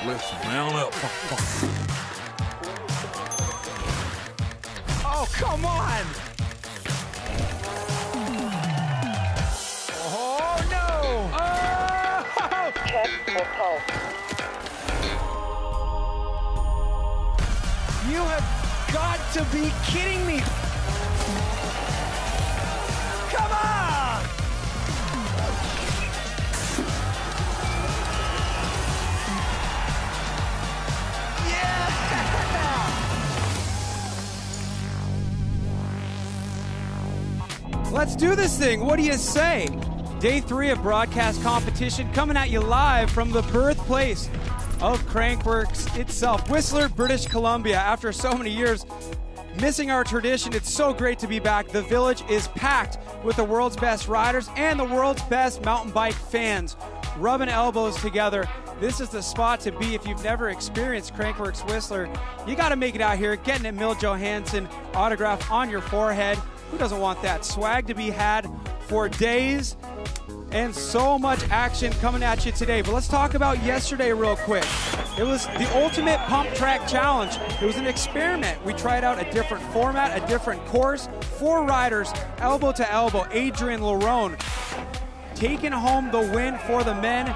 Listen, mount up. Oh, come on! Oh, no! Oh! Check for pulse. You have got to be kidding me! Come on! Let's do this thing. What do you say? Day 3 of broadcast competition coming at you live from the birthplace of Crankworx itself, Whistler, British Columbia. After so many years missing our tradition, it's so great to be back. The village is packed with the world's best riders and the world's best mountain bike fans, rubbing elbows together. This is the spot to be if you've never experienced Crankworx Whistler. You got to make it out here, getting a Mill Johansson autograph on your forehead. Who doesn't want that? Swag to be had for days, and so much action coming at you today. But let's talk about yesterday real quick. It was the ultimate pump track challenge. It was an experiment. We tried out a different format, a different course. 4 riders, elbow to elbow. Adrien Loron taking home the win for the men.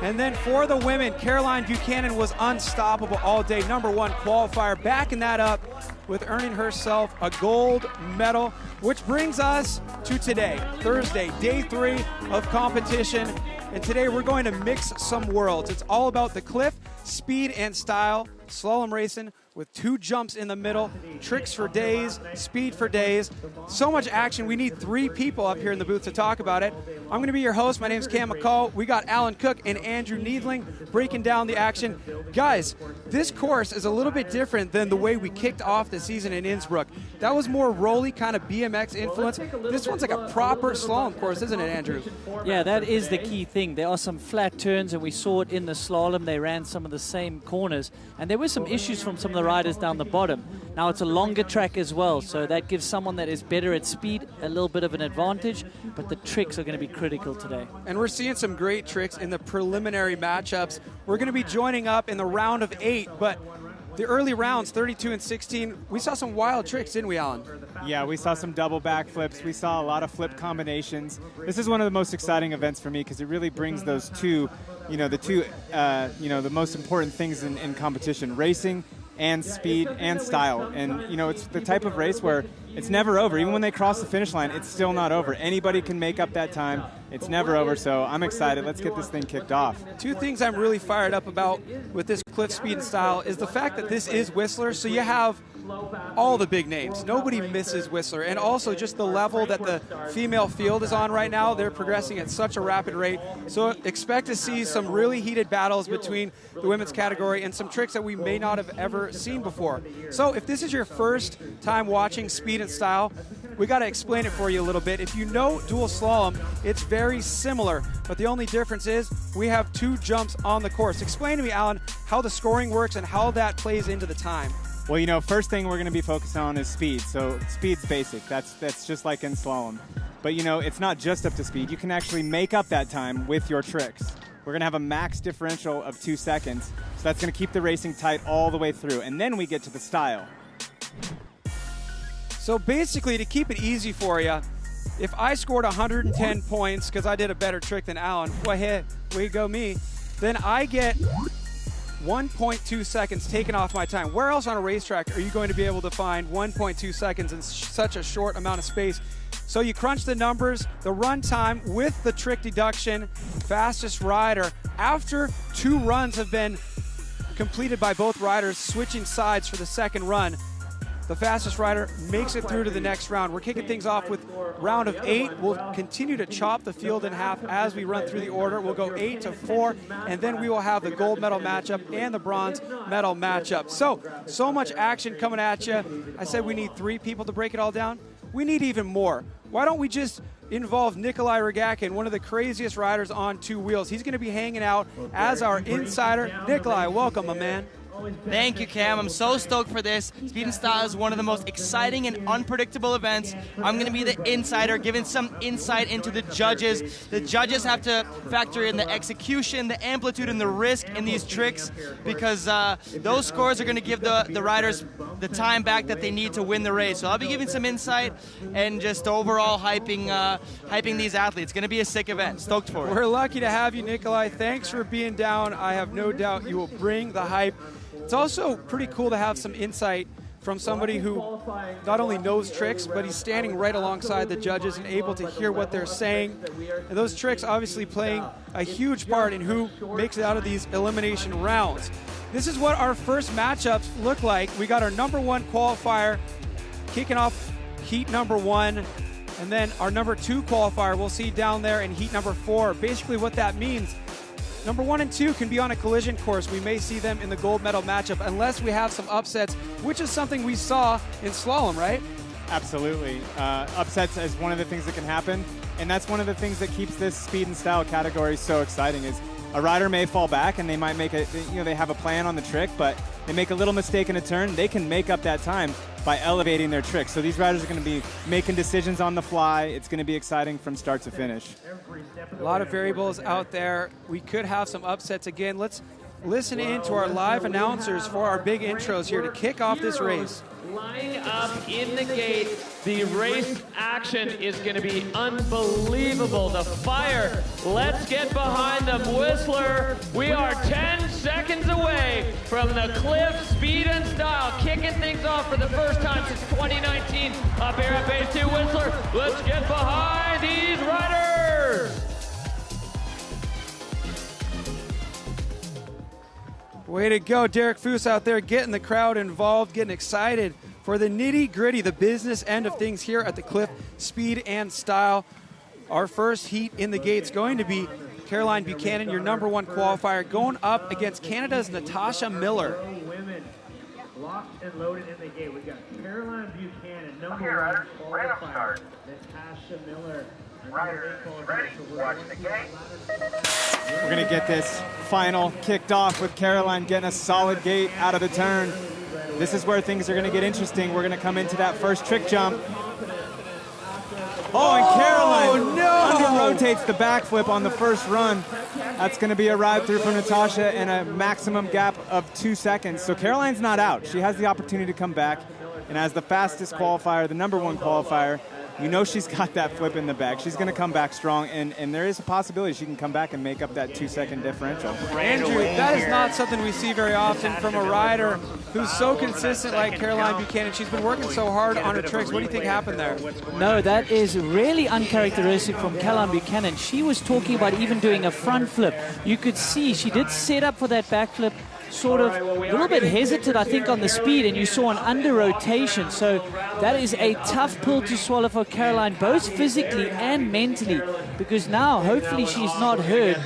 And then for the women, Caroline Buchanan was unstoppable all day. #1 qualifier, backing that up with earning herself a gold medal, which brings us to today, Thursday, day 3 of competition. And today we're going to mix some worlds. It's all about the CLIF Speed and Style slalom racing with 2 jumps in the middle, tricks for days, speed for days. So much action. We need 3 people up here in the booth to talk about it. I'm going to be your host. My name's Cam McCall. We got Alan Cook and Andrew Needling breaking down the action. Guys, this course is a little bit different than the way we kicked off the season in Innsbruck. That was more rolly, kind of BMX influence. This one's like a proper slalom course, isn't it, Andrew? Yeah, that is the key thing. There are some flat turns, and we saw it in the slalom. They ran some of the same corners, and there were some issues from some of the riders down the bottom. Now it's a longer track as well, so that gives someone that is better at speed a little bit of an advantage, but the tricks are going to be critical today. And we're seeing some great tricks in the preliminary matchups. We're going to be joining up in the round of 8, but the early rounds, 32 and 16, we saw some wild tricks, didn't we, Alan? Yeah, we saw some double backflips. We saw a lot of flip combinations. This is one of the most exciting events for me because it really brings those two, the most important things in competition, racing and speed and style. And, it's the type of race where it's never over. Even when they cross the finish line, it's still not over. Anybody can make up that time. It's never over, so I'm excited. Let's get this thing kicked off. 2 things I'm really fired up about with this CLIF Speed and Style is the fact that this is Whistler, so you have all the big names. Nobody misses Whistler. And also just the level that the female field is on right now. They're progressing at such a rapid rate. So expect to see some really heated battles between the women's category and some tricks that we may not have ever seen before. So if this is your first time watching Speed and Style, we got to explain it for you a little bit. If you know dual slalom, it's very similar, but the only difference is we have 2 jumps on the course. Explain to me, Alan, how the scoring works and how that plays into the time. Well, first thing we're going to be focused on is speed. So speed's basic. That's just like in slalom. But, it's not just up to speed. You can actually make up that time with your tricks. We're going to have a max differential of 2 seconds. So that's going to keep the racing tight all the way through. And then we get to the style. So basically, to keep it easy for you, if I scored 110 points because I did a better trick than Alan, well, hey, way go me, then I get 1.2 seconds taken off my time. Where else on a racetrack are you going to be able to find 1.2 seconds in such a short amount of space? So you crunch the numbers, the run time with the trick deduction, fastest rider, after 2 runs have been completed by both riders switching sides for the second run, the fastest rider makes it through to the next round. We're kicking things off with round of 8. We'll continue to chop the field in half as we run through the order. We'll go 8 to 4, and then we will have the gold medal matchup and the bronze medal matchup. So much action coming at you. I said we need 3 people to break it all down. We need even more. Why don't we just involve Nikolai Rogakin, one of the craziest riders on 2 wheels. He's going to be hanging out as our insider. Nikolai, welcome, my man. Thank you, Cam. I'm so stoked for this. Speed and Style is one of the most exciting and unpredictable events. I'm going to be the insider, giving some insight into the judges. The judges have to factor in the execution, the amplitude, and the risk in these tricks, because those scores are going to give the riders the time back that they need to win the race. So I'll be giving some insight and just overall hyping these athletes. It's going to be a sick event. Stoked for it. We're lucky to have you, Nikolai. Thanks for being down. I have no doubt you will bring the hype. It's also pretty cool to have some insight from somebody who not only knows tricks, but he's standing right alongside the judges and able to hear what they're saying. And those tricks obviously playing a huge part in who makes it out of these elimination rounds. This is what our first matchups look like. We got our number 1 qualifier kicking off heat number 1, and then our number 2 qualifier we'll see down there in heat number 4. Basically what that means, number 1 and 2 can be on a collision course. We may see them in the gold medal matchup unless we have some upsets, which is something we saw in slalom, right? Absolutely. Upsets is one of the things that can happen, and that's one of the things that keeps this speed and style category so exciting. Is a rider may fall back and they might make they have a plan on the trick, but they make a little mistake in a turn. They can make up that time by elevating their trick. So these riders are going to be making decisions on the fly. It's going to be exciting from start to finish. A lot of variables out there. We could have some upsets again. Let's listen in to our live announcers for our big intros here to kick off this race. Lining up in the gate, the race action is going to be unbelievable. The fire, let's get behind them. Whistler, we are 10 seconds away from the CLIF Speed and Style, kicking things off for the first time since 2019. Up here at base 2, Whistler, let's get behind these riders. Way to go, Derek Foose out there getting the crowd involved, getting excited for the nitty-gritty, the business end of things here at the CLIF Speed and Style. Our first heat in the gate's going to be Caroline Buchanan, your number 1 qualifier, going up against Canada's Natasha Miller. Women locked and loaded in the gate. We've got Caroline Buchanan, number 1 qualifier, Natasha Miller. Riders ready, watch the gate. We're going to get this final kicked off with Caroline getting a solid gate out of the turn. This is where things are going to get interesting. We're going to come into that first trick jump. Oh, and Caroline under-rotates the backflip on the first run. That's going to be a ride through from Natasha and a maximum gap of 2 seconds. So Caroline's not out. She has the opportunity to come back. And as the fastest qualifier, the number 1 qualifier, you know she's got that flip in the bag. She's going to come back strong, and there is a possibility she can come back and make up that 2-second differential. Andrew, that is not something we see very often from a rider who's so consistent like Caroline Buchanan. She's been working so hard on her tricks. What do you think happened there? No, that is really uncharacteristic from Caroline Buchanan. She was talking about even doing a front flip. You could see she did set up for that backflip, sort of a little bit hesitant, I think, on the speed, and you saw an under rotation. So that is a tough pill to swallow for Caroline, both physically and mentally, because now hopefully she's not hurt.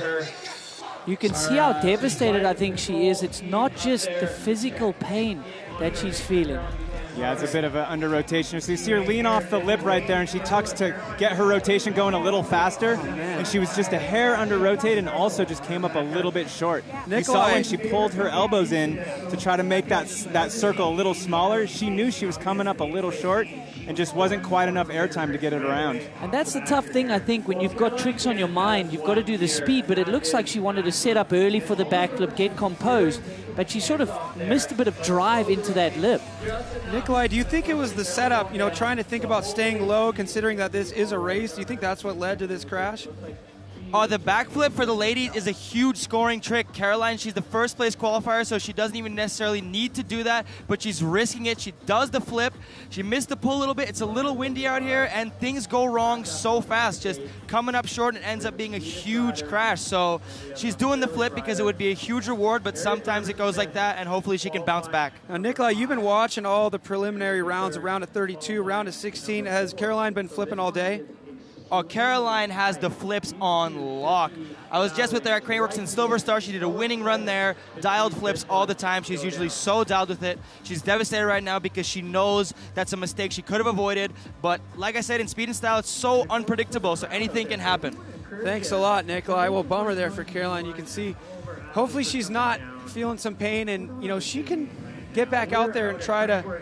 You can see how devastated I think she is. It's not just the physical pain that she's feeling. Yeah, it's a bit of an under rotation. So you see her lean off the lip right there, and she tucks to get her rotation going a little faster. And she was just a hair under rotated and also just came up a little bit short. You saw when she pulled her elbows in to try to make that circle a little smaller, she knew she was coming up a little short and just wasn't quite enough airtime to get it around. And that's the tough thing, I think, when you've got tricks on your mind. You've got to do the speed, but it looks like she wanted to set up early for the backflip, get composed, but she sort of missed a bit of drive into that lip. Nikolai, do you think it was the setup, trying to think about staying low, considering that this is a race? Do you think that's what led to this crash? The backflip for the ladies is a huge scoring trick. Caroline, she's the first place qualifier, so she doesn't even necessarily need to do that, but she's risking it. She does the flip. She missed the pull a little bit. It's a little windy out here, and things go wrong so fast. Just coming up short, and it ends up being a huge crash. So she's doing the flip because it would be a huge reward, but sometimes it goes like that, and hopefully she can bounce back. Now, Nikolai, you've been watching all the preliminary rounds, round of 32, round of 16. Has Caroline been flipping all day? Caroline has the flips on lock. I was just with her at Crankworx in Silver Star. She did a winning run there, dialed flips all the time. She's usually so dialed with it. She's devastated right now because she knows that's a mistake she could have avoided. But like I said, in Speed and Style, it's so unpredictable, so anything can happen. Thanks a lot, Nikolai. Well, bummer there for Caroline. You can see hopefully she's not feeling some pain, and you know, she can get back out there and try to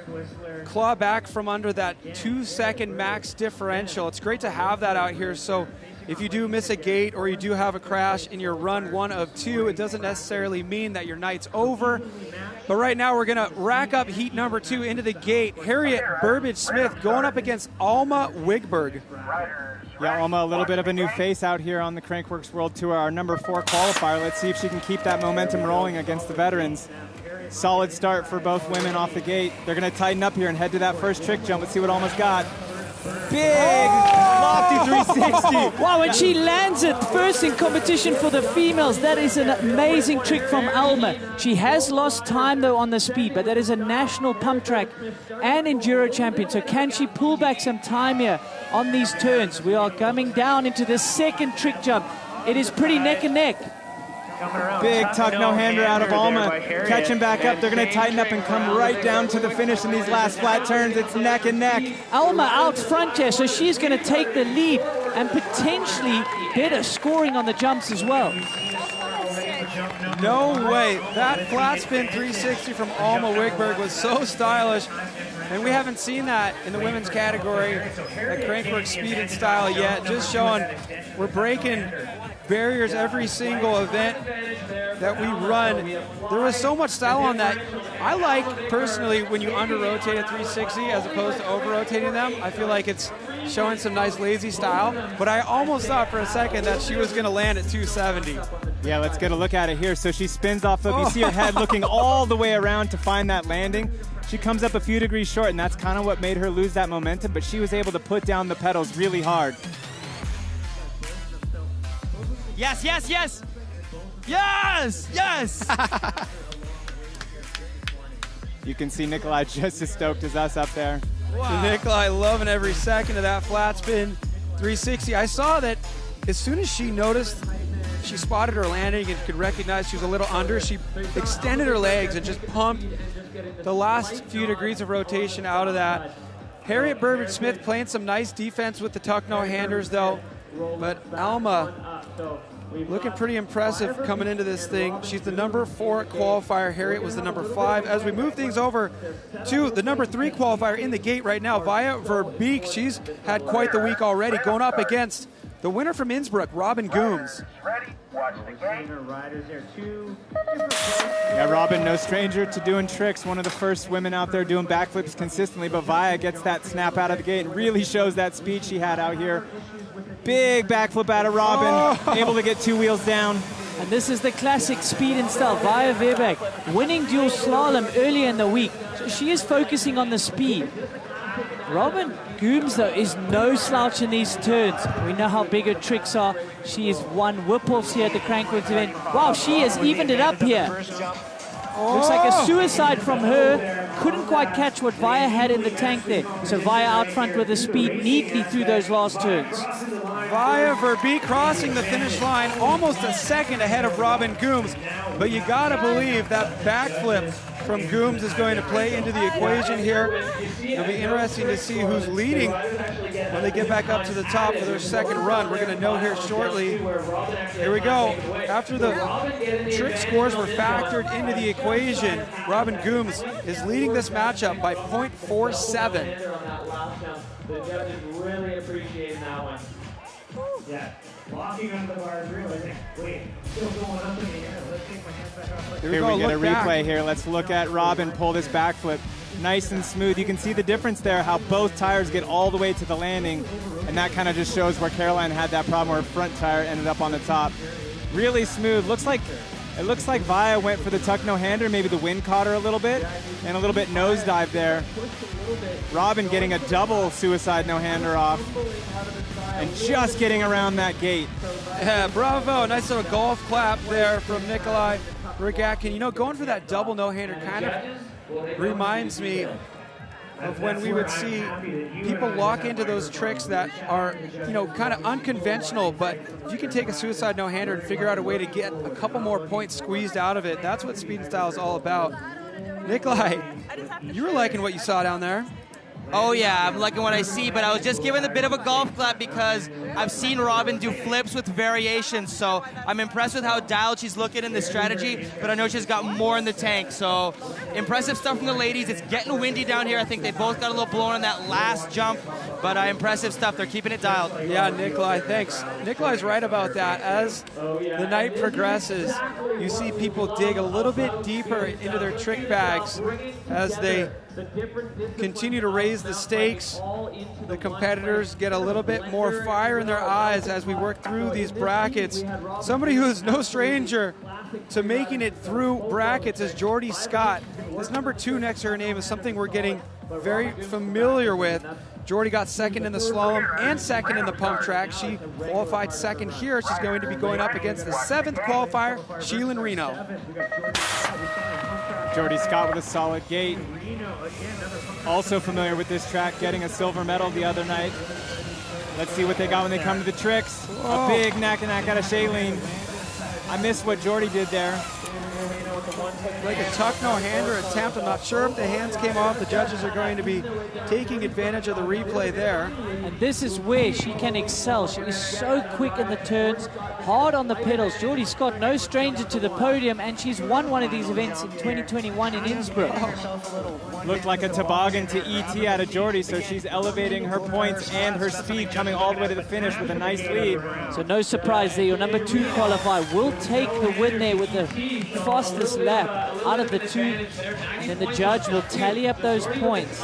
claw back from under that 2-second max differential. It's great to have that out here. So if you do miss a gate or you do have a crash in your run 1 of 2, it doesn't necessarily mean that your night's over. But right now we're gonna rack up heat number 2 into the gate. Harriet Burbage-Smith going up against Alma Wiggberg. Yeah, Alma, a little bit of a new face out here on the Crankworx World Tour, our number 4 qualifier. Let's see if she can keep that momentum rolling against the veterans. Solid start for both women off the gate. They're going to tighten up here and head to that first trick jump. Let's see what Alma's got. Big, lofty 360. Wow, and she lands it first in competition for the females. That is an amazing trick from Alma. She has lost time, though, on the speed, but that is a national pump track and enduro champion. So can she pull back some time here on these turns? We are coming down into the second trick jump. It is pretty neck and neck. Big tuck no-hander out of Alma. Catching back up. They're going to tighten up and come right down to the finish in these last flat turns. It's neck and neck. Alma out front here, so she's going to take the lead and potentially better scoring on the jumps as well. No way. That flat spin 360 from Alma Wiggberg was so stylish. And we haven't seen that in the women's category at Crankworx Speed and Style yet. Just showing we're breaking barriers every single event that we run. There was so much style on that. I like, personally, when you under-rotate a 360 as opposed to over-rotating them. I feel like it's showing some nice lazy style. But I almost thought for a second that she was going to land at 270. Yeah, let's get a look at it here. So she spins off of, you see her head looking all the way around to find that landing. She comes up a few degrees short, and that's kind of what made her lose that momentum, but she was able to put down the pedals really hard. Yes, yes, yes! Yes! Yes! You can see Nikolai just as stoked as us up there. Wow. Nikolai loving every second of that flat spin 360. I saw that as soon as she noticed, she spotted her landing and could recognize she was a little under, she extended her legs and just pumped the last few degrees of rotation out of that. Harriet Burbage-Smith playing some nice defense with the tuck no-handers though, but Alma looking pretty impressive coming into this thing. She's the number 4 qualifier. Harriet was the number 5. As we move things over to the number 3 qualifier in the gate right now, Via Verbeek. She's had quite the week already, going up against the winner from Innsbruck, Robin Goomes. Ready, watch the gate. Yeah, Robin, no stranger to doing tricks. One of the first women out there doing backflips consistently, but Via gets that snap out of the gate and really shows that speed she had out here. Big backflip out of Robin, able to get 2 wheels down. And this is the classic speed and style. Via Verbeek winning dual slalom earlier in the week. So she is focusing on the speed. Robin Goomes, though, is no slouch in these turns. We know how big her tricks are. She has won whip-offs here at the Crankworx event. Wow, she has evened it up here. Looks like a suicide from her. Couldn't quite catch what Via had in the tank there. So Via out front with the speed neatly through those last turns. Via Verbeek crossing the finish line almost a second ahead of Robin Goomes. But you gotta believe that backflip from Goomes is going to play into the equation here. It'll be interesting to see who's leading when they get back up to the top for their second run. We're going to know here shortly. Here we go. After the trick scores were factored into the equation, Robin Goomes is leading this matchup by 0.47. Really appreciate that one. Yeah. Walking on the bars, realizing, wait, still going up in the air. Let's take my hands back off. Here we get a replay here. Let's look at Robin pull this backflip. Nice and smooth. You can see the difference there, how both tires get all the way to the landing, and that kind of just shows where Caroline had that problem where her front tire ended up on the top. Really smooth. It looks like Via went for the tuck no-hander. Maybe the wind caught her a little bit, and a little bit nosedive there. Robin getting a double suicide no-hander off, and just getting around that gate. Yeah, bravo. Nice little golf clap there from Nikolai Regatkin. You know, going for that double no-hander kind of reminds me of when we would see people lock into those tricks that are, you know, kind of unconventional, but if you can take a suicide no-hander and figure out a way to get a couple more points squeezed out of it, that's what speed and style is all about. Nikolai, you were liking what you saw down there. Oh yeah, I'm liking what I see, but I was just given a bit of a golf clap because I've seen Robin do flips with variations, so I'm impressed with how dialed she's looking in this strategy, but I know she's got more in the tank, so impressive stuff from the ladies. It's getting windy down here. I think they both got a little blown on that last jump, but impressive stuff. They're keeping it dialed. Yeah, Nikolai, thanks. Nikolai's right about that. As the night progresses, you see people dig a little bit deeper into their trick bags as they continue to raise the stakes. The competitors get a little bit more fire in their eyes as we work through these brackets. Somebody who is no stranger to making it through brackets is Jordy Scott. This number 2 next to her name is something we're getting very familiar with. Jordy got second in the slalom and second in the pump track. She qualified second here. She's going to be going up against the 7th qualifier, Sheilin Reno. Jordy Scott with a solid gate. Also familiar with this track, getting a silver medal the other night. Let's see what they got when they come to the tricks. Whoa. A big knack out of Shailene. I missed what Jordy did there. Like a tuck no-hander attempt. I'm not sure if the hands came off. The judges are going to be taking advantage of the replay there. And this is where she can excel. She is so quick in the turns, hard on the pedals. Jordy Scott, no stranger to the podium, and she's won one of these events in 2021 in Innsbruck. Looked like a toboggan to ET out of Jordy, so she's elevating her points and her speed, coming all the way to the finish with a nice lead. So no surprise there. Your number 2 qualifier will take the win there with the fastest lap out of the 2. And then the judge will tally up those points.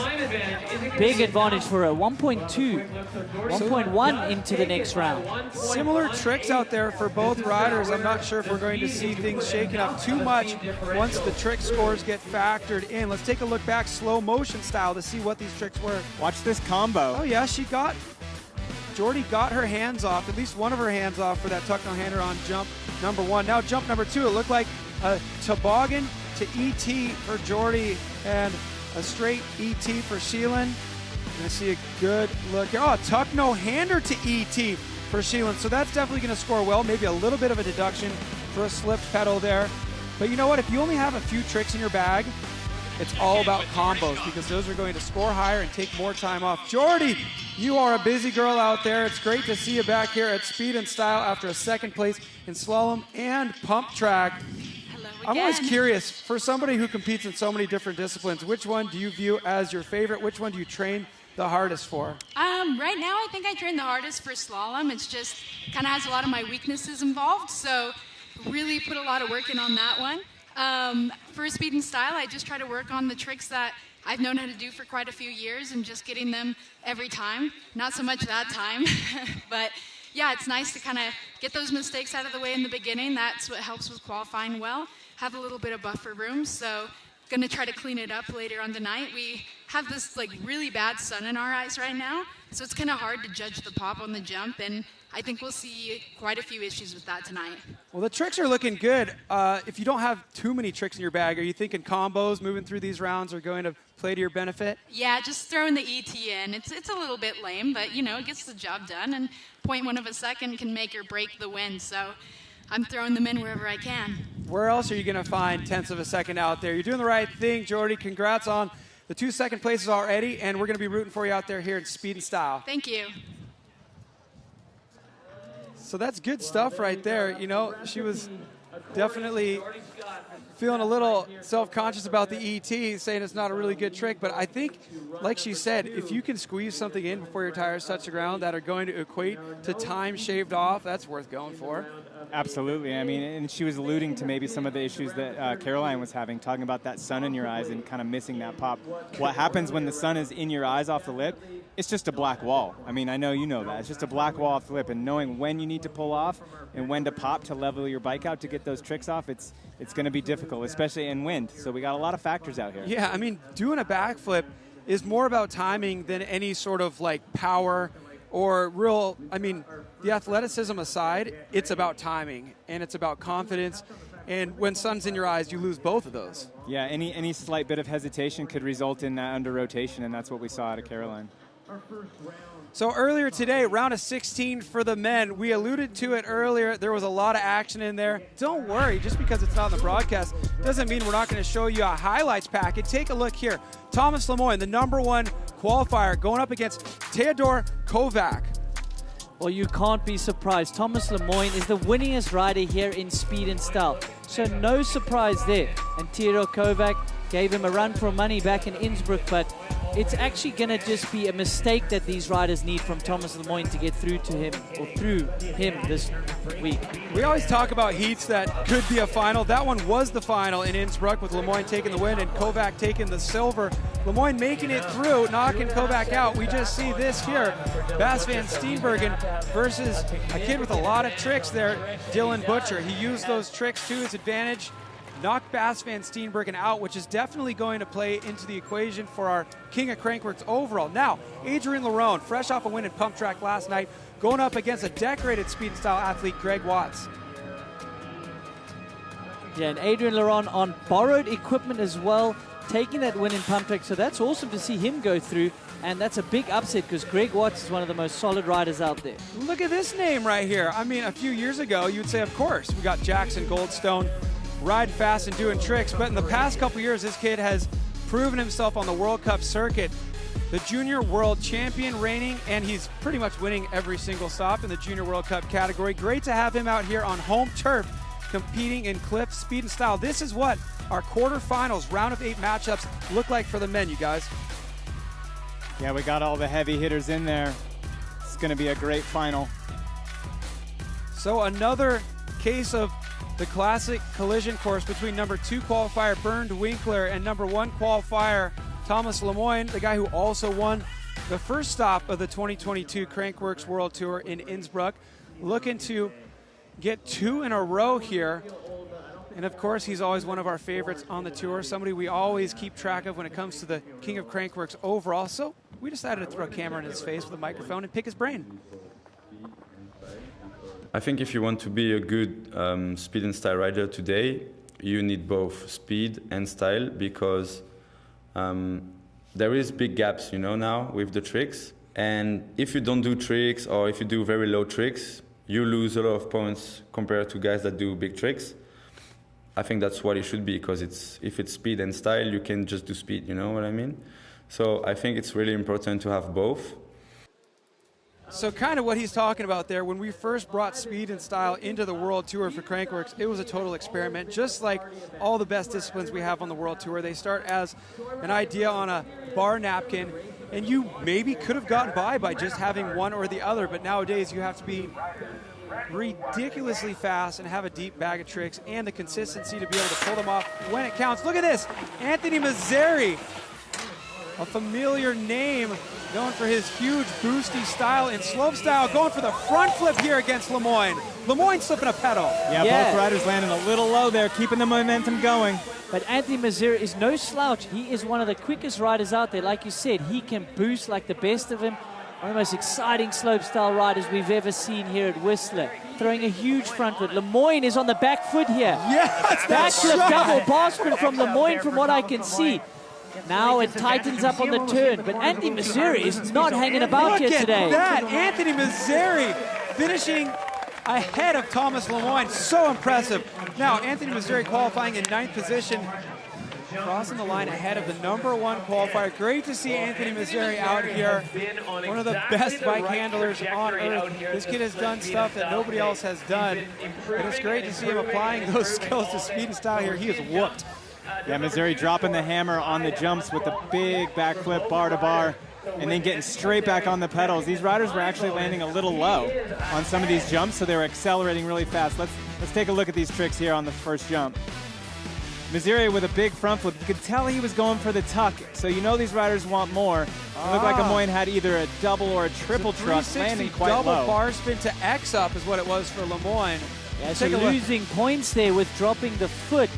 Big advantage for her. 1.2, 1.1 into the next round. Similar tricks out there for both riders. I'm not sure if we're going to see things shaken up too much once the trick scores get factored in. Let's take a look back slow motion style to see what these tricks were. Watch this combo. Oh yeah, Jordy got her hands off, at least one of her hands off for that tuck no-hander on jump number 1. Now jump number 2, it looked like a toboggan to ET for Jordy and a straight ET for Sheilin. I see a good look here. Oh, a tuck no-hander to ET for Sheilin. So that's definitely going to score well. Maybe a little bit of a deduction for a slip pedal there. But you know what? If you only have a few tricks in your bag, it's all about combos because those are going to score higher and take more time off. Jordy, you are a busy girl out there. It's great to see you back here at Speed and Style after a 2nd place in slalom and pump track. I'm always curious, for somebody who competes in so many different disciplines, which one do you view as your favorite? Which one do you train the hardest for? Right now, I think I train the hardest for slalom. It's just kind of has a lot of my weaknesses involved, so really put a lot of work in on that one. For Speed and Style, I just try to work on the tricks that I've known how to do for quite a few years and just getting them every time. Not so much that time, but yeah, it's nice to kind of get those mistakes out of the way in the beginning. That's what helps with qualifying well. Have a little bit of buffer room, so going to try to clean it up later on tonight. We have this like really bad sun in our eyes right now, so it's kind of hard to judge the pop on the jump, and I think we'll see quite a few issues with that tonight. Well, the tricks are looking good. If you don't have too many tricks in your bag, are you thinking combos moving through these rounds are going to play to your benefit? Yeah, just throwing the ET in. It's a little bit lame, but you know, it gets the job done, and 0.1 of a second can make or break the win, so I'm throwing them in wherever I can. Where else are you going to find tenths of a second out there? You're doing the right thing, Jordy. Congrats on the 2 second places already, and we're going to be rooting for you out there here in Speed and Style. Thank you. So that's good stuff right there. You know, she was definitely feeling a little self-conscious about the ET, saying it's not a really good trick. But I think, like she said, if you can squeeze something in before your tires touch the ground that are going to equate to time shaved off, that's worth going for. Absolutely. I mean, and she was alluding to maybe some of the issues that Caroline was having, talking about that sun in your eyes and kind of missing that pop. What happens when the sun is in your eyes off the lip? It's just a black wall. I mean, I know you know that. It's just a black wall off the lip, and knowing when you need to pull off and when to pop to level your bike out to get those tricks off, it's going to be difficult, especially in wind. So we got a lot of factors out here. Yeah, I mean, doing a backflip is more about timing than any sort of like power or real, I mean, the athleticism aside, it's about timing and it's about confidence. And when sun's in your eyes, you lose both of those. Yeah, any slight bit of hesitation could result in that under rotation, and that's what we saw out of Caroline. So earlier today, round of 16 for the men. We alluded to it earlier. There was a lot of action in there. Don't worry, just because it's not in the broadcast doesn't mean we're not going to show you a highlights packet. Take a look here. Tomas Lemoine, the #1 qualifier going up against Theodor Kovac. Well, you can't be surprised. Tomas Lemoine is the winningest rider here in Speed and Style. So no surprise there. And Theodor Kovac gave him a run for money back in Innsbruck, but it's actually going to just be a mistake that these riders need from Tomas Lemoine to get through to him, or through him this week. We always talk about heats that could be a final. That one was the final in Innsbruck, with Lemoine taking the win and Kovac taking the silver. Lemoine making it through, knocking Kovac out. We just see this here. Bas van Steenbergen versus a kid with a lot of tricks there, Dylan Butcher. He used those tricks to his advantage, knocked Bas van Steenbergen out, which is definitely going to play into the equation for our King of Crankworx overall. Now, Adrien Loron, fresh off a win in Pump Track last night, going up against a decorated Speed and Style athlete, Greg Watts. Yeah, and Adrien Loron on borrowed equipment as well, taking that win in Pump Track. So that's awesome to see him go through. And that's a big upset because Greg Watts is one of the most solid riders out there. Look at this name right here. I mean, a few years ago, you'd say, of course, we got Jackson Goldstone riding fast and doing tricks. But in the past couple years, this kid has proven himself on the World Cup circuit. The Junior World Champion reigning, and he's pretty much winning every single stop in the Junior World Cup category. Great to have him out here on home turf competing in CLIF Speed and Style. This is what our quarterfinals, round of 8 matchups look like for the men, you guys. Yeah, we got all the heavy hitters in there. It's going to be a great final. So another case of the classic collision course between number 2 qualifier Bernd Winkler and number 1 qualifier Tomas Lemoine, the guy who also won the first stop of the 2022 Crankworx World Tour in Innsbruck, looking to get 2 in a row here. And of course, he's always one of our favorites on the tour, somebody we always keep track of when it comes to the King of Crankworx overall. So we decided to throw a camera in his face with a microphone and pick his brain. I think if you want to be a good speed and style rider today, you need both speed and style, because there is big gaps, you know, now with the tricks. And if you don't do tricks, or if you do very low tricks, you lose a lot of points compared to guys that do big tricks. I think that's what it should be, because if it's speed and style, you can just do speed, you know what I mean? So I think it's really important to have both. So kind of what he's talking about there, when we first brought speed and style into the World Tour for Crankworx, it was a total experiment, just like all the best disciplines we have on the World Tour. They start as an idea on a bar napkin, and you maybe could have gotten by just having one or the other, but nowadays you have to be ridiculously fast and have a deep bag of tricks and the consistency to be able to pull them off when it counts. Look at this, Anthony Mazzeri, a familiar name, known for his huge boosty style in slopestyle, going for the front flip here against Lemoine. Lemoine slipping a pedal. Yeah, both riders landing a little low there, keeping the momentum going. But Anthony Mazzeri is no slouch. He is one of the quickest riders out there. Like you said, he can boost like the best of him. One of the most exciting slopestyle riders we've ever seen here at Whistler. Throwing a huge front foot. Lemoine is on the back foot here. Yes, Backflip double bar sprint from Lemoine from what I can see. Now it tightens up on the turn, but Anthony Mazzeri is not hanging about here today. Look at that, Anthony Mazzeri finishing ahead of Tomas Lemoine. So impressive. Now, Anthony Mazzeri qualifying in 9th position, crossing the line ahead of the number 1 qualifier. Great to see Anthony Mazzeri out here. One of the best bike handlers on earth. This kid has done stuff that nobody else has done. And it's great to see him applying those skills to speed and style here. He is whooped. Yeah, Mazzeri dropping the hammer on the jumps with the big backflip bar to bar, and then getting straight back on the pedals. These riders were actually landing a little low on some of these jumps, so they were accelerating really fast. Let's take a look at these tricks here on the first jump. Mazzeri with a big front flip. You could tell he was going for the tuck, so you know these riders want more. It looked like Lemoine had either a double or a triple truck, landing quite low. Double bar spin to X up is what it was for Lemoine. Yeah, so losing points there with dropping the foot.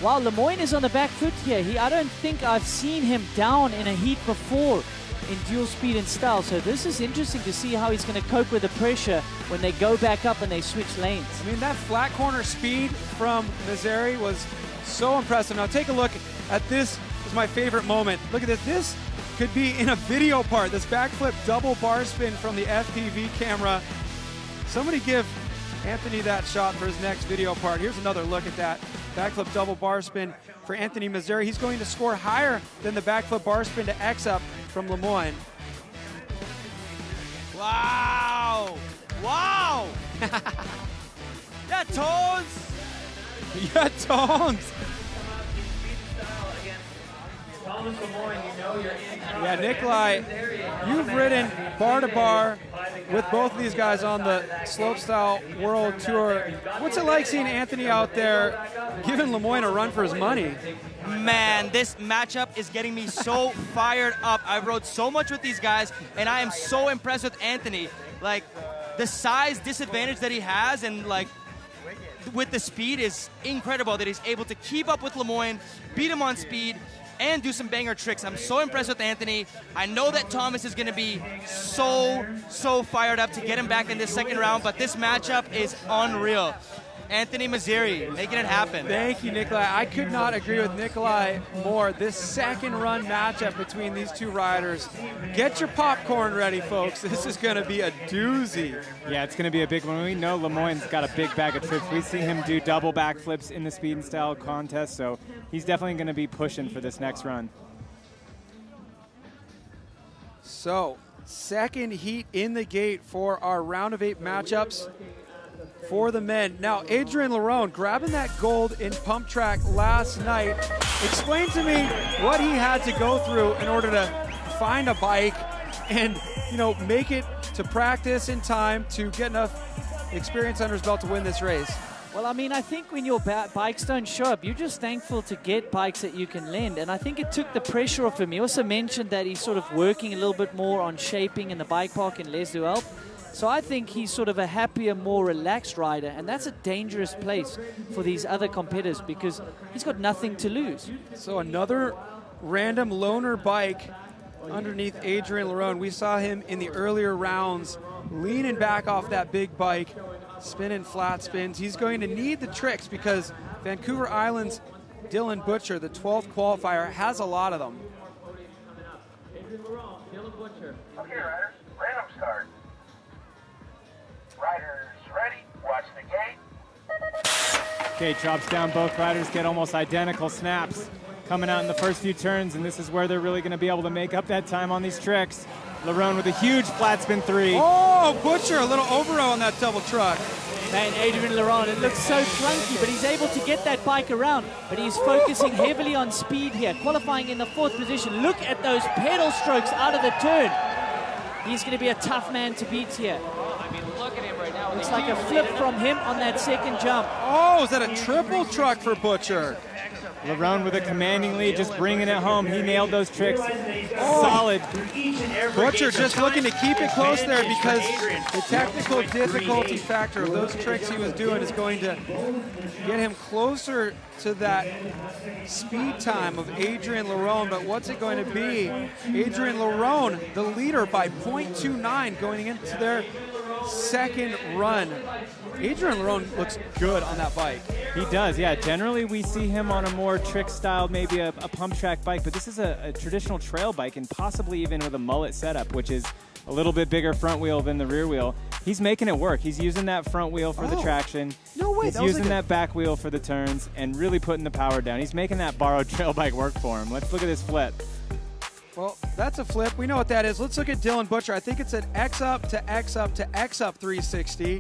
While Lemoine is on the back foot here, I don't think I've seen him down in a heat before in dual speed and style. So this is interesting to see how he's going to cope with the pressure when they go back up and they switch lanes. I mean, that flat corner speed from Mazzeri was so impressive. Now take a look at this. Is my favorite moment. Look at this. This could be in a video part. This backflip double bar spin from the FPV camera. Somebody give Anthony that shot for his next video part. Here's another look at that. Backflip double bar spin for Anthony Mazzeri. He's going to score higher than the backflip bar spin to X up from Lemoine. Wow! Wow! Yeah, Tones! Yeah, Tones! Tomas Lemoine, you know you're in. Yeah, Nikolai, you've ridden bar to bar with both of these guys on the slopestyle world tour. What's it like seeing Anthony out there giving Lemoine a run for his money? Man, this matchup is getting me so fired up. I've rode so much with these guys, and I am so impressed with Anthony. Like, the size disadvantage that he has and, like, with the speed is incredible that he's able to keep up with Lemoine, beat him on speed, and do some banger tricks. I'm so impressed with Anthony. I know that Tomas is going to be so fired up to get him back in this second round, but this matchup is unreal. Anthony Mazzeri making it happen. Thank you, Nikolai. I could not agree with Nikolai more. This second run matchup between these two riders. Get your popcorn ready, folks. This is going to be a doozy. Yeah, it's going to be a big one. We know Lemoine's got a big bag of tricks. We've seen him do double backflips in the speed and style contest, so he's definitely going to be pushing for this next run. So, second heat in the gate for our round of 8 matchups for the men. Now, Adrian Larone grabbing that gold in pump track last night. Explain to me what he had to go through in order to find a bike and, you know, make it to practice in time to get enough experience under his belt to win this race. Well, I mean, I think when your bikes don't show up, you're just thankful to get bikes that you can lend. And I think it took the pressure off him. He also mentioned that he's sort of working a little bit more on shaping in the bike park in Les Deux Alpes. So I think he's sort of a happier, more relaxed rider, and that's a dangerous place for these other competitors because he's got nothing to lose. So another random loaner bike underneath Adrien Loron. We saw him in the earlier rounds leaning back off that big bike, spinning flat spins. He's going to need the tricks because Vancouver Island's Dylan Butcher, the 12th qualifier, has a lot of them. Okay, riders, random start. Riders ready, watch the gate. Okay, drops down, both riders get almost identical snaps coming out in the first few turns, and this is where they're really going to be able to make up that time on these tricks. Larone with a huge flat spin 3. Oh, Butcher, a little overrow on that double truck. Man, Adrien Loron, it looks so clunky, but he's able to get that bike around. But he's focusing heavily on speed here, qualifying in the 4th position. Look at those pedal strokes out of the turn. He's going to be a tough man to beat here. I mean, look at him right now. Looks like a flip from him on that second jump. Oh, is that a triple truck for Butcher? Larone with a commanding lead, just bringing it home. He nailed those tricks. Solid. Butcher just looking to keep it close there because the technical difficulty factor of those tricks he was doing is going to get him closer to that speed time of Adrien Loron. But what's it going to be? Adrien Loron, the leader by 0.29 going into their second run. Adrien Loron looks good on that bike. He does, yeah. Generally, we see him on a more trick style, maybe a pump track bike, but this is a traditional trail bike and possibly even with a mullet setup, which is a little bit bigger front wheel than the rear wheel. He's making it work. He's using that front wheel for the traction. No way. He's using that back wheel for the turns and really putting the power down. He's making that borrowed trail bike work for him. Let's look at this flip. Well, that's a flip. We know what that is. Let's look at Dylan Butcher. I think it's an X up to X up to X up 360.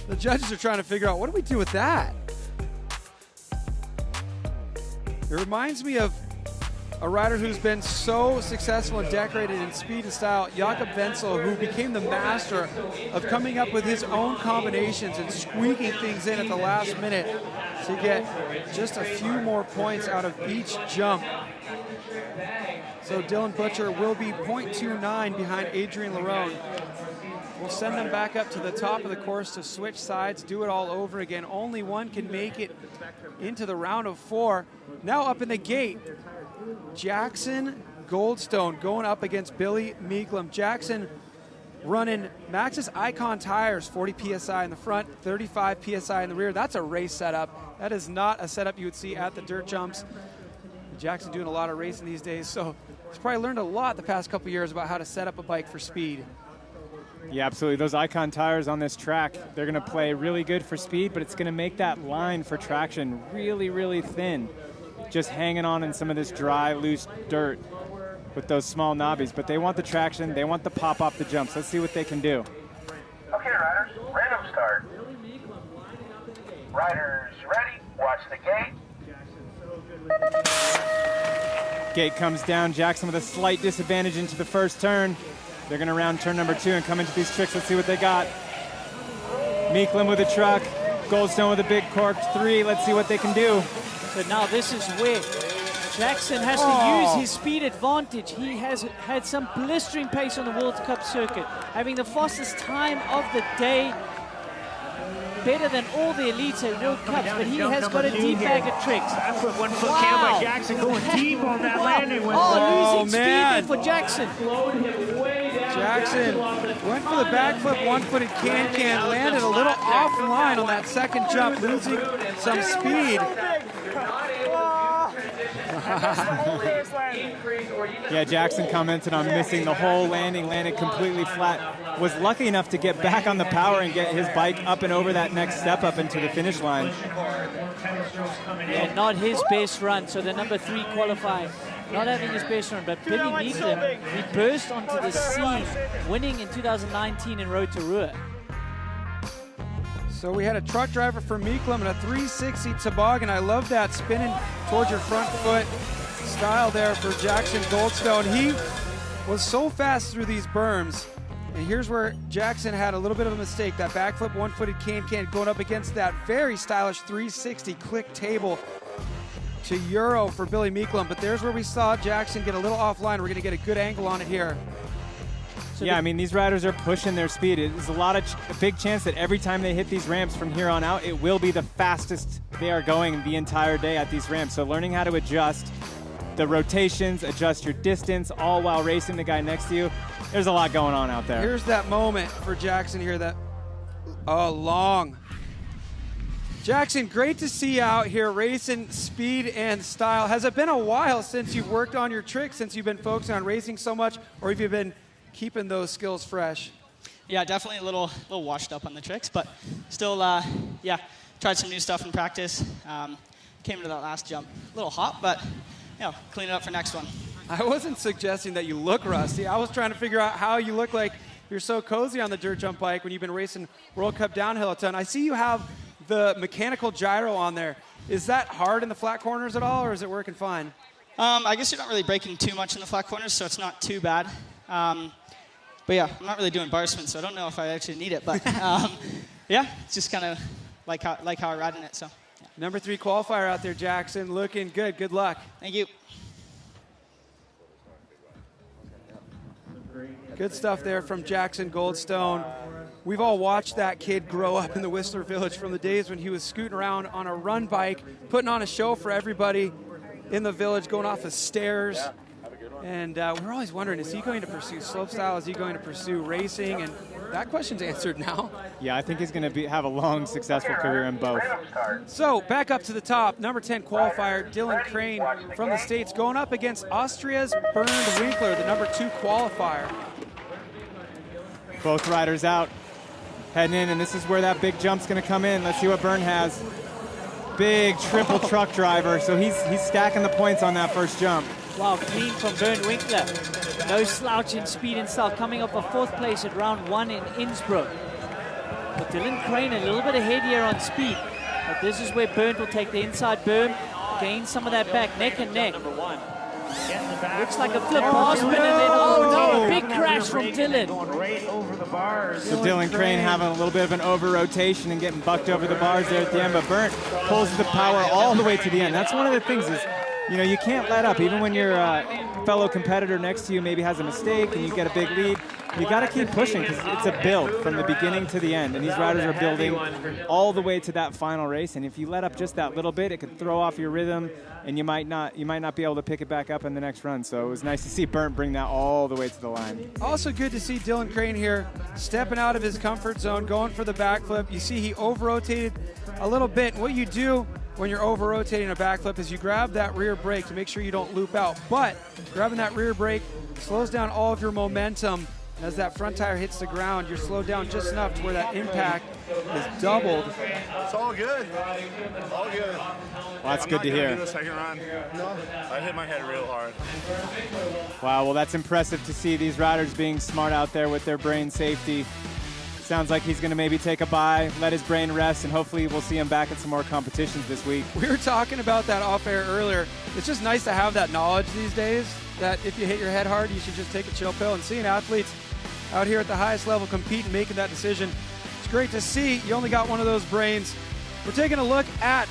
The judges are trying to figure out, what do we do with that? It reminds me of a rider who's been so successful and decorated in speed and style, Jakob Wenzel, who became the master of coming up with his own combinations and squeaking things in at the last minute to get just a few more points out of each jump. So Dylan Butcher will be 0.29 behind Adrien Loron. We'll send them back up to the top of the course to switch sides, do it all over again. Only one can make it into the round of 4. Now up in the gate, Jackson Goldstone going up against Billy Meeklam. Jackson running Maxxis Icon tires, 40 PSI in the front, 35 PSI in the rear. That's a race setup. That is not a setup you would see at the dirt jumps. Jackson doing a lot of racing these days, so he's probably learned a lot the past couple years about how to set up a bike for speed. Yeah, absolutely. Those Icon tires on this track, they're going to play really good for speed, but it's going to make that line for traction really, really thin. Just hanging on in some of this dry, loose dirt with those small knobbies. But they want the traction. They want the pop off the jumps. Let's see what they can do. Okay, riders, random start. Riders ready, watch the gate. Gate comes down. Jackson with a slight disadvantage into the first turn. They're going to round turn number 2 and come into these tricks. Let's see what they got. Meeklam with a truck. Goldstone with a big corked 3. Let's see what they can do. So now this is where Jackson has to use his speed advantage. He has had some blistering pace on the World Cup circuit, having the fastest time of the day, better than all the elites at World Cups, but he has got a deep bag of tricks. Backflip, 1 foot cam by Jackson going deep on that landing. Losing speed there for Jackson. Jackson went for the backflip, one-footed can, landed a little offline on that second jump, losing some speed. Yeah, Jackson commented on missing the whole landing, landed completely flat. Was lucky enough to get back on the power and get his bike up and over that next step up into the finish line. Yeah, not his best run, so the number 3 qualifying. Not having his best run, but Billy Meeklam, he burst onto the scene, winning in 2019 in Road to Ruhr. So we had a truck driver for Meeklam and a 360 toboggan. I love that spinning towards your front foot style there for Jackson Goldstone. He was so fast through these berms. And here's where Jackson had a little bit of a mistake. That backflip one-footed can going up against that very stylish 360 click table to Euro for Billy Meeklam. But there's where we saw Jackson get a little offline. We're going to get a good angle on it here. So yeah, I mean, these riders are pushing their speed. There's a big chance that every time they hit these ramps from here on out, it will be the fastest they are going the entire day at these ramps. So learning how to adjust the rotations, adjust your distance, all while racing the guy next to you. There's a lot going on out there. Here's that moment for Jackson here, long. Jackson, great to see you out here racing speed and style. Has it been a while since you've worked on your tricks, since you've been focusing on racing so much, or have you been keeping those skills fresh? Yeah, definitely a little washed up on the tricks, but still, tried some new stuff in practice. Came into that last jump a little hot, but clean it up for next one. I wasn't suggesting that you look rusty. I was trying to figure out how you look like you're so cozy on the dirt jump bike when you've been racing World Cup downhill a ton. I see you have the mechanical gyro on there. Is that hard in the flat corners at all, or is it working fine? I guess you're not really braking too much in the flat corners, so it's not too bad. But yeah, I'm not really doing bar spin, so I don't know if I actually need it. But it's just kind of like how I ride in it. So yeah. Number 3 qualifier out there, Jackson, looking good. Good luck. Thank you. Good stuff there from Jackson Goldstone. We've all watched that kid grow up in the Whistler Village from the days when he was scooting around on a run bike, putting on a show for everybody in the village, going off the stairs. And we're always wondering, is he going to pursue slopestyle? Is he going to pursue racing? And that question's answered now. Yeah, I think he's going to have a long, successful career in both. So back up to the top, number 10 qualifier, Dylan Crane from the States, going up against Austria's Bernd Winkler, the number 2 qualifier. Both riders out, heading in, and this is where that big jump's going to come in. Let's see what Bernd has. Big triple truck driver, so he's stacking the points on that first jump. Wow, clean from Bernd Winkler. No slouch in speed and style, coming up a 4th place at round 1 in Innsbruck. But Dylan Crane a little bit ahead here on speed. But this is where Bernd will take the inside berm, gain some of that back, neck and neck. Looks like a flip pass spin, and then, a big crash from Dylan. So Dylan Crane having a little bit of an over-rotation and getting bucked over the bars there at the end, but Bernd pulls the power all the way to the end. That's one of the things is, you can't let up. Even when your fellow competitor next to you maybe has a mistake and you get a big lead, you got to keep pushing because it's a build from the beginning to the end. And these riders are building all the way to that final race. And if you let up just that little bit, it could throw off your rhythm, and you might not be able to pick it back up in the next run. So it was nice to see Bernd bring that all the way to the line. Also good to see Dylan Crane here stepping out of his comfort zone, going for the backflip. You see he over-rotated a little bit. What you do when you're over-rotating a backflip is you grab that rear brake to make sure you don't loop out. But grabbing that rear brake slows down all of your momentum And as that front tire hits the ground, you're slowed down just enough to where that impact is doubled. It's all good. All good. Well, that's good to hear. I'm not gonna do the second run. No. I hit my head real hard. Wow, well, that's impressive to see these riders being smart out there with their brain safety. Sounds like he's going to maybe take a bye, let his brain rest, and hopefully we'll see him back at some more competitions this week. We were talking about that off air earlier. It's just nice to have that knowledge these days that if you hit your head hard, you should just take a chill pill. And seeing athletes out here at the highest level compete and making that decision, it's great to see. You only got one of those brains. We're taking a look at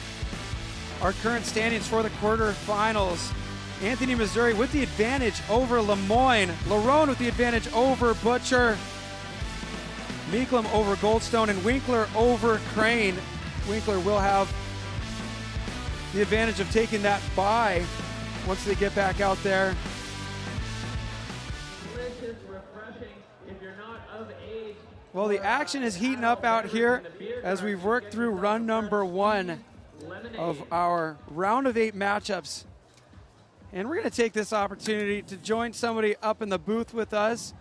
our current standings for the quarterfinals. Anthony, Missouri with the advantage over Lemoine. Larone with the advantage over Butcher. Meeklam over Goldstone, and Winkler over Crane. Winkler will have the advantage of taking that bye once they get back out there. Well, the action is heating up out here as we've worked through run number 1 of our round of 8 matchups. And we're going to take this opportunity to join somebody up in the booth with us.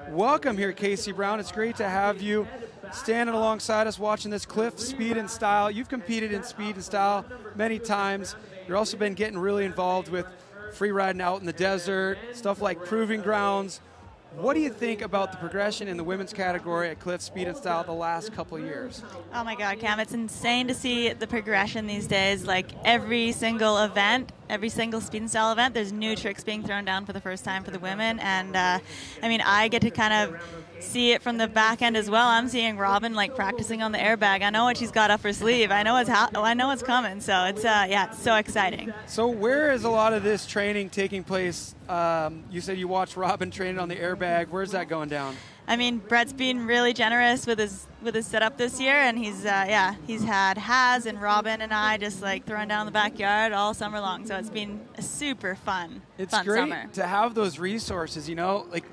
Welcome here, Casey Brown. It's great to have you standing alongside us watching this CLIF Speed and Style. You've competed in Speed and Style many times. You've also been getting really involved with free riding out in the desert, stuff like Proving Grounds. What do you think about the progression in the women's category at CLIF Speed and Style the last couple of years? Oh my God, Cam, it's insane to see the progression these days. Like every single event, every single Speed and Style event, there's new tricks being thrown down for the first time for the women. And I mean, I get to kind of see it from the back end as well. I'm seeing Robin like practicing on the airbag. I know what she's got up her sleeve. I know it's coming. So it's it's so exciting. So where is a lot of this training taking place? You said you watched Robin training on the airbag. Where's that going down? I mean, Brett's been really generous with his setup this year, and he's had Haz and Robin and I just like throwing down in the backyard all summer long. So it's been a super fun great summer. To have those resources. You know, like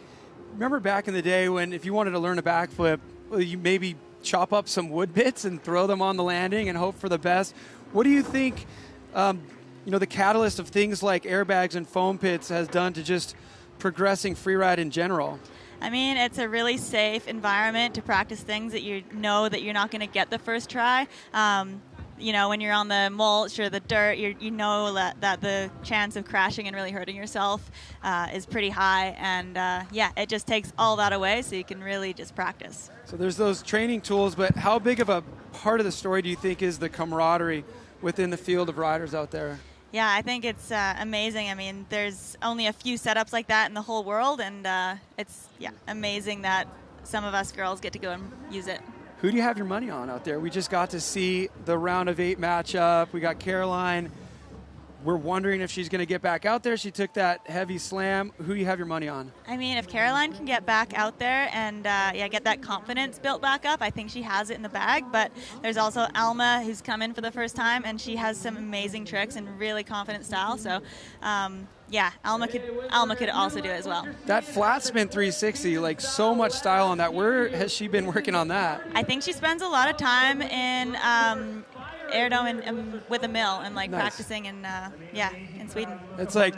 remember back in the day when if you wanted to learn a backflip, you maybe chop up some wood bits and throw them on the landing and hope for the best. What do you think? The catalyst of things like airbags and foam pits has done to just progressing freeride in general? I mean, it's a really safe environment to practice things that you know that you're not going to get the first try. When you're on the mulch or the dirt, you know that the chance of crashing and really hurting yourself is pretty high. And, it just takes all that away so you can really just practice. So there's those training tools, but how big of a part of the story do you think is the camaraderie within the field of riders out there? Yeah, I think it's amazing. I mean, there's only a few setups like that in the whole world, and it's amazing that some of us girls get to go and use it. Who do you have your money on out there? We just got to see the round of 8 matchup. We got Caroline. We're wondering if she's going to get back out there. She took that heavy slam. Who do you have your money on? I mean, if Caroline can get back out there and get that confidence built back up, I think she has it in the bag. But there's also Alma, who's come in for the first time, and she has some amazing tricks and really confident style. So, Alma could also do it as well. That flat spin 360, like so much style on that. Where has she been working on that? I think she spends a lot of time in Airdome and with a mill and like practicing in Sweden. It's like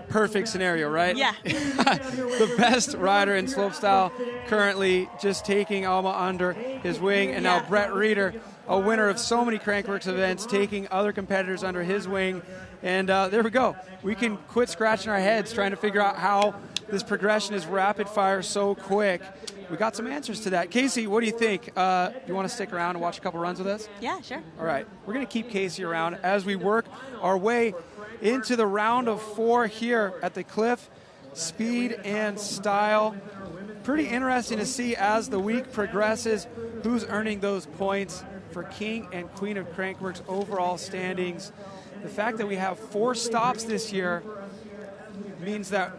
perfect scenario, right? Yeah. The best rider in slopestyle currently just taking Alma under his wing, and now Brett Reeder, a winner of so many Crankworx events, taking other competitors under his wing. And there we go. We can quit scratching our heads trying to figure out how this progression is rapid fire so quick. We got some answers to that. Casey, what do you think? Do you want to stick around and watch a couple runs with us? Yeah, sure. All right. We're going to keep Casey around as we work our way into the round of 4 here at the CLIF Speed and Style. Pretty interesting to see as the week progresses who's earning those points for King and Queen of Crankworx overall standings. The fact that we have 4 stops this year means that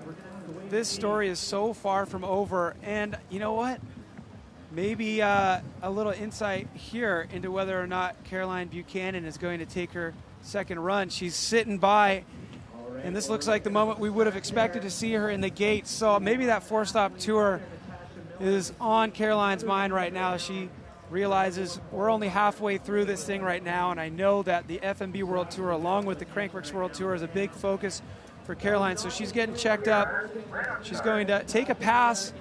this story is so far from over. And you know what? Maybe a little insight here into whether or not Caroline Buchanan is going to take her second run. She's sitting by, and this looks like the moment we would have expected to see her in the gate. So maybe that 4-stop tour is on Caroline's mind right now. She realizes we're only halfway through this thing right now, and I know that the FMB World Tour along with the Crankworx World Tour is a big focus for Caroline. So she's getting checked up. She's going to take a pass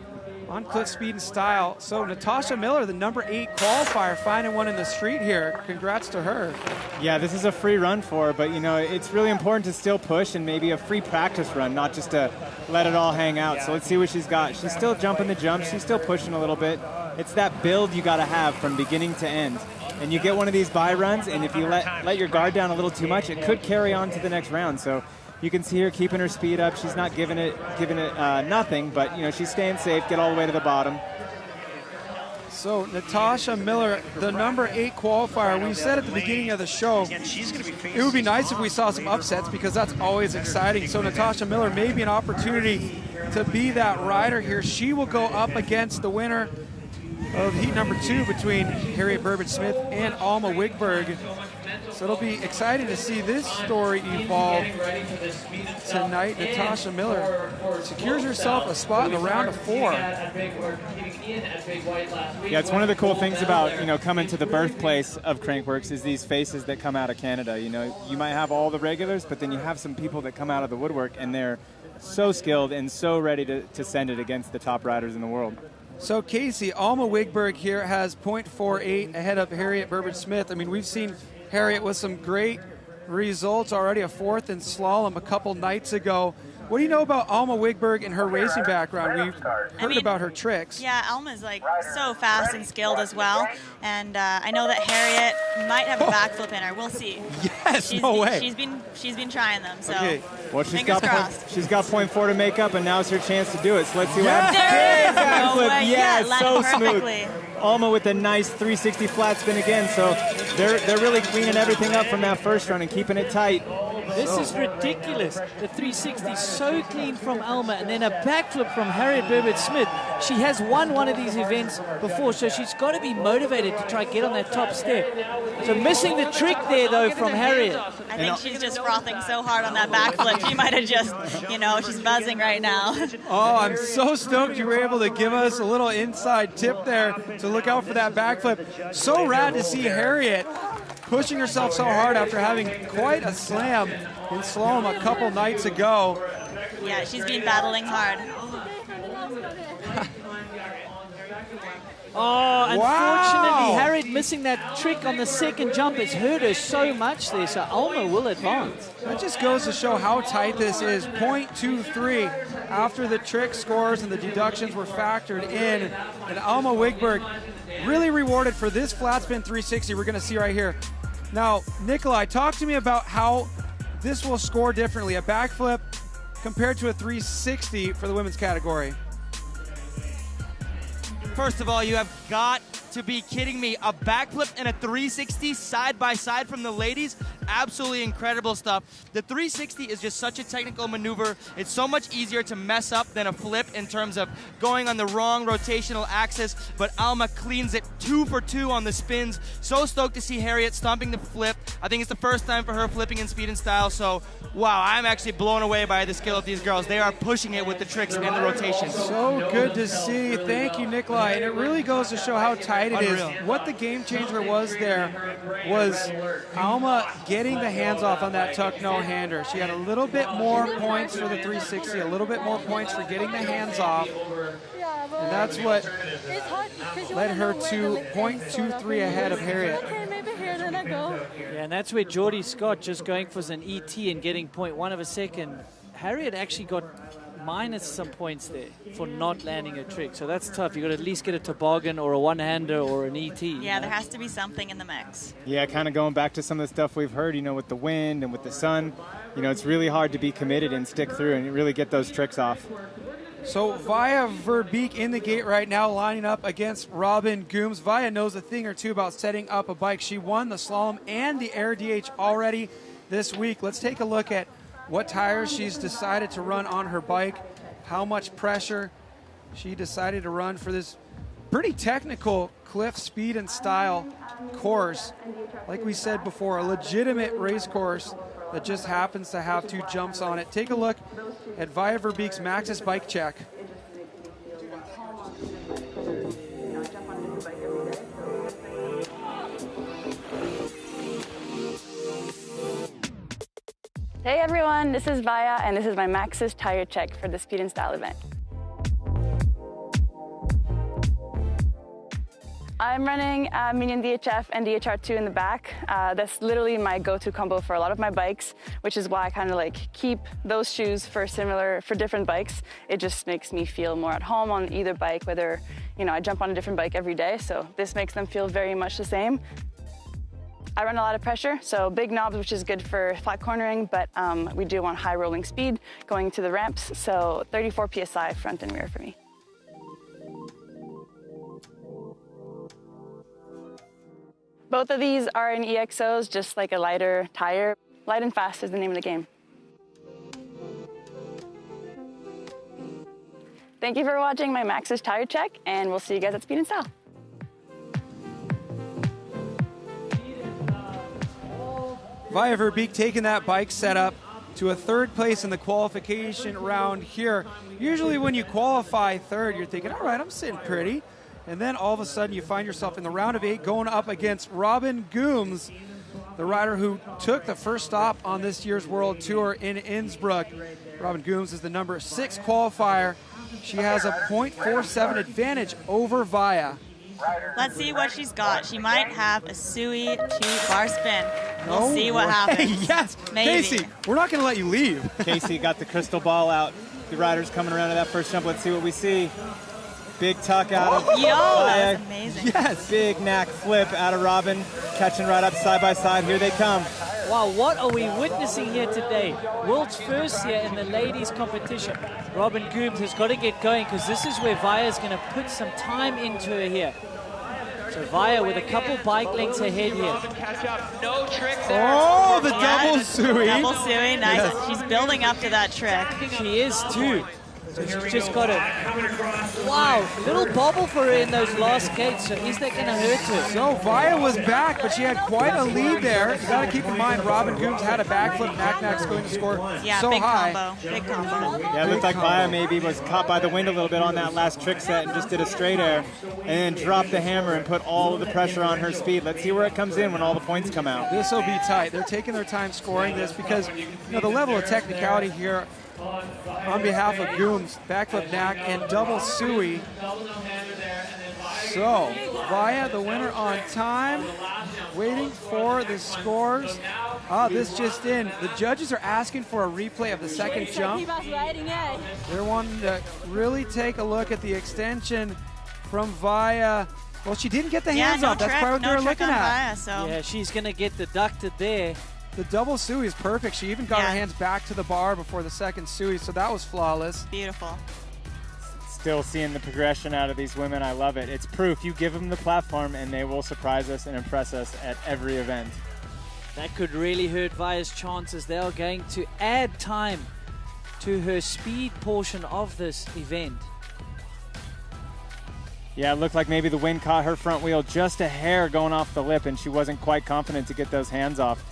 on CLIF Speed and Style. So Natasha Miller, the number 8 qualifier, finding one in the street here. Congrats to her. Yeah, this is a free run for her, but you know, it's really important to still push and maybe a free practice run, not just to let it all hang out. So let's see what she's got. She's still jumping the jumps. She's still pushing a little bit. It's that build you got to have from beginning to end. And you get one of these bye runs, and if you let your guard down a little too much, it could carry on to the next round. So you can see her keeping her speed up. She's not giving it nothing, but you know, she's staying safe, get all the way to the bottom. So Natasha Miller, the number 8 qualifier. We said at the beginning of the show, it would be nice if we saw some upsets because that's always exciting. So Natasha Miller may be an opportunity to be that rider here. She will go up against the winner of heat number 2 between Harriet Burbage-Smith and Alma Wiggberg. So it'll be exciting to see this story evolve tonight. Natasha Miller secures herself a spot in the round of 4. Yeah, it's one of the cool things about, you know, coming to the birthplace of Crankworx is these faces that come out of Canada. You know, you might have all the regulars, but then you have some people that come out of the woodwork and they're so skilled and so ready to send it against the top riders in the world. So Casey, Alma Wiggberg here has .48 ahead of Harriet Burbage-Smith. I mean, we've seen Harriet with some great results already, a 4th in slalom a couple nights ago. What do you know about Alma Wiggberg and her racing background? We've heard about her tricks. Yeah, Alma's like so fast and skilled as well. And I know that Harriet might have a backflip in her. We'll see. Yes, no way. She's been trying them. So okay. Well, she's fingers crossed. She's got .4 to make up, and now's her chance to do it. So let's see what There happens. it is. No way. Yeah, Yeah, so landed perfectly. smooth. Alma with a nice 360 flat spin again. So they're really cleaning everything up from that first run and keeping it tight. This is ridiculous. The 360 so clean from Alma, and then a backflip from Harriet Burbage-Smith. She has won one of these events before, so she's got to be motivated to try to get on that top step. So missing the trick there, though, from Harriet. I think she's just frothing so hard on that backflip. She might have just, you know, she's buzzing right now. Oh, I'm so stoked you were able to give us a little inside tip there to look out for that backflip. So rad to see Harriet pushing herself so hard after having quite a slam in slalom a couple nights ago. Yeah, she's been battling hard. Oh, unfortunately, Harriet missing that trick on the second jump has hurt her so much there, so Alma will advance. That just goes to show how tight this is. .23 after the trick scores and the deductions were factored in. And Alma Wiggberg really rewarded for this flat spin 360 we're going to see right here. Now, Nikolai, talk to me about how this will score differently, a backflip compared to a 360 for the women's category. First of all, you have got to be kidding me. A backflip and a 360 side by side from the ladies. Absolutely incredible stuff. The 360 is just such a technical maneuver. It's so much easier to mess up than a flip in terms of going on the wrong rotational axis, but Alma cleans it 2 for 2 on the spins. So stoked to see Harriet stomping the flip. I think it's the first time for her flipping in speed and style, so wow, I'm actually blown away by the skill of these girls. They are pushing it with the tricks and the rotations. So good to see. Thank you, Nikolai. And it really goes to show how tight it is. What the game changer was there was Alma getting the hands off on that tuck no-hander. She had a little bit more points for the 360, a little bit more points for getting the hands off. And that's what led her to .23 ahead of Harriet. Yeah, and that's where Jordy Scott just going for an ET and getting 0.1 of a second. Harriet actually got minus some points there for not landing a trick. So that's tough. You've got to at least get a toboggan or a one-hander or an ET. Yeah, there has to be something in the mix. Yeah, kind of going back to some of the stuff we've heard, you know, with the wind and with the sun. You know, it's really hard to be committed and stick through and really get those tricks off. So Via Verbeek in the gate right now, lining up against Robin Goombs. Via knows a thing or two about setting up a bike. She won the slalom and the air DH already this week. Let's take a look at what tires she's decided to run on her bike, how much pressure she decided to run for this pretty technical CLIF Speed and Style course. Like we said before, a legitimate race course that just happens to have 2 jumps on it. Take a look at Via Verbeek's Maxxis bike check. Hey everyone, this is Via and this is my Maxxis tire check for the Speed and Style event. I'm running medium DHF and DHR2 in the back. That's literally my go-to combo for a lot of my bikes, which is why I kind of like keep those shoes for different bikes. It just makes me feel more at home on either bike, whether, you know, I jump on a different bike every day, so this makes them feel very much the same. I run a lot of pressure, so big knobs, which is good for flat cornering, but we do want high rolling speed going to the ramps, so 34 PSI front and rear for me. Both of these are in EXOs, just like a lighter tire. Light and fast is the name of the game. Thank you for watching my Max's tire check, and we'll see you guys at Speed and Style. Vaja Verbeek taking that bike setup to a 3rd place in the qualification round here. Usually when you qualify 3rd, you're thinking, all right, I'm sitting pretty. And then all of a sudden you find yourself in the round of 8 going up against Robin Goomes, the rider who took the first stop on this year's World Tour in Innsbruck. Robin Goomes is the number 6 qualifier. She has a .47 advantage over Vaja. Let's see what she's got. She might have a Sui to bar spin. We'll see what happens. Yes, maybe. Casey, we're not going to let you leave. Casey got the crystal ball out. The rider's coming around to that first jump. Let's see what we see. Big tuck out of Yo, that was amazing. Yes. Big knack flip out of Robin. Catching right up side by side. Here they come. Wow, what are we witnessing here today? World's first here in the ladies competition. Robin Goombs has got to get going because this is where Vaja's going to put some time into her here. So Vaja with a couple bike lengths ahead here. No trick there. Oh, the double Sui. Double Sui, nice. Yes. She's building up to that trick. She is too. So she's just got it. Wow, little bobble for her in those last gates. So is that going to hurt her? So Vaja was back, but she had quite a lead there. You got to keep in mind, Robin Goombs had a backflip. Knack's going to score so big high. Combo. Big combo. Yeah, it looked like Vaja maybe was caught by the wind a little bit on that last trick set and just did a straight air and then dropped the hammer and put all of the pressure on her speed. Let's see where it comes in when all the points come out. This will be tight. They're taking their time scoring this because, you know, the level of technicality here on behalf of Goombs, backflip knack and double Sui. So Vaja, the winner on time, waiting for the scores. This just in. The judges are asking for a replay of the second jump. They're wanting to really take a look at the extension from Vaja. Well, she didn't get the hands off. That's probably what they're looking at. Vaja, so. Yeah, she's going to get deducted there. The double Sui is perfect. She even got her hands back to the bar before the second Sui, so that was flawless. Beautiful. Still seeing the progression out of these women. I love it. It's proof. You give them the platform and they will surprise us and impress us at every event. That could really hurt Vaja's chances. They are going to add time to her speed portion of this event. Yeah, it looked like maybe the wind caught her front wheel just a hair going off the lip and she wasn't quite confident to get those hands off.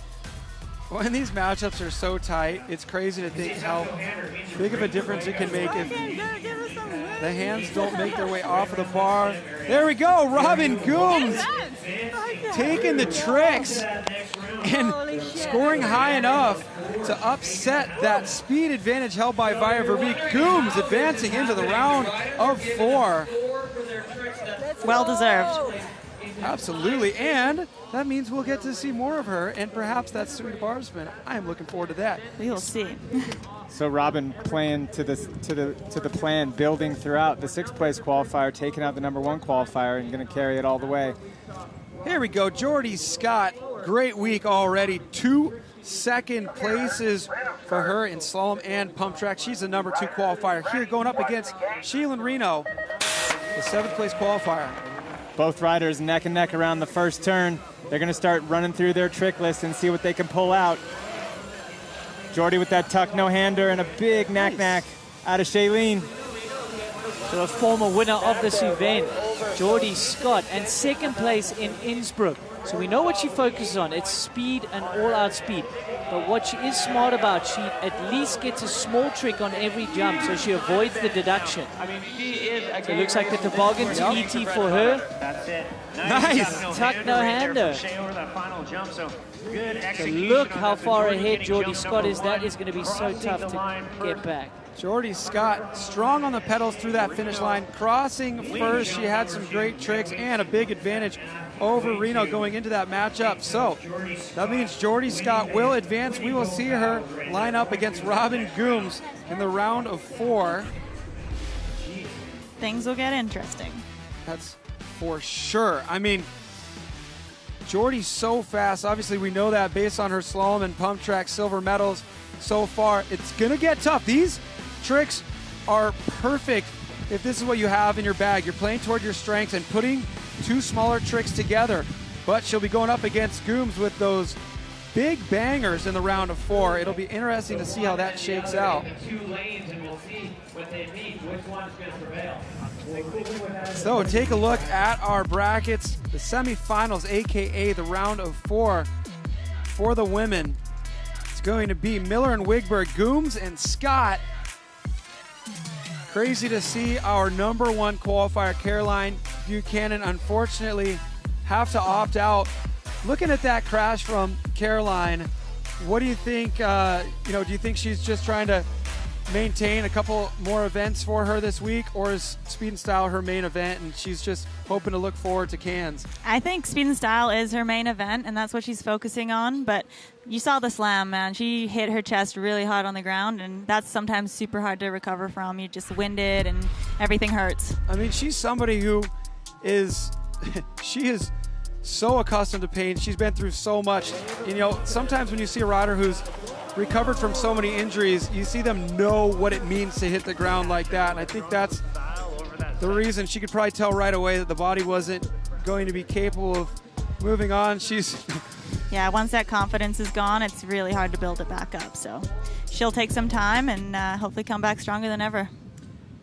When these matchups are so tight, it's crazy to think how big of a difference it can make if the hands don't make their way off of the bar. There we go, Robin Goombs taking the tricks and scoring high enough to upset that speed advantage held by Vaja Verbeek. Goombs advancing into the round of 4. Well deserved. Absolutely, and that means we'll get to see more of her, and perhaps that Sui to bar spin. I am looking forward to that. We will see. So Robin playing to the plan, building throughout the 6th place qualifier, taking out the number 1 qualifier, and going to carry it all the way. Here we go, Jordy Scott. Great week already. 2 second places for her in slalom and pump track. She's the number 2 qualifier here, going up against Sheila Reno, the 7th place qualifier. Both riders neck and neck around the first turn. They're going to start running through their trick list and see what they can pull out. Jordy with that tuck no-hander and a big knack out of Shailene. So a former winner of this event, Jordy Scott, and 2nd place in Innsbruck. So we know what she focuses on. It's speed and all-out speed. But what she is smart about, she at least gets a small trick on every jump, so she avoids the deduction. So it looks like the toboggan's ET for her. That's it. Nice. Tuck no-hander. So look how far ahead Jordy Scott is. That is going to be so tough to get back. Jordy Scott strong on the pedals through that finish line. Crossing first, she had some great tricks and a big advantage over Reno going into that matchup. So that means Jordy Scott will advance. We will see her line up against Robin Goombs in the round of 4. Things will get interesting. That's for sure. I mean, Jordy's so fast. Obviously, we know that based on her slalom and pump track silver medals so far. It's going to get tough. These tricks are perfect if this is what you have in your bag. You're playing toward your strengths and putting 2 smaller tricks together. But she'll be going up against Goombs with those big bangers in the round of 4. It'll be interesting to see how that shakes out. 2 lanes, and we'll see when they meet which one's going to prevail. So take a look at our brackets, the semifinals, aka the round of 4 for the women. It's going to be Miller and Wiggberg, Goombs and Scott. Crazy to see our number 1 qualifier, Caroline Buchanan, unfortunately have to opt out. Looking at that crash from Caroline, what do you think? Do you think she's just trying to maintain a couple more events for her this week, or is Speed and Style her main event and she's just hoping to look forward to Cairns? I think Speed and Style is her main event, and that's what she's focusing on. But you saw the slam, man. She hit her chest really hard on the ground, and that's sometimes super hard to recover from. You just winded and everything hurts. I mean, she's somebody who is, she is so accustomed to pain. She's been through so much. Sometimes when you see a rider who's recovered from so many injuries, you see them know what it means to hit the ground like that. And I think that's the reason. She could probably tell right away that the body wasn't going to be capable of moving on. Yeah, once that confidence is gone, it's really hard to build it back up. So she'll take some time and hopefully come back stronger than ever.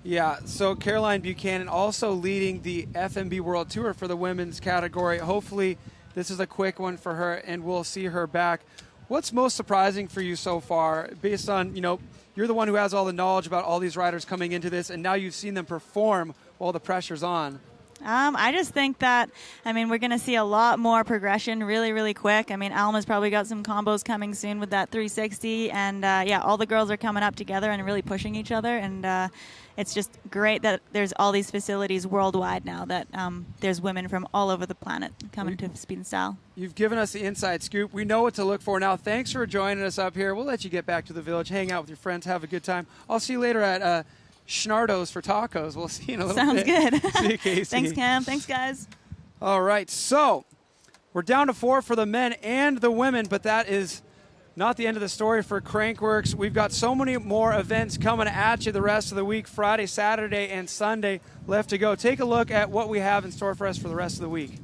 Yeah, so Caroline Buchanan also leading the FMB World Tour for the women's category. Hopefully this is a quick one for her and we'll see her back. What's most surprising for you so far, based on, you're the one who has all the knowledge about all these riders coming into this, and now you've seen them perform while the pressure's on? I just think that, we're going to see a lot more progression really, really quick. Alma's probably got some combos coming soon with that 360, and all the girls are coming up together and really pushing each other, and it's just great that there's all these facilities worldwide now that there's women from all over the planet coming to Speed and Style. You've given us the inside scoop. We know what to look for now. Thanks for joining us up here. We'll let you get back to the village, hang out with your friends, have a good time. I'll see you later at Schnardo's for tacos. We'll see you in a little bit. Sounds good. See you, Casey. Thanks, Cam. Thanks, guys. All right, so we're down to 4 for the men and the women, but that is not the end of the story for Crankworx. We've got so many more events coming at you the rest of the week, Friday, Saturday, and Sunday left to go. Take a look at what we have in store for us for the rest of the week.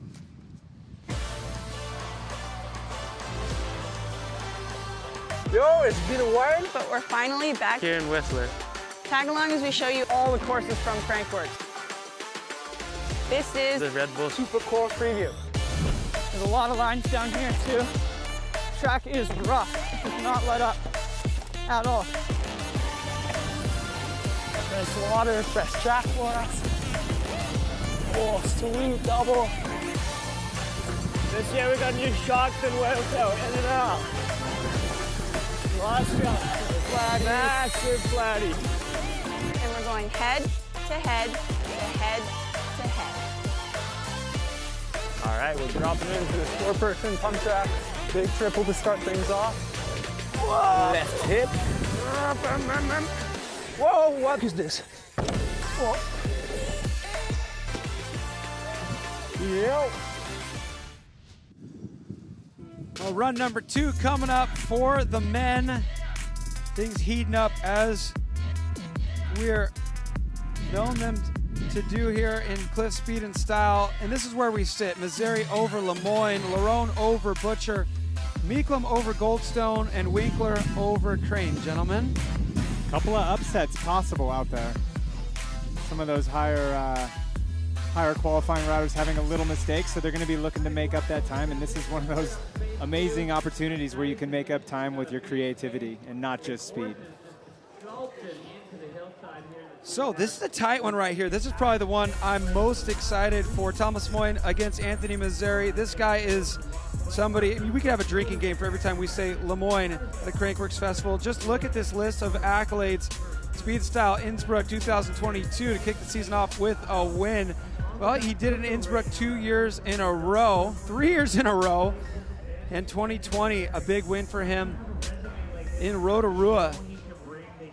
Yo, it's been a while, but we're finally back here in Whistler. Tag along as we show you all the courses from Crankworx. This is the Red Bull Super Core preview. There's a lot of lines down here too. Track is rough. It does not let up at all. Nice water, fresh track for us. Oh, sweet double. This year we got new shocks and whale tail in and out. Lots of massive flatty. And we're going head to head to head to head. All right, we're dropping into this 4-person pump track. Big triple to start things off. Whoa. Left hip. Whoa, what is this? Whoa. Yep. Well, run number 2 coming up for the men. Things heating up as we're known them to do here in CLIF Speed and Style. And this is where we sit. Mazzeri over Lemoine, Larone over Butcher, Meeklam over Goldstone, and Winkler over Crane, gentlemen. Couple of upsets possible out there. Some of those higher higher qualifying riders having a little mistake, so they're going to be looking to make up that time, and this is one of those amazing opportunities where you can make up time with your creativity and not just speed. So this is a tight one right here. This is probably the one I'm most excited for. Tomas Lemoine against Anthony Mezzeri. This guy is somebody, I mean, we could have a drinking game for every time we say Lemoine at a Crankworx Festival. Just look at this list of accolades. Speed Style Innsbruck 2022 to kick the season off with a win. Well, he did it in Innsbruck 2 years in a row, 3 years in a row. And 2020, a big win for him in Rotorua.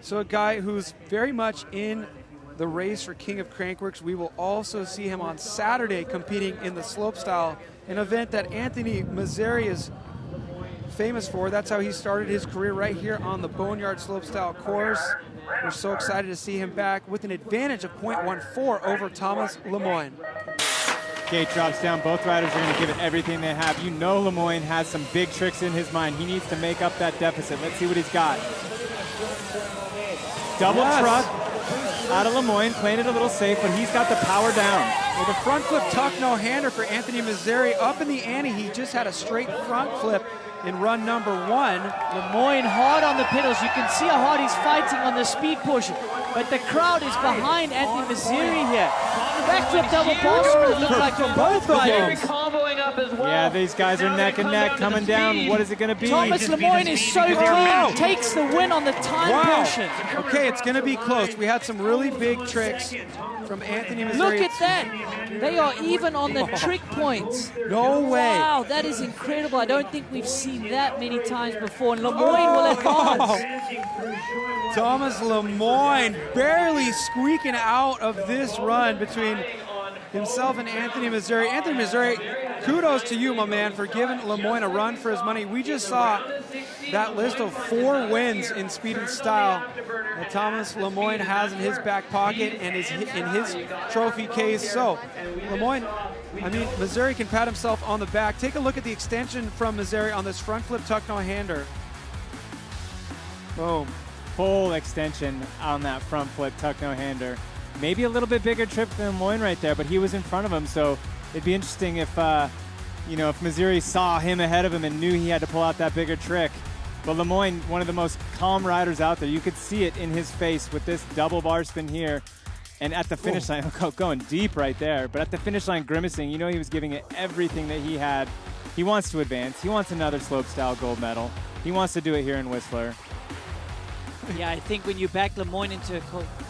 So a guy who's very much in the race for King of Crankworx. We will also see him on Saturday competing in the slopestyle, an event that Anthony Mezzeri is famous for. That's how he started his career, right here on the Boneyard slopestyle course. We're so excited to see him back with an advantage of 0.14 over Tomas Lemoine. Gate drops down. Both riders are going to give it everything they have. You know Lemoine has some big tricks in his mind. He needs to make up that deficit. Let's see what he's got. Double truck out of Lemoine, playing it a little safe, but he's got the power down. With a front flip tuck no-hander for Anthony Mezzeri. Up in the ante, he just had a straight front flip in run number 1. Lemoine hard on the pedals. You can see how hard he's fighting on the speed portion. But the crowd is behind Anthony Mezzeri here. Backflip double Boston, it looked like from both riders. Comboing up as well. Yeah, these guys are neck and neck coming down. What is it going to be? Tomas Lemoine is so clean. Takes the win on the time portion. Okay, it's going to be close. We had some really big tricks from Anthony Mezzeri. Look at that. They are even on the trick points. No way. Wow, that is incredible. I don't think we've seen that many times before. And Lemoine will advance. Tomas Lemoine barely squeaking out of this run between himself and Anthony Mezzeri. Anthony Mezzeri, kudos to you, my man, for giving Lemoine a run for his money. We just saw that list of 4 wins in speed and style that Tomas Lemoine has in his back pocket and is in his trophy case. So, Lemoine, I mean, Mezzeri can pat himself on the back. Take a look at the extension from Mezzeri on this front flip tuck no-hander. Boom. Full extension on that front flip tuck no-hander. Maybe a little bit bigger trip than Lemoine right there, but he was in front of him, so it'd be interesting if, you know, if Mezzeri saw him ahead of him and knew he had to pull out that bigger trick. But Lemoine, one of the most calm riders out there. You could see it in his face with this double bar spin here. And at the finish line, going deep right there, but at the finish line grimacing, you know he was giving it everything that he had. He wants to advance. He wants another slopestyle gold medal. He wants to do it here in Whistler. Yeah, I think when you back Lemoine into a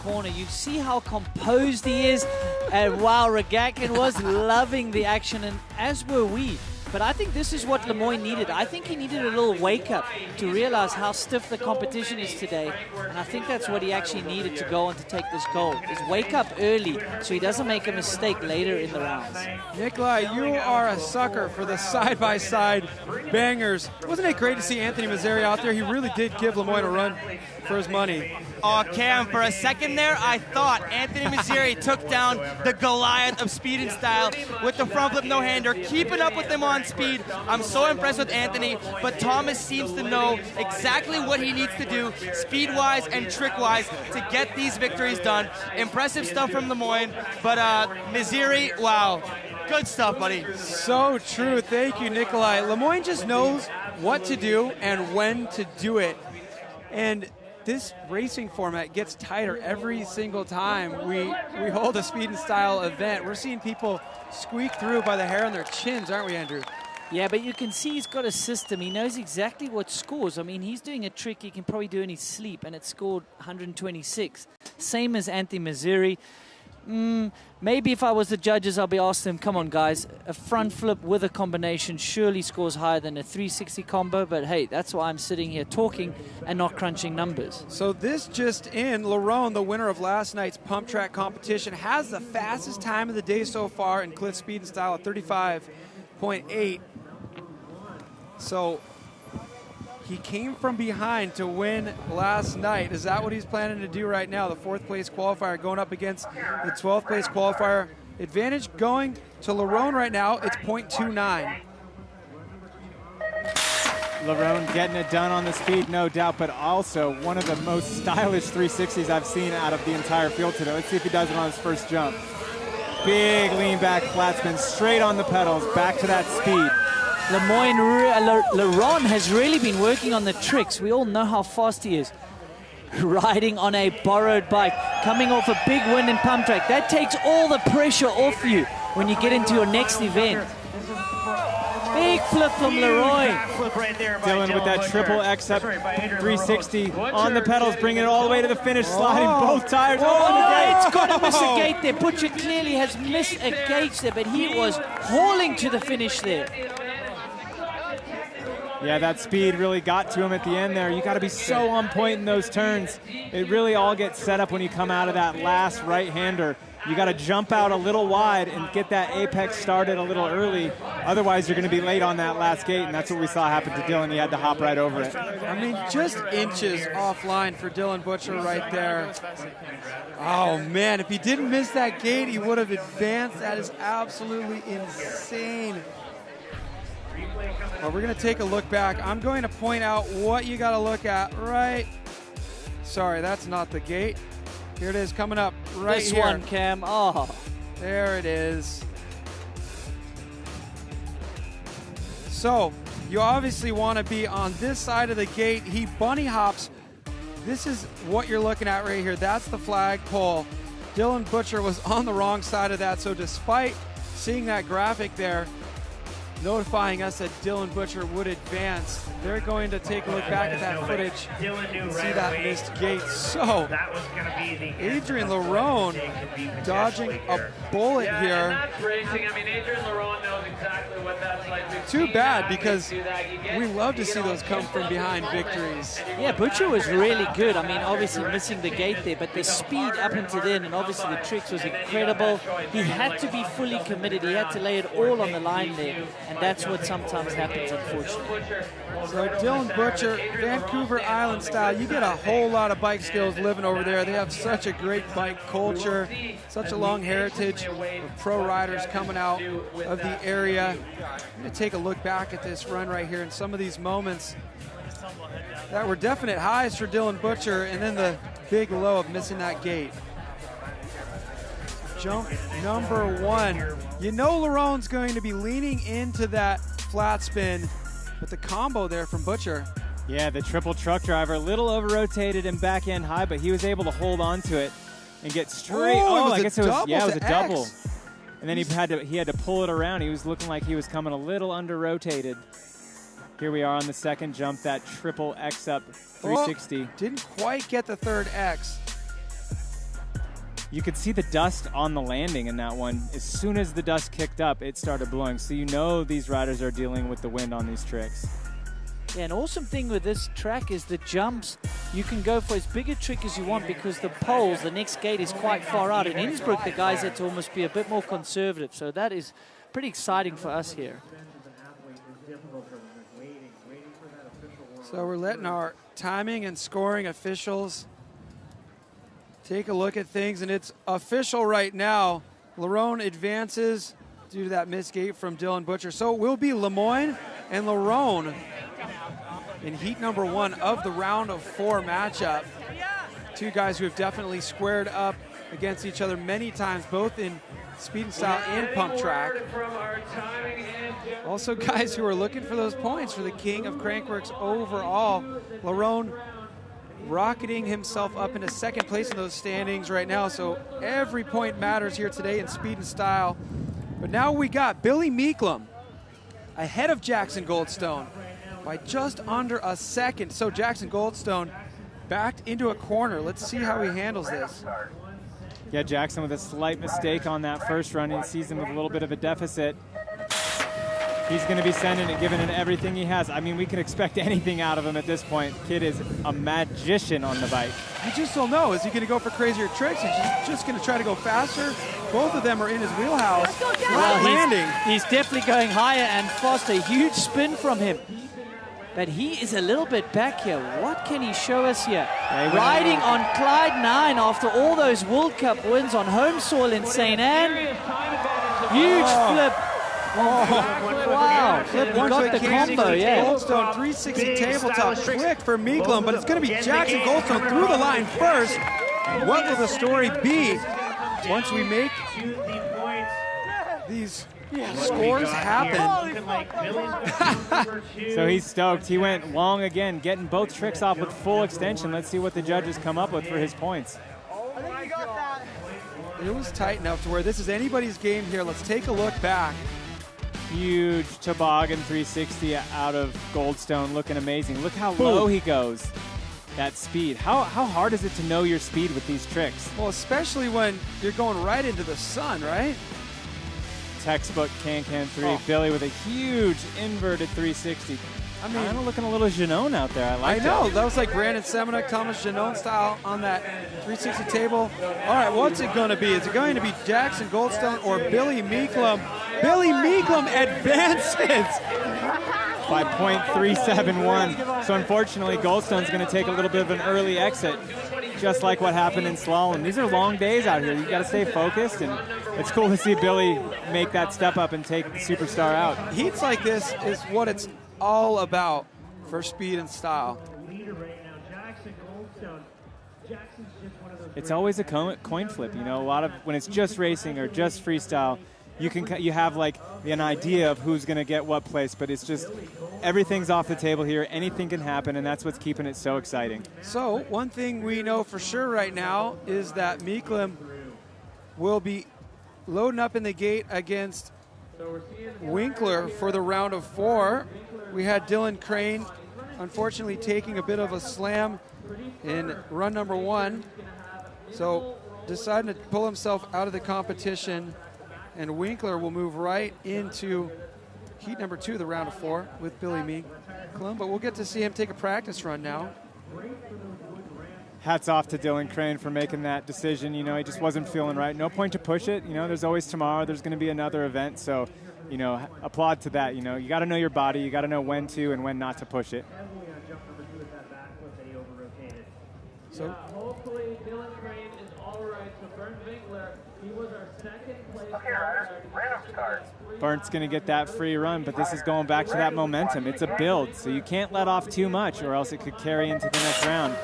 corner, you see how composed he is. And wow, Ragakin was loving the action, and as were we. But I think this is what Lemoine needed. I think he needed a little wake-up to realize how stiff the competition is today. And I think that's what he actually needed to go on to take this gold, is wake up early so he doesn't make a mistake later in the rounds. Nikolai, you are a sucker for the side-by-side bangers. Wasn't it great to see Anthony Mezzeri out there? He really did give Lemoine a run for his money. Oh, Cam, for a second there, I thought Anthony Mezzeri took down the Goliath of speed and style with the front flip no-hander, keeping up with him on speed. I'm so impressed with Anthony, but Tomas seems to know exactly what he needs to do, speed-wise and trick-wise, to get these victories done. Impressive stuff from Lemoine, but Mezzeri, wow, good stuff, buddy. So true. Thank you, Nikolai. Lemoine just knows what to do and when to do it. And this racing format gets tighter every single time we hold a speed and style event. We're seeing people squeak through by the hair on their chins, aren't we, Andrew? Yeah, but you can see he's got a system. He knows exactly what scores. I mean, he's doing a trick he can probably do in his sleep, and it scored 126. Same as Anthony Mezzeri. Maybe if I was the judges, I'll be asking them, come on, guys, a front flip with a combination surely scores higher than a 360 combo, but hey, that's why I'm sitting here talking and not crunching numbers. So this just in, Larone, the winner of last night's pump track competition, has the fastest time of the day so far in CLIF Speed and Style at 35.8. So he came from behind to win last night. Is that what he's planning to do right now? The 4th place qualifier going up against the 12th place qualifier. Advantage going to Larone right now. It's 0.29. Larone getting it done on the speed, no doubt, but also one of the most stylish 360s I've seen out of the entire field today. Let's see if he does it on his first jump. big lean back flat spin, straight on the pedals, back to that speed. Loron has really been working on the tricks. We all know how fast he is. Riding on a borrowed bike, coming off a big win in pump track. That takes all the pressure off you when you get into your next event. Big flip from Leroy. Dylan with that triple X up 360 on the pedals, bringing it all the way to the finish, sliding both tires. It's got to miss a gate there. Butcher clearly has missed a gate there, but he was hauling to the finish there. Yeah, that speed really got to him at the end there. You got to be so on point in those turns. It really all gets set up when you come out of that last right-hander. You got to jump out a little wide and get that apex started a little early. Otherwise, you're going to be late on that last gate, and that's what we saw happen to Dylan. He had to hop right over it. I mean, just inches offline for Dylan Butcher right there. Oh, man, if he didn't miss that gate, he would have advanced. That is absolutely insane. Well, we're going to take a look back. I'm going to point out what you got to look at right. Sorry, that's not the gate. Here it is coming up right this here. This one, Cam. Oh. There it is. So, you obviously want to be on this side of the gate. He bunny hops. This is what you're looking at right here. That's the flagpole. Dylan Butcher was on the wrong side of that. So despite seeing that graphic there, notifying us that Dylan Butcher would advance, they're going to take a look back at that footage and see that missed gate. So, Adrian Larone dodging a bullet here. That's racing. I mean, Adrien Loron knows exactly what that's like. Too bad, because we love to see those come from behind victories. Yeah, Butcher was really good. I mean, obviously missing the gate there, but the speed up into then, and obviously the tricks was incredible. He had to be fully committed. He had to lay it all on the line there, and that's what sometimes happens, unfortunately. So Dylan Butcher, Vancouver Island style, you get a whole lot of bike skills living over there. They have such a great bike culture, such a long heritage of pro riders coming out of the area. I'm going to take a look back at this run right here and some of these moments that were definite highs for Dylan Butcher, and then the big low of missing that gate. Jump number one. You know Larone's going to be leaning into that flat spin, but the combo there from Butcher. Yeah, the triple truck driver, a little over-rotated and back end high, but he was able to hold on to it and get straight. Oh, I guess it was, yeah, it was a double. X. And then he had to pull it around. He was looking like he was coming a little under-rotated. Here we are on the second jump, that triple X up 360. Oh, didn't quite get the third X. You could see the dust on the landing in that one. As soon as the dust kicked up, it started blowing. So you know these riders are dealing with the wind on these tricks. Yeah, an awesome thing with this track is the jumps. You can go for as big a trick as you want because the poles, the next gate is quite far out. In Innsbruck, the guys had to almost be a bit more conservative. So that is pretty exciting for us here. So we're letting our timing and scoring officials take a look at things, and it's official right now. Larone advances due to that missed gate from Dylan Butcher. So it will be Lemoine and Larone in heat number one of the round of four matchup. Two guys who have definitely squared up against each other many times, both in speed and style and pump track. Also guys who are looking for those points for the king of Crankworx overall. Larone rocketing himself up into second place in those standings right now, so every point matters here today in speed and style. But now we got Billy Meeklam ahead of Jackson Goldstone by just under a second. So Jackson Goldstone backed into a corner. Let's see how he handles this. Yeah, Jackson with a slight mistake on that first run. He sees him with a little bit of a deficit. He's going to be sending it, giving it everything he has. I mean, we can expect anything out of him at this point. Kid is a magician on the bike. You just don't know. Is he going to go for crazier tricks? Is he just going to try to go faster? Both of them are in his wheelhouse. Well, landing. He's definitely going higher and faster. Huge spin from him. But he is a little bit back here. What can he show us here? Riding on Clyde 9 after all those World Cup wins on home soil in St. Anne. Huge flip. Wow, flip, we got the combo, yeah. Goldstone 360 tabletop quick for Meeklam, but it's going to be Jackson Goldstone through the line first. What will the story be once we make these scores happen. So he's stoked. He went long again, getting both tricks off with full extension. Let's see what the judges come up with for his points. It was tight enough to where this is anybody's game here. Let's take a look back. Huge toboggan 360 out of Goldstone, looking amazing. Look how low he goes. That speed. How hard is it to know your speed with these tricks? Well, especially when you're going right into the sun, right? Textbook can-can 3. Billy with a huge inverted 360. I mean, kind of looking a little Janone out there. I know. That was like Brandon Semenuk, Thomas Janone style on that 360 table. All right, what's it going to be? Is it going to be Jackson Goldstone or Billy Meeklam? Billy Meeklam advances by .371. So unfortunately, Goldstone's going to take a little bit of an early exit, just like what happened in slalom. These are long days out here. You got to stay focused, and it's cool to see Billy make that step up and take the superstar out. Heats like this is what it's all about for speed and style. It's always a coin flip, you know. A lot of when it's just racing or just freestyle, you have like an idea of who's going to get what place, but it's just everything's off the table here. Anything can happen, and that's what's keeping it so exciting. So one thing we know for sure right now is that Meeklam will be loading up in the gate against Winkler for the round of 4. We had Dylan Crane unfortunately taking a bit of a slam in run number 1, so deciding to pull himself out of the competition, and Winkler will move right into heat number 2, the round of 4, with Billy Meeklam, but we'll get to see him take a practice run now. Hats off to Dylan Crane for making that decision. You know, he just wasn't feeling right. No point to push it. You know, there's always tomorrow. There's going to be another event. So, you know, applaud to that. You know, you got to know your body. You got to know when to and when not to push it. So hopefully Dylan Crane is all right. So Bernd Winkler, he was our second place. Okay, riders, random start. Bernd's going to get that free run, but this is going back to that momentum. It's a build, so you can't let off too much or else it could carry into the next round.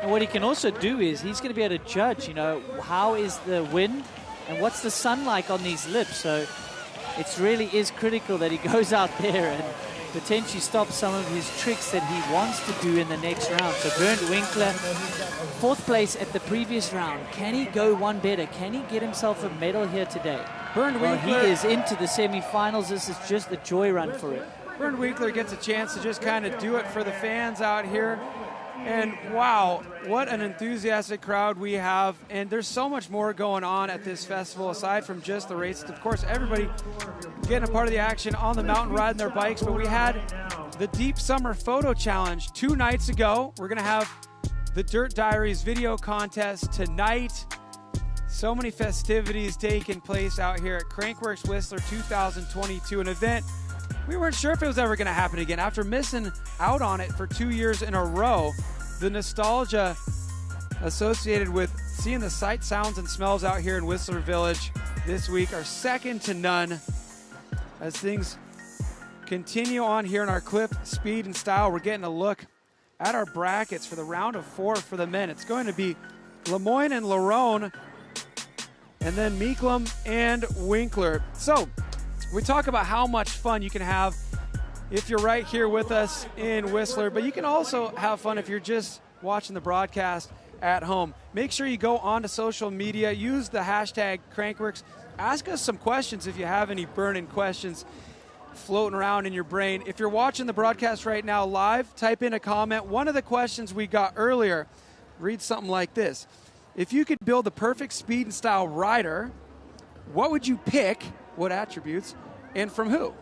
And what he can also do is he's going to be able to judge, you know, how is the wind and what's the sun like on these lips. So it really is critical that he goes out there and potentially stops some of his tricks that he wants to do in the next round. So Bernd Winkler, 4th place at the previous round. Can he go one better? Can he get himself a medal here today? Bernd Winkler, well, he is into the semifinals. This is just a joy run for him. Bernd Winkler gets a chance to just kind of do it for the fans out here. And wow, what an enthusiastic crowd we have. And there's so much more going on at this festival aside from just the races. Of course, everybody getting a part of the action on the mountain, riding their bikes. But we had the Deep Summer Photo Challenge 2 nights ago. We're going to have the Dirt Diaries video contest tonight. So many festivities taking place out here at Crankworx Whistler 2022, an event we weren't sure if it was ever going to happen again. After missing out on it for 2 years in a row, the nostalgia associated with seeing the sights, sounds, and smells out here in Whistler Village this week are second to none as things continue on here in our CLIF Speed and Style. We're getting a look at our brackets for the round of 4 for the men. It's going to be Lemoine and Larone, and then Meeklam and Winkler. So we talk about how much fun you can have if you're right here with us in Whistler, but you can also have fun if you're just watching the broadcast at home. Make sure you go onto social media, use the hashtag Crankworx. Ask us some questions if you have any burning questions floating around in your brain. If you're watching the broadcast right now live, type in a comment. One of the questions we got earlier reads something like this. If you could build the perfect speed and style rider, what would you pick? What attributes, and from who?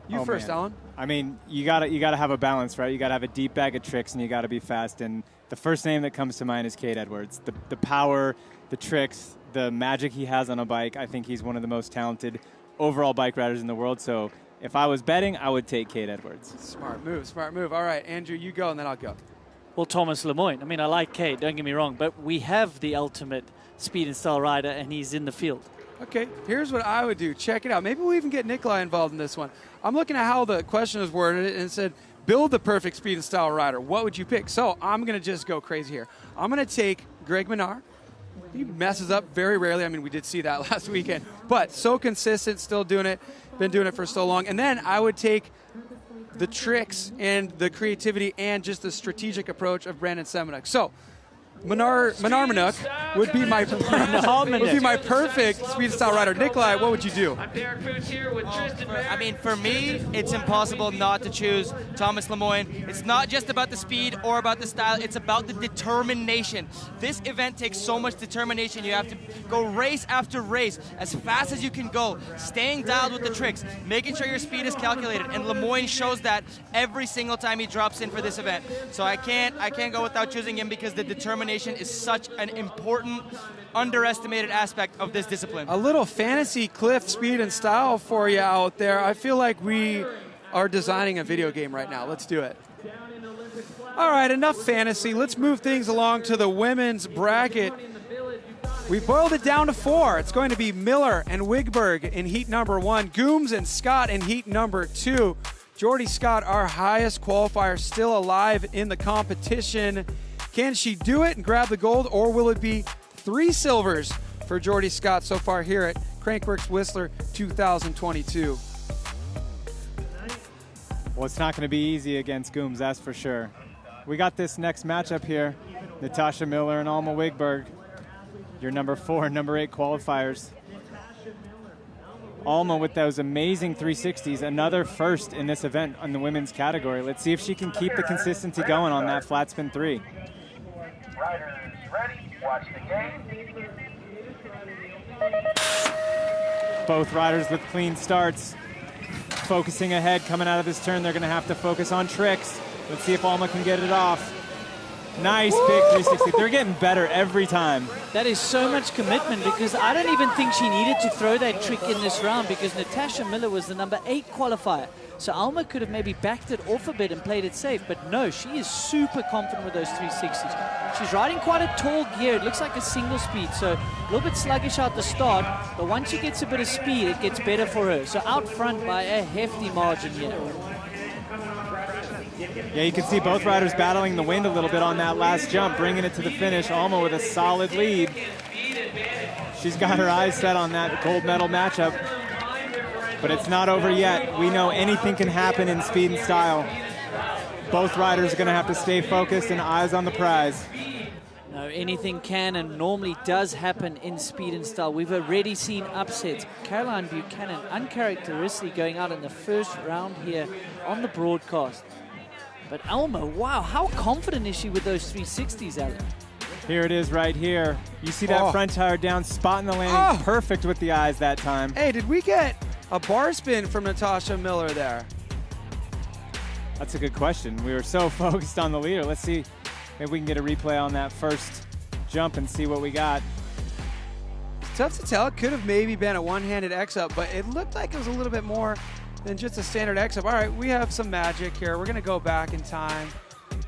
You first, man. Alan. I mean, you gotta have a balance, right? You gotta have a deep bag of tricks, and you gotta be fast. And the first name that comes to mind is Cade Edwards. The power, the tricks, the magic he has on a bike. I think he's one of the most talented overall bike riders in the world. So if I was betting, I would take Cade Edwards. Smart move, smart move. All right, Andrew, you go, and then I'll go. Well, Tomas Lemoine. I mean, I like Cade, don't get me wrong, but we have the ultimate speed and style rider, and he's in the field. Okay, here's what I would do. Check it out. Maybe we'll even get Nikolai involved in this one. I'm looking at how the question was worded, and it said, build the perfect speed and style rider. What would you pick? So I'm going to just go crazy here. I'm going to take Greg Minnaar, he messes up very rarely. I mean, we did see that last weekend. But so consistent, still doing it. Been doing it for so long. And then I would take the tricks and the creativity and just the strategic approach of Brandon Semenuk. So, Manarmanuk would be my perfect speed style rider. Nikolai, what would you do? I mean, for me, it's impossible not to choose Tomas Lemoine. It's not just about the speed or about the style, it's about the determination. This event takes so much determination. You have to go race after race as fast as you can go, staying dialed with the tricks, making sure your speed is calculated, and Lemoine shows that every single time he drops in for this event. So I can't go without choosing him because the determination is such an important, underestimated aspect of this discipline. A little fantasy CLIF speed and style for you out there. I feel like we are designing a video game right now. Let's do it. All right, enough fantasy. Let's move things along to the women's bracket. We boiled it down to 4. It's going to be Miller and Wiggberg in heat number 1, Goomes and Scott in heat number 2. Jordy Scott, our highest qualifier, still alive in the competition. Can she do it and grab the gold, or will it be 3 silvers for Jordy Scott so far here at Crankworx Whistler 2022? Well, it's not going to be easy against Goombs, that's for sure. We got this next matchup here, Natasha Miller and Alma Wiggberg, your number 4 and number 8 qualifiers. Alma with those amazing 360s, another first in this event on the women's category. Let's see if she can keep the consistency going on that flat spin 3. Riders ready, watch the game. Both riders with clean starts. Focusing ahead, coming out of this turn, they're going to have to focus on tricks. Let's see if Alma can get it off. Nice big 360. They're getting better every time. That is so much commitment, because I don't even think she needed to throw that trick in this round, because Natasha Miller was the number 8 qualifier. So Alma could have maybe backed it off a bit and played it safe, but no, she is super confident with those 360s. She's riding quite a tall gear. It looks like a single speed, so a little bit sluggish out the start, but once she gets a bit of speed, it gets better for her. So out front by a hefty margin here. Yeah, you can see both riders battling the wind a little bit on that last jump, bringing it to the finish. Alma with a solid lead. She's got her eyes set on that gold medal matchup, but it's not over yet. We know anything can happen in speed and style. Both riders are going to have to stay focused and eyes on the prize. No, anything can and normally does happen in speed and style. We've already seen upsets. Caroline Buchanan uncharacteristically going out in the first round here on the broadcast. But Alma, wow, how confident is she with those 360s, Alan? Here it is right here. You see that front tire down, spotting the landing, perfect with the eyes that time. Hey, did we get a bar spin from Natasha Miller there? That's a good question. We were so focused on the leader. Let's see, maybe we can get a replay on that first jump and see what we got. It's tough to tell. It could have maybe been a one-handed X-up, but it looked like it was a little bit more than just a standard X-up. All right, we have some magic here. We're going to go back in time.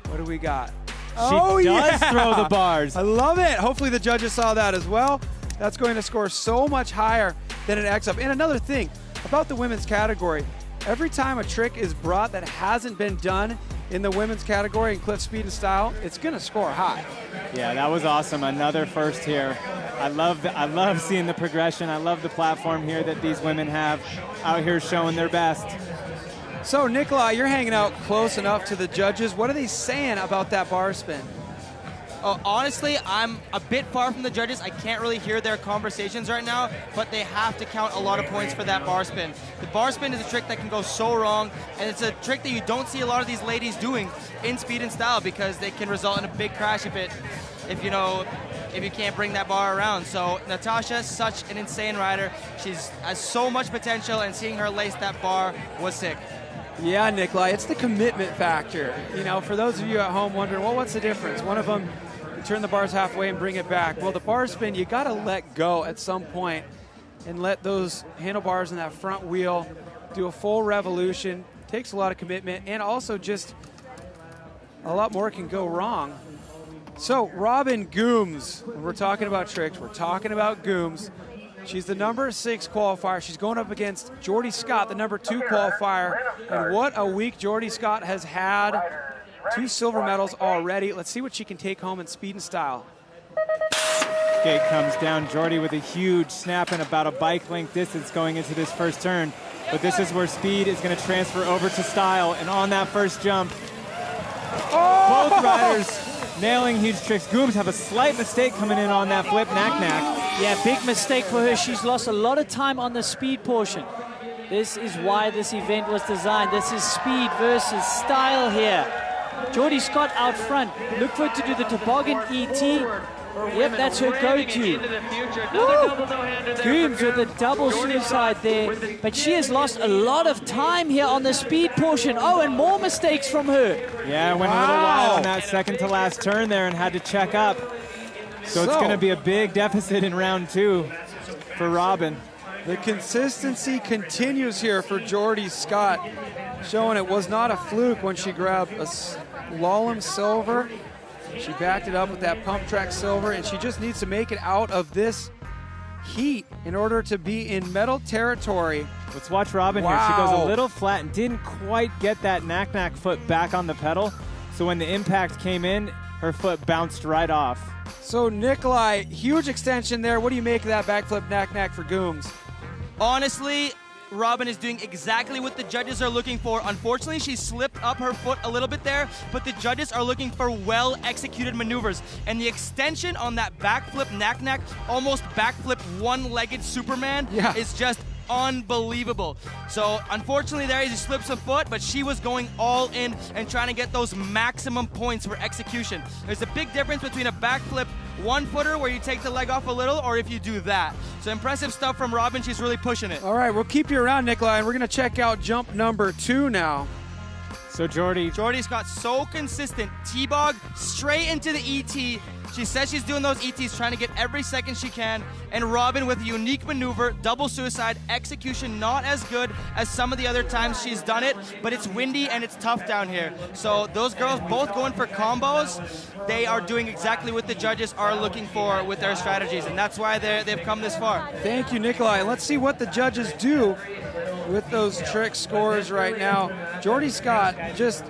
What do we got? She does throw the bars. I love it. Hopefully the judges saw that as well. That's going to score so much higher than an X-up. And another thing about the women's category, every time a trick is brought that hasn't been done in the women's category in CLIF Speed and Style, it's going to score high. Yeah, that was awesome. Another first here. I love seeing the progression. I love the platform here that these women have out here showing their best. So, Nikolai, you're hanging out close enough to the judges. What are they saying about that bar spin? Honestly, I'm a bit far from the judges. I can't really hear their conversations right now, but they have to count a lot of points for that bar spin. The bar spin is a trick that can go so wrong, and it's a trick that you don't see a lot of these ladies doing in speed and style because they can result in a big crash if you can't bring that bar around. So Natasha, such an insane rider. She has so much potential, and seeing her lace that bar was sick. Yeah, Nikolai, it's the commitment factor. You know, for those of you at home wondering, well, what's the difference? One of them, you turn the bars halfway and bring it back. Well, the bar spin, you got to let go at some point and let those handlebars and that front wheel do a full revolution. Takes a lot of commitment, and also just a lot more can go wrong. So, Robin Goombs, when we're talking about tricks, we're talking about Goombs. She's the number 6 qualifier. She's going up against Jordy Scott, the number 2 qualifier. And what a week Jordy Scott has had. 2 silver medals already. Let's see what she can take home in speed and style. Skate comes down. Jordy with a huge snap and about a bike length distance going into this first turn. But this is where speed is going to transfer over to style. And on that first jump, both riders nailing huge tricks. Goombs have a slight mistake coming in on that flip knack-knack. Yeah, big mistake for her. She's lost a lot of time on the speed portion. This is why this event was designed. This is speed versus style here. Jordy Scott out front. Look for her to do the toboggan ET. Yep, that's her go-to. Goombs with a double suicide there. But she has lost a lot of time here on the speed portion. Oh, and more mistakes from her. Yeah, went a little wild on that second to last turn there and had to check up. So it's going to be a big deficit in round 2 for Robin. The consistency continues here for Jordy Scott, showing it was not a fluke when she grabbed a slalom silver. She backed it up with that pump track silver, and she just needs to make it out of this heat in order to be in medal territory. Let's watch Robin here. She goes a little flat and didn't quite get that knack-knack foot back on the pedal. So when the impact came in, her foot bounced right off. So Nikolai, huge extension there. What do you make of that backflip knack-knack for Goombs? Honestly, Robin is doing exactly what the judges are looking for. Unfortunately, she slipped up her foot a little bit there, but the judges are looking for well-executed maneuvers. And the extension on that backflip knack-knack, almost backflip one-legged Superman, is just unbelievable. So unfortunately there he slipped some foot, but she was going all in and trying to get those maximum points for execution. There's a big difference between a backflip one-footer where you take the leg off a little, or if you do that. So impressive stuff from Robin. She's really pushing it. All right, we'll keep you around, Nikolai, and we're going to check out jump number 2 now. So Jordy's got so consistent. T-bog straight into the ET. She says she's doing those ETs, trying to get every second she can. And Robin with a unique maneuver, double suicide, execution not as good as some of the other times she's done it, but it's windy and it's tough down here. So those girls both going for combos. They are doing exactly what the judges are looking for with their strategies, and that's why they've come this far. Thank you, Nikolai. Let's see what the judges do with those trick scores right now. Jordy Scott, just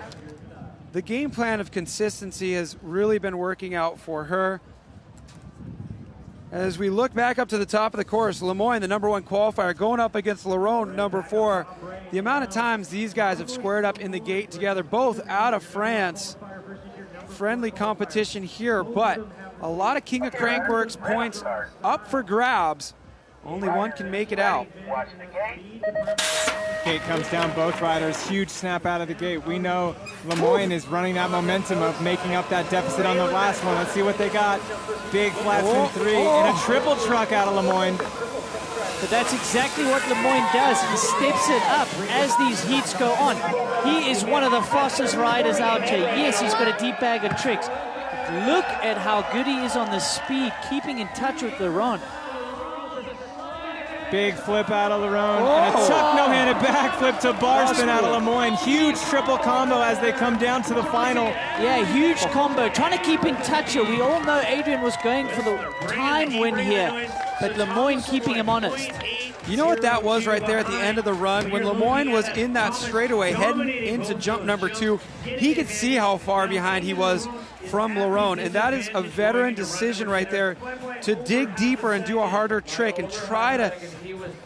the game plan of consistency has really been working out for her. As we look back up to the top of the course, Lemoine, the #1 qualifier, going up against Loron, #4. The amount of times these guys have squared up in the gate together, both out of France. Friendly competition here, but a lot of King of Crankworx points up for grabs. Only one can make it out. Gate comes down, both riders, huge snap out of the gate. We know Lemoine is running that momentum of making up that deficit on the last one. Let's see what they got. Big flat spin 3 and a triple truck out of Lemoine. But that's exactly what Lemoine does. He steps it up as these heats go on. He is one of the fastest riders out here. Yes, he's got a deep bag of tricks. Look at how good he is on the speed, keeping in touch with Laron. Big flip out of Larone, and a tuck no-handed backflip to bar spin out of Lemoine. Huge triple combo as they come down to the final. Yeah, huge combo. Trying to keep in touch here. We all know Adrian was going for the time win here, but Lemoine keeping him honest. You know what that was right there at the end of the run? When Lemoine was in that straightaway heading into jump number 2, he could see how far behind he was from Larone, and that is a veteran decision right there to dig deeper and do a harder trick and try to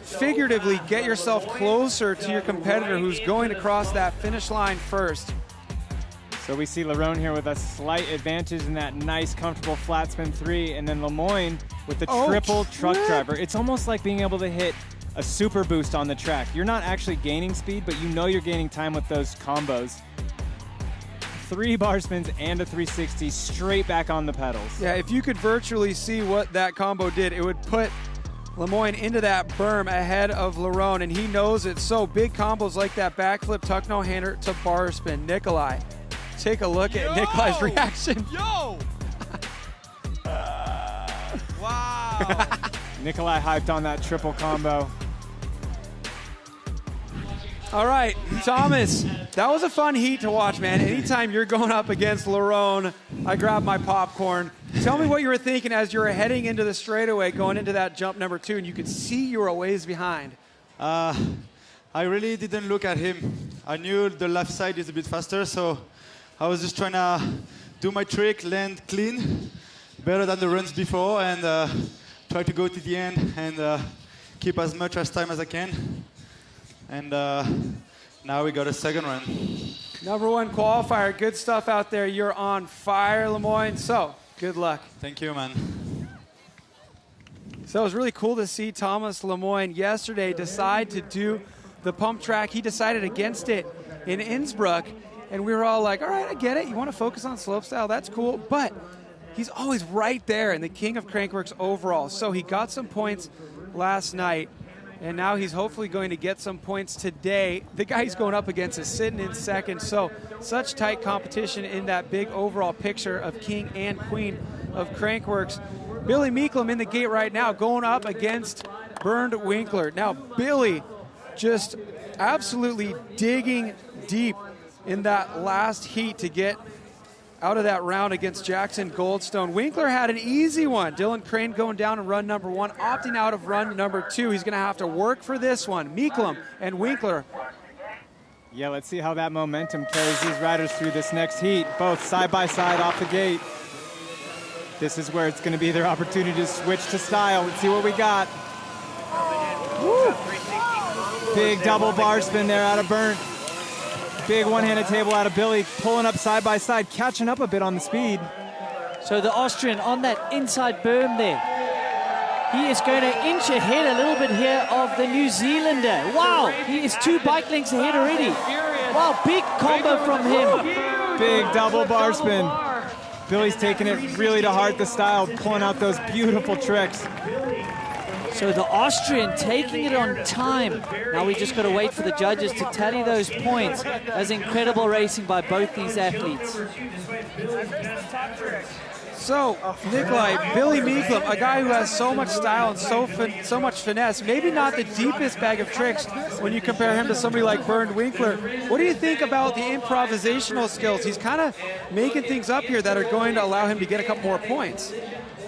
figuratively get yourself closer to your competitor who's going to cross that finish line first. So we see Larone here with a slight advantage in that nice, comfortable flat spin 3, and then Lemoine with the triple truck driver. It's almost like being able to hit a super boost on the track. You're not actually gaining speed, but you know you're gaining time with those combos. 3 bar spins and a 360 straight back on the pedals. Yeah, if you could virtually see what that combo did, it would put Lemoine into that berm ahead of Larone, and he knows it. So big combos like that backflip tuck no-hander to bar spin. Nikolai, take a look at Nikolai's reaction. Yo! Wow. Nikolai hyped on that triple combo. All right, Thomas, that was a fun heat to watch, man. Anytime you're going up against Larone, I grab my popcorn. Tell me what you were thinking as you were heading into the straightaway, going into that jump number 2, and you could see you were a ways behind. I really didn't look at him. I knew the left side is a bit faster, so I was just trying to do my trick, land clean. better than the runs before and try to go to the end and keep as much as time as I can. And now we got a second run. Number 1 qualifier. Good stuff out there. You're on fire, Lemoine. So, good luck. Thank you, man. So it was really cool to see Tomas Lemoine yesterday decide to do the pump track. He decided against it in Innsbruck, and we were all like, all right, I get it. You want to focus on slopestyle, that's cool. But he's always right there and the king of Crankworx overall. So he got some points last night, and now he's hopefully going to get some points today. The guy he's going up against is sitting in second. So such tight competition in that big overall picture of king and queen of Crankworx. Billy Meeklam in the gate right now, going up against Bernd Winkler. Now, Billy just absolutely digging deep in that last heat to get out of that round against Jackson Goldstone. Winkler had an easy one. Dylan Crane going down in run number 1, opting out of run number 2. He's going to have to work for this one. Meeklam and Winkler. Yeah, let's see how that momentum carries these riders through this next heat. Both side by side off the gate. This is where it's going to be their opportunity to switch to style. Let's see what we got. Woo. Big double bar spin there out of Bernd. Big one-handed table out of Billy, pulling up side by side, catching up a bit on the speed. So the Austrian on that inside berm there. He is going to inch ahead a little bit here of the New Zealander. Wow, he is 2 bike lengths ahead already. Wow, big combo from him. Big double bar spin. Billy's taking it really to heart, the style, pulling out those beautiful tricks. So the Austrian taking it on time. Now we just got to wait for the judges to tally those points. That's incredible racing by both these athletes. So, Nikolai, Billy Meeklam, a guy who has so much style and so much finesse, maybe not the deepest bag of tricks when you compare him to somebody like Bernd Winkler. What do you think about the improvisational skills? He's kind of making things up here that are going to allow him to get a couple more points.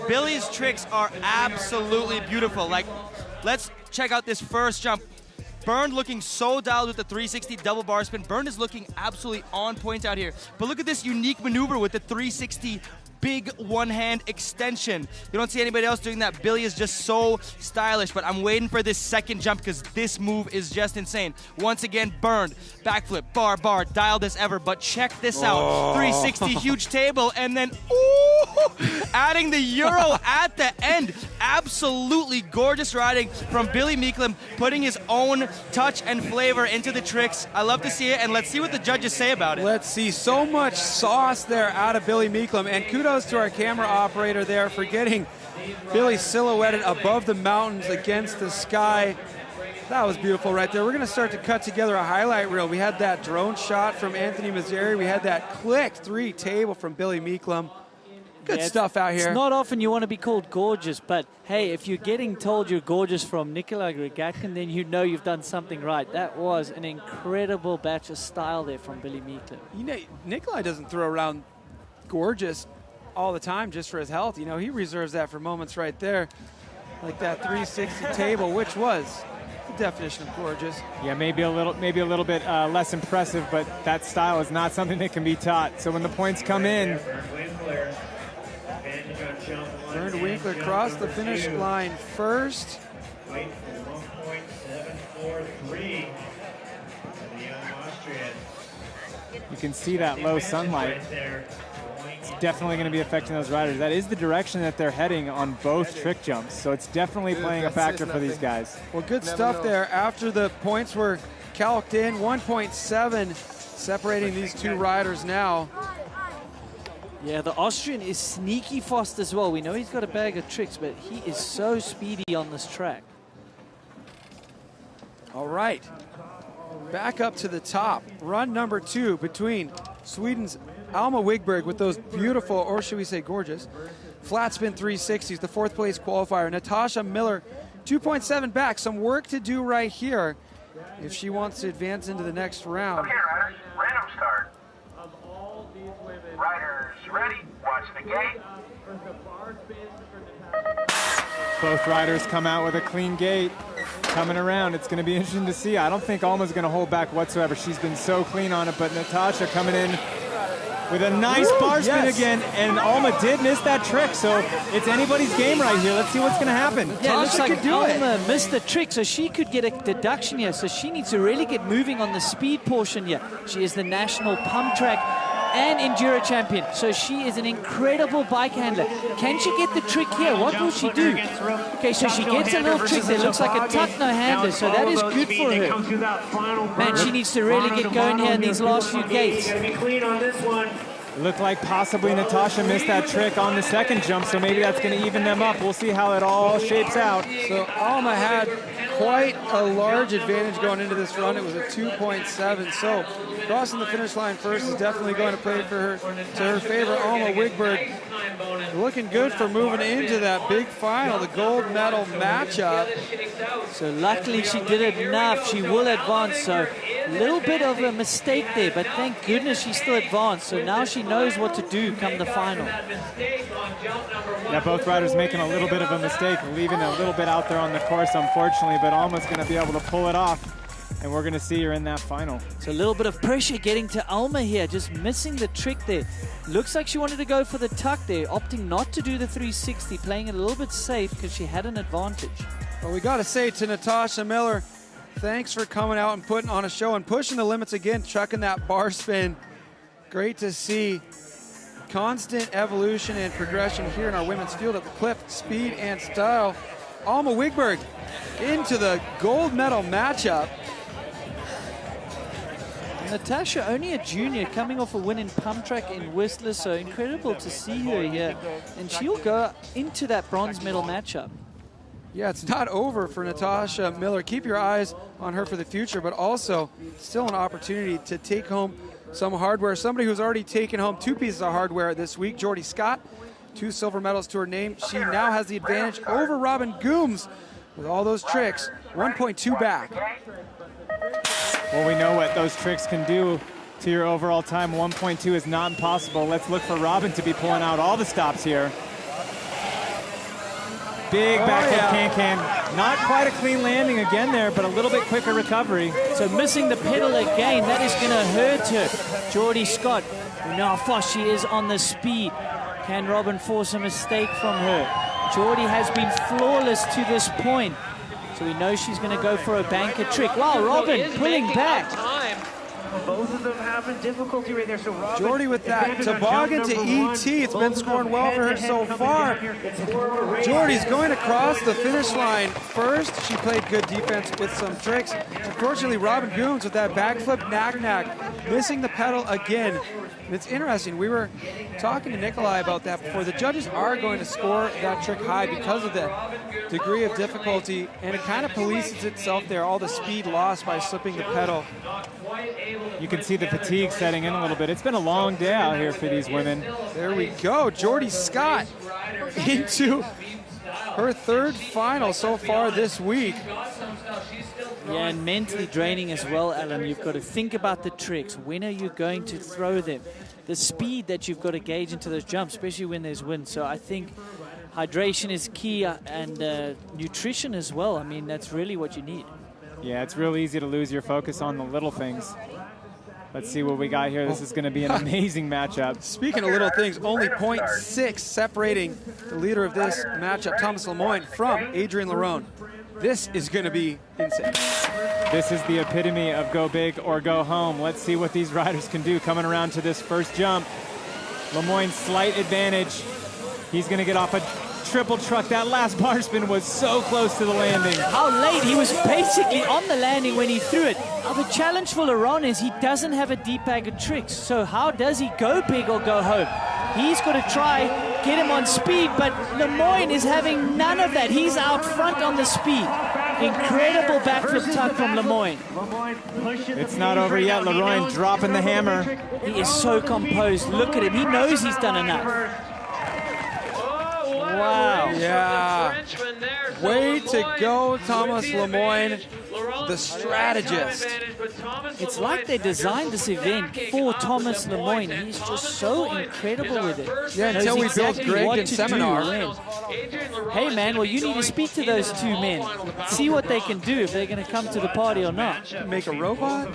Billy's tricks are absolutely beautiful. Like, let's check out this first jump. Bernd looking so dialed with the 360 double bar spin. Bernd is looking absolutely on point out here. But look at this unique maneuver with the 360 big one-hand extension. You don't see anybody else doing that. Billy is just so stylish, but I'm waiting for this second jump because this move is just insane. Once again, Bernd, backflip, bar, dialed as ever, but check this out. 360 huge table, and then, adding the Euro at the end. Absolutely gorgeous riding from Billy Meeklam, putting his own touch and flavor into the tricks. I love to see it, and let's see what the judges say about it. Let's see. So much sauce there out of Billy Meeklam, and kudos to our camera operator there for getting Billy silhouetted above the mountains against the sky. That was beautiful right there. We're going to start to cut together a highlight reel. We had that drone shot from Anthony Mazzeri. We had that click 3 table from Billy Meeklam. Good stuff out here. It's not often you want to be called gorgeous, but hey, if you're getting told you're gorgeous from Nikolai Regatkin, then you know you've done something right. That was an incredible batch of style there from Billy Meeklam. You know, Nikolai doesn't throw around gorgeous all the time just for his health. You know, he reserves that for moments right there, like that 360 table, which was the definition of gorgeous. Yeah, maybe a little bit less impressive, but that style is not something that can be taught. So when the points come in, Bernd Winkler crossed the finish line first. You can see that low sunlight. It's definitely going to be affecting those riders. That is the direction that they're heading on both trick jumps, so it's definitely playing a factor for these guys. Well, good stuff there. After the points were calced in, 1.7 separating these two riders now. Yeah, the Austrian is sneaky fast as well. We know he's got a bag of tricks, but he is so speedy on this track. All right, back up to the top. Run number 2 between Sweden's Alma Wiggberg with those beautiful, or should we say gorgeous, flat spin 360s, the 4th place qualifier. Natasha Miller, 2.7 back. Some work to do right here if she wants to advance into the next round. Okay, riders, random start. Riders ready, watch the gate. Both riders come out with a clean gate. Coming around, it's going to be interesting to see. I don't think Alma's going to hold back whatsoever. She's been so clean on it, but Natasha coming in with a nice bar spin again, and Alma did miss that trick, so it's anybody's game right here. Let's see what's going to happen. Yeah, it looks like Alma missed the trick, so she could get a deduction here. So she needs to really get moving on the speed portion here. She is the national pump track and enduro champion, so she is an incredible bike handler. Can she get the trick here? What will she do? Okay, so she gets a little trick there. Looks like a tuck no handler, so that is good for her. Man, she needs to really get going here in these last few gates. It looked like possibly Natasha missed that trick on the second jump, so maybe that's going to even them up. We'll see how it all shapes out. So Alma had quite a large advantage going into this run. It was a 2.7, so crossing the finish line first is definitely going to play for her to her favor. Alma Wiggberg looking good for moving into that big final, the gold medal matchup. So luckily she did it enough. She will advance, so a little bit of a mistake there, but thank goodness she still advanced. So now she knows what to do come the final. Yeah, both riders making a little bit of a mistake, leaving a little bit out there on the course, unfortunately, but Alma's going to be able to pull it off, and we're going to see her in that final. So a little bit of pressure getting to Alma here, just missing the trick there. Looks like she wanted to go for the tuck there, opting not to do the 360, playing it a little bit safe because she had an advantage. Well, we got to say to Natasha Miller, thanks for coming out and putting on a show and pushing the limits again, chucking that bar spin. Great to see constant evolution and progression here in our women's field at the CLIF Speed and Style. Alma Wiggberg into the gold medal matchup. Natasha, only a junior, coming off a win in pump track in Whistler, so incredible to see her here. And she'll go into that bronze medal matchup. Yeah, it's not over for Natasha Miller. Keep your eyes on her for the future, but also still an opportunity to take home some hardware. Somebody who's already taken home 2 pieces of hardware this week, Jordy Scott, 2 silver medals to her name. She now has the advantage over Robin Goombs with all those tricks, 1.2 back. Well, we know what those tricks can do to your overall time. 1.2 is not impossible. Let's look for Robin to be pulling out all the stops here. Big backflip can-can. Not quite a clean landing again there, but a little bit quicker recovery. So missing the pedal again, that is going to hurt her. Jordy Scott, we know how fast she is on the speed. Can Robin force a mistake from her? Jordy has been flawless to this point. So we know she's going to go for a banker trick. Wow, Robin pulling back. Both of them having difficulty right there. So Robin, Jordy with that toboggan to ET. It's been scoring well for her so far. Jordy's going across the finish line first. She played good defense with some tricks. Unfortunately, Robin Goomes with that backflip knack, missing the pedal again. And it's interesting, we were talking to Nikolai about that before. The judges are going to score that trick high because of the degree of difficulty, and it kind of polices itself there, all the speed lost by slipping the pedal. You can see the fatigue setting in a little bit. It's been a long day out here for these women. There we go, Jordy Scott into her 3rd final so far this week. Yeah, and mentally draining as well, Alan. You've got to think about the tricks. When are you going to throw them? The speed that you've got to gauge into those jumps, especially when there's wind. So I think hydration is key, and nutrition as well. I mean, that's really what you need. Yeah, it's real easy to lose your focus on the little things. Let's see what we got here. This is going to be an amazing matchup. Speaking of little things, only 0.6 separating the leader of this matchup, Tomas Lemoine, from Adrian Larone. This is going to be insane. This is the epitome of go big or go home. Let's see what these riders can do coming around to this first jump. Lemoine's slight advantage. He's going to get off a triple truck. That last bar spin was so close to the landing. How late? He was basically on the landing when he threw it. Now the challenge for Larone is he doesn't have a deep bag of tricks. So how does he go big or go home? He's got to try, get him on speed, but Lemoine is having none of that. He's out front on the speed. Incredible backflip tuck from Lemoine. It's not over yet. Larone dropping the hammer. He is so composed. Look at him. He knows he's done enough. Wow. Yeah. Way to go, Tomas Lemoine. the strategist. It's like they designed this event for Tomas Lemoine. He's just so incredible with it. Yeah, until we built Greg in seminar. Hey, man, well, you need to speak to those two men. See what they can do, if they're going to come to the party or not. Make a robot?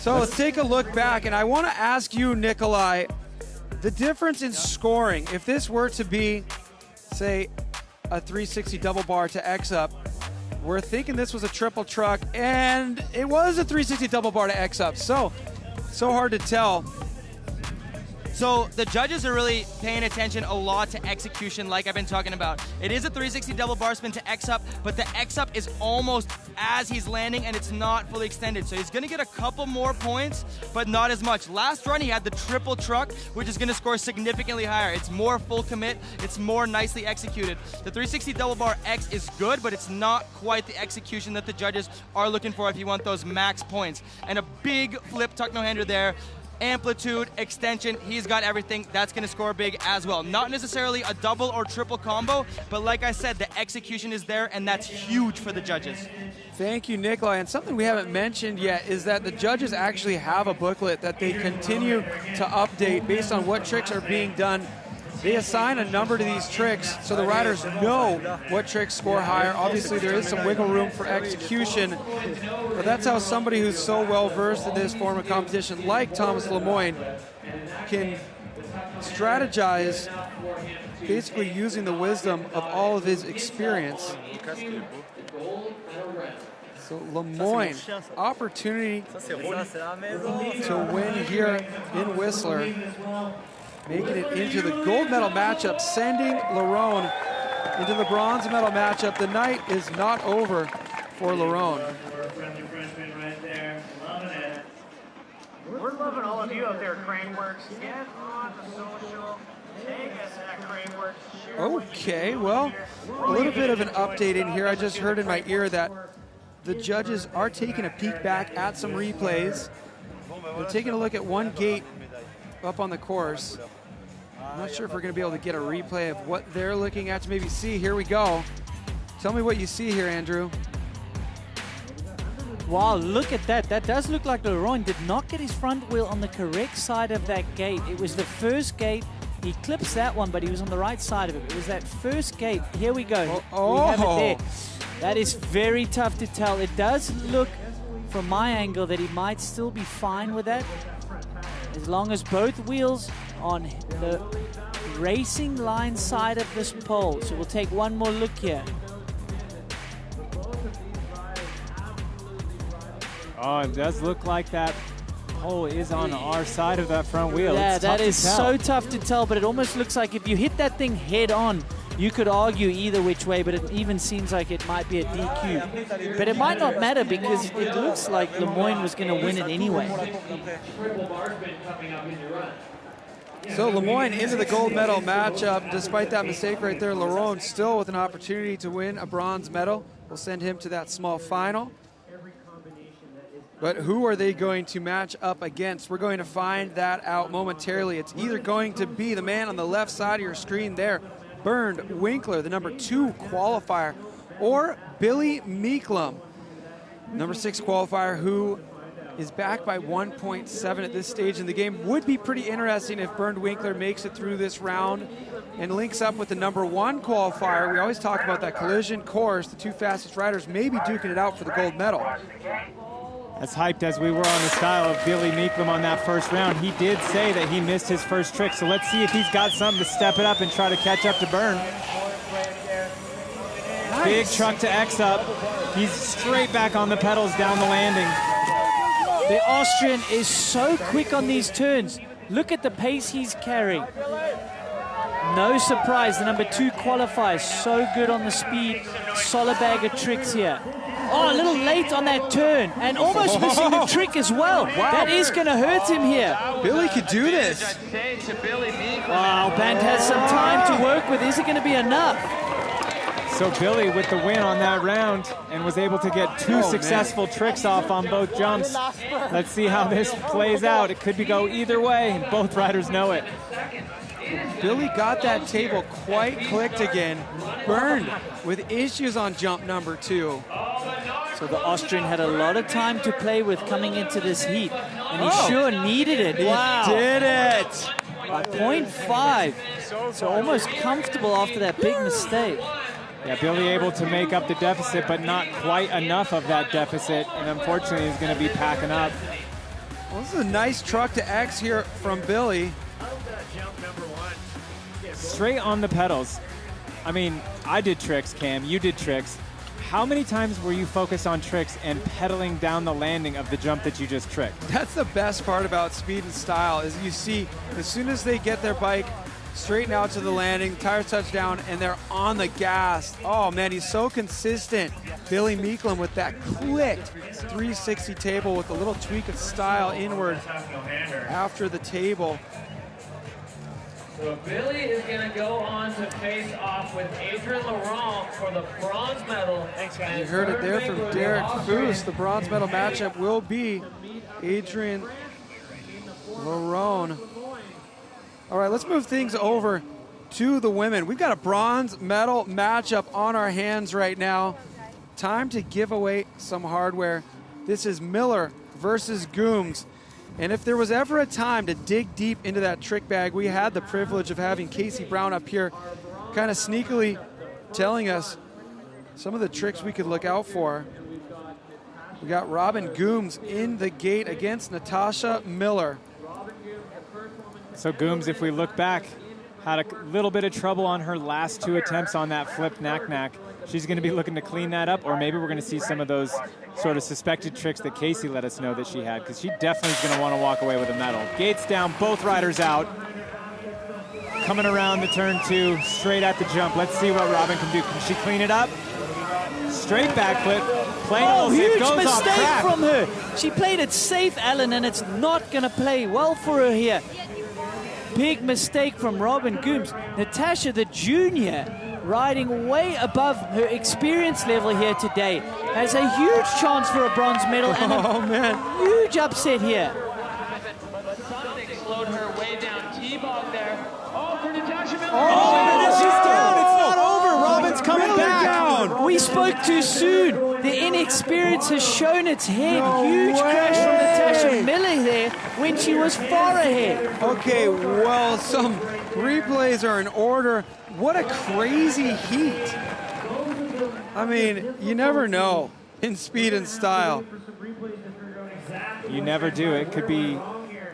So let's take a look back, and I want to ask you, Nikolai, the difference in scoring. If this were to be, say, a 360 double bar to X up, we're thinking this was a triple truck, and it was a 360 double bar to X up. So hard to tell. So the judges are really paying attention a lot to execution, like I've been talking about. It is a 360 double bar spin to X up, but the X up is almost as he's landing, and it's not fully extended. So he's gonna get a couple more points, but not as much. Last run, he had the triple truck, which is gonna score significantly higher. It's more full commit, it's more nicely executed. The 360 double bar X is good, but it's not quite the execution that the judges are looking for if you want those max points. And a big flip tuck no-hander there. Amplitude, extension, he's got everything. That's going to score big as well. Not necessarily a double or triple combo, but like I said, the execution is there, and that's huge for the judges. Thank you, Nikolai. And something we haven't mentioned yet is that the judges actually have a booklet that they continue to update based on what tricks are being done. They assign a number to these tricks so the riders know what tricks score higher. Obviously, there is some wiggle room for execution, but that's how somebody who's so well versed in this form of competition, like Tomas Lemoine, can strategize basically using the wisdom of all of his experience. So Lemoine, opportunity to win here in Whistler. Making it into the gold medal matchup, sending Larone into the bronze medal matchup. The night is not over for Larone. We're loving all of you out there, Crankworx. Get on the social. Take us at Crankworx. Okay, well, a little bit of an update in here. I just heard in my ear that the judges are taking a peek back at some replays. They're taking a look at one gate up on the course. I'm not sure if we're going to be able to get a replay of what they're looking at to maybe see. Here we go. Tell me what you see here, Andrew. Wow, look at that. That does look like Loron did not get his front wheel on the correct side of that gate. It was the first gate. He clips that one, but he was on the right side of it. It was that first gate. Here we go. Oh. We have it there. That is very tough to tell. It does look, from my angle, that he might still be fine with that, as long as both wheels on the racing line side of this pole. So we'll take one more look here. Oh, it does look like that pole is on our side of that front wheel. Yeah, that is so tough to tell, but it almost looks like if you hit that thing head on, you could argue either which way, but it even seems like it might be a DQ. But it might not matter because it looks like Lemoine was going to win it anyway. So Lemoine into the gold medal matchup. Despite that mistake right there, Larone still with an opportunity to win a bronze medal. We'll send him to that small final. But who are they going to match up against? We're going to find that out momentarily. It's either going to be the man on the left side of your screen there, Bernd Winkler, the number 2 qualifier, or Billy Meeklam, number 6 qualifier, who is back by 1.7 at this stage in the game. Would be pretty interesting if Bernd Winkler makes it through this round and links up with the number 1 qualifier. We always talk about that collision course, the 2 fastest riders maybe duking it out for the gold medal. As hyped as we were on the style of Billy Meeklam on that first round, he did say that he missed his first trick. So let's see if he's got something to step it up and try to catch up to Bernd. Nice. Big truck to X up. He's straight back on the pedals down the landing. The Austrian is so quick on these turns. Look at the pace he's carrying. No surprise, the number 2 qualifier, so good on the speed. Solid bag of tricks here. Oh, a little late on that turn, and almost missing the trick as well. Wow. That is going to hurt him here. Billy could do this. Wow, Bernd has some time to work with. Is it going to be enough? So Billy with the win on that round and was able to get 2 successful tricks off on both jumps. Let's see how this plays out. It could go either way, and both riders know it. Billy got that table quite clicked again. Bernd with issues on jump number 2. So the Austrian had a lot of time to play with coming into this heat, and he sure needed it. He did it! By 0.5, so almost comfortable after that big mistake. Yeah, Billy able to make up the deficit, but not quite enough of that deficit, and unfortunately he's going to be packing up. Well, this is a nice truck to X here from Billy. Straight on the pedals. I mean, I did tricks, Cam. You did tricks. How many times were you focused on tricks and pedaling down the landing of the jump that you just tricked? That's the best part about speed and style is you see as soon as they get their bike straighten out to the landing, tires touch down, and they're on the gas. Oh man, he's so consistent. Billy Meeklam with that clicked 360 table with a little tweak of style inward after the table. So Billy is going to go on to face off with Adrien Loron for the bronze medal. You heard it there from Derek Foos. The bronze medal matchup will be Adrien Loron. All right, let's move things over to the women. We've got a bronze medal matchup on our hands right now. Time to give away some hardware. This is Miller versus Goombs. And if there was ever a time to dig deep into that trick bag, we had the privilege of having Casey Brown up here kind of sneakily telling us some of the tricks we could look out for. We got Robin Goombs in the gate against Natasha Miller. So Goombs, if we look back, had a little bit of trouble on her last 2 attempts on that flip knack-knack. She's going to be looking to clean that up, or maybe we're going to see some of those sort of suspected tricks that Casey let us know that she had, because she definitely is going to want to walk away with a medal. Gates down, both riders out. Coming around the turn 2, straight at the jump. Let's see what Robin can do. Can she clean it up? Straight backflip. Oh, huge mistake from her. She played it safe, Alan, and it's not going to play well for her here. Big mistake from Robin Goombs. Natasha, the junior, riding way above her experience level here today, has a huge chance for a bronze medal and a huge upset here. But something slowed her way down. T-bog there. Oh, for Natasha Miller. Oh, she's down. It's not over. Robin's coming back. Down. We spoke too soon. The inexperience has shown its head. Huge crash from Natasha Miller there when she was far ahead. Okay, well, some replays are in order. What a crazy heat. I mean, you never know in speed and style. You never do. It could be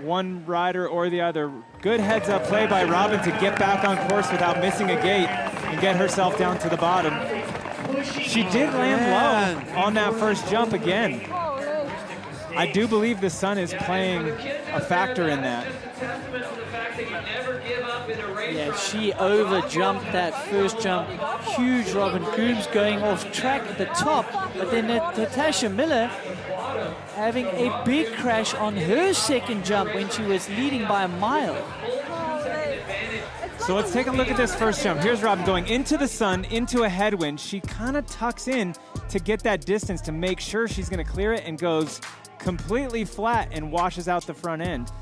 one rider or the other. Good heads-up play by Robin to get back on course without missing a gate and get herself down to the bottom. She did land low on that first jump again. I do believe the sun is playing a factor in that. Yeah, she over-jumped that first jump. Huge Robin Goombs going off track at the top, but then Natasha Miller having a big crash on her second jump when she was leading by a mile. So let's take a look at this first jump. Here's Robin going into the sun, into a headwind. She kind of tucks in to get that distance to make sure she's going to clear it, and goes completely flat and washes out the front end.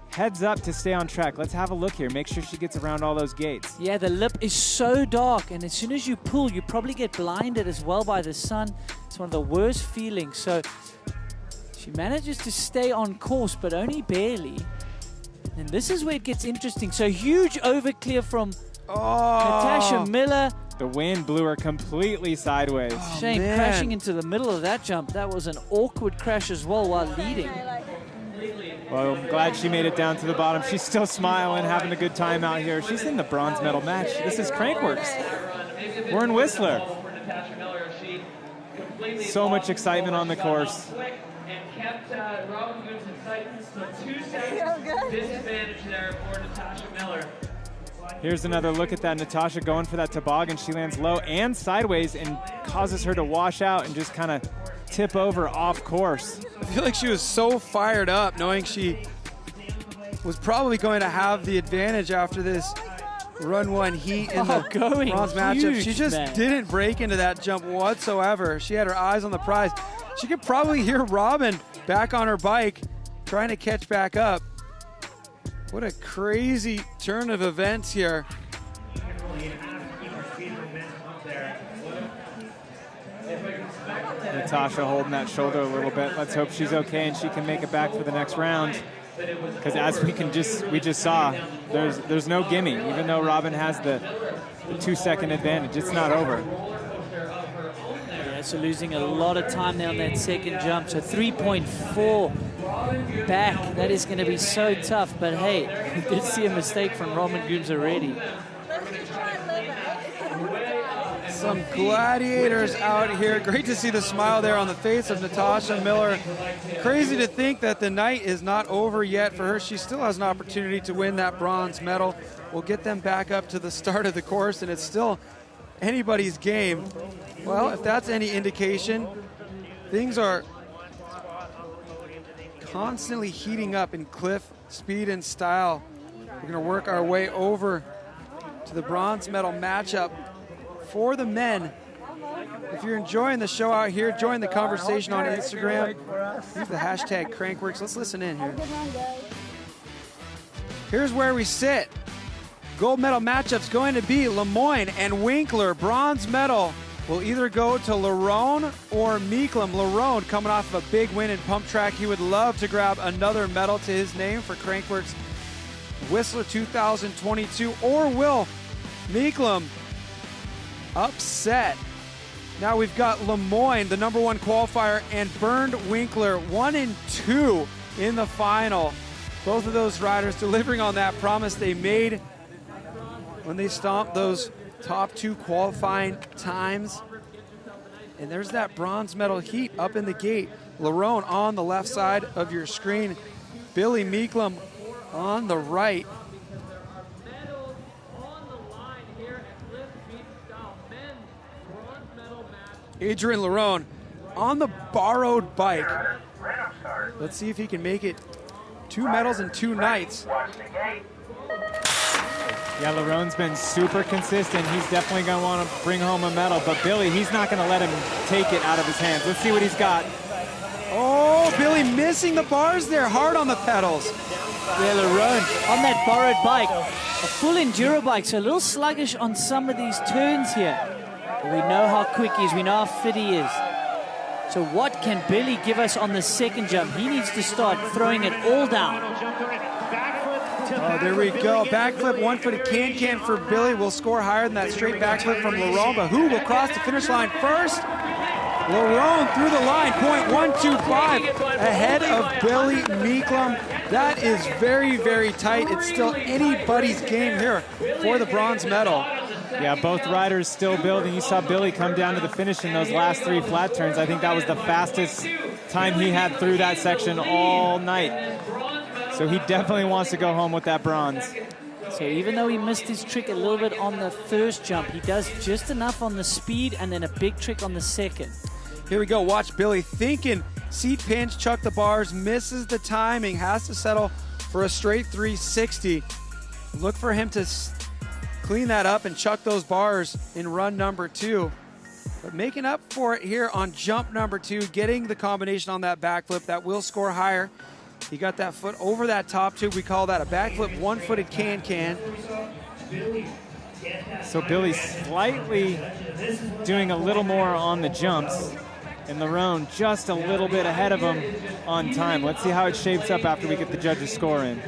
Heads up to stay on track. Let's have a look here. Make sure she gets around all those gates. Yeah, the lip is so dark, and as soon as you pull, you probably get blinded as well by the sun. It's one of the worst feelings. So she manages to stay on course, but only barely. And this is where it gets interesting. So huge overclear from Natasha Miller. The wind blew her completely sideways. Shame, crashing into the middle of that jump. That was an awkward crash as well while leading. Well, I'm glad she made it down to the bottom. She's still smiling, having a good time out here. She's in the bronze medal match. This is Crankworx. We're in Whistler. So much excitement on the course. And kept Robin Goombs in sight. So 2 seconds disadvantage there for Natasha Miller. Here's another look at that. Natasha going for that toboggan. She lands low and sideways and causes her to wash out and just kind of tip over off course. I feel like she was so fired up knowing she was probably going to have the advantage after this run one heat in the bronze matchup. She just didn't break into that jump whatsoever. She had her eyes on the prize. She could probably hear Robin back on her bike trying to catch back up. What a crazy turn of events here. Natasha holding that shoulder a little bit. Let's hope she's okay and she can make it back for the next round. Because as we just saw, there's no gimme. Even though Robin has the 2-second advantage, it's not over. Yeah, so losing a lot of time there on that second jump. So 3.4 back. That is going to be so tough. But hey, we did see a mistake from Roman Goombs already. Some gladiators out here. Great to see the smile there on the face of Natasha Miller. Crazy to think that the night is not over yet for her. She still has an opportunity to win that bronze medal. We'll get them back up to the start of the course, and it's still anybody's game. Well, if that's any indication, things are constantly heating up in CLIF Speed and Style. We're going to work our way over to the bronze medal matchup for the men. If you're enjoying the show out here, join the conversation on Instagram. Use the hashtag Crankworx. Let's listen in here. Here's where we sit. Gold medal matchup's going to be Lemoine and Winkler. Bronze medal will either go to Larone or Meeklam. Larone coming off of a big win in pump track. He would love to grab another medal to his name for Crankworx Whistler 2022. Or will Meeklam upset? Now we've got Lemoine, the #1 qualifier, and Bernd Winkler, 1 and 2 in the final. Both of those riders delivering on that promise they made when they stomped those top 2 qualifying times. And there's that bronze medal heat up in the gate. Larone on the left side of your screen. Billy Meeklam on the right. Adrien Loron on the borrowed bike. Let's see if he can make it 2 medals in 2 nights. Yeah, Larone's been super consistent. He's definitely going to want to bring home a medal, but Billy, he's not going to let him take it out of his hands. Let's see what he's got. Oh, Billy missing the bars there, hard on the pedals. Yeah, Larone on that borrowed bike, a full enduro bike, so a little sluggish on some of these turns here. But we know how quick he is, we know how fit he is. So what can Billy give us on the second jump? He needs to start throwing it all down. Oh, there we go. Backflip, 1-footed can-can for Billy. Will score higher than that straight backflip from Larone, but who will cross the finish line first? Larone through the line, .125 ahead of Billy Meeklam. That is very, very tight. It's still anybody's game here for the bronze medal. Yeah, both riders still building. You saw Billy come down to the finish in those last 3 flat turns. I think that was the fastest time he had through that section all night. So he definitely wants to go home with that bronze. So even though he missed his trick a little bit on the first jump, he does just enough on the speed and then a big trick on the second. Here we go. Watch Billy thinking seat pinch, chuck the bars, misses the timing, has to settle for a straight 360. Look for him to clean that up and chuck those bars in run number 2. But making up for it here on jump number 2, getting the combination on that backflip that will score higher. He got that foot over that top tube. We call that a backflip 1-footed can-can. So Billy's slightly doing a little more on the jumps, and Larone just a little bit ahead of him on time. Let's see how it shapes up after we get the judges' score in.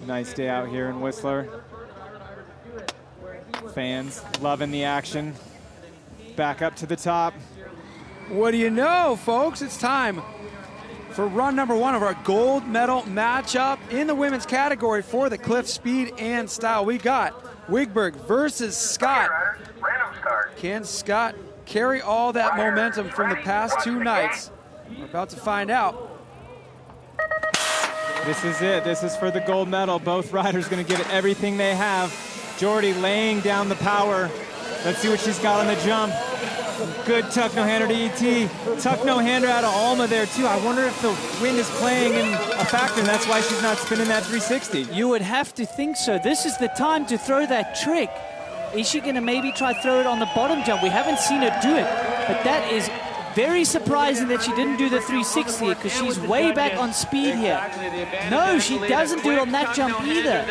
Nice day out here in Whistler. Fans loving the action. Back up to the top. What do you know, folks? It's time for run number 1 of our gold medal matchup in the women's category for the CLIF Speed and Style. We got Wiggberg versus Scott. Can Scott carry all that momentum from the past 2 nights? We're about to find out. This is it. This is for the gold medal. Both riders going to give it everything they have. Jordy laying down the power. Let's see what she's got on the jump. Good tuck no-hander to ET. Tuck no-hander out of Alma there too. I wonder if the wind is playing in a factor, and that's why she's not spinning that 360. You would have to think so. This is the time to throw that trick. Is she going to maybe try throw it on the bottom jump? We haven't seen her do it, but that is Very surprising that she didn't do the 360 because she's way back on speed here. No, she doesn't do it on that jump either.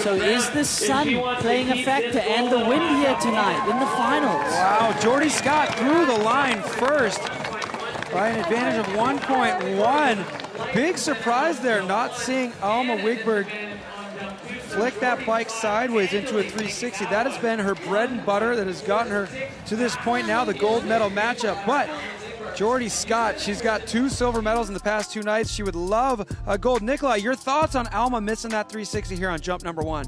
So is the sun playing a factor and the wind here tonight in the finals? Wow, Jordy Scott through the line first by an advantage of 1.1. Big surprise there, not seeing Alma Wiggberg flick that bike sideways into a 360. That has been her bread and butter that has gotten her to this point now, the gold medal matchup. But Jordy Scott, she's got 2 silver medals in the past 2 nights. She would love a gold. Nikolai, your thoughts on Alma missing that 360 here on jump number 1?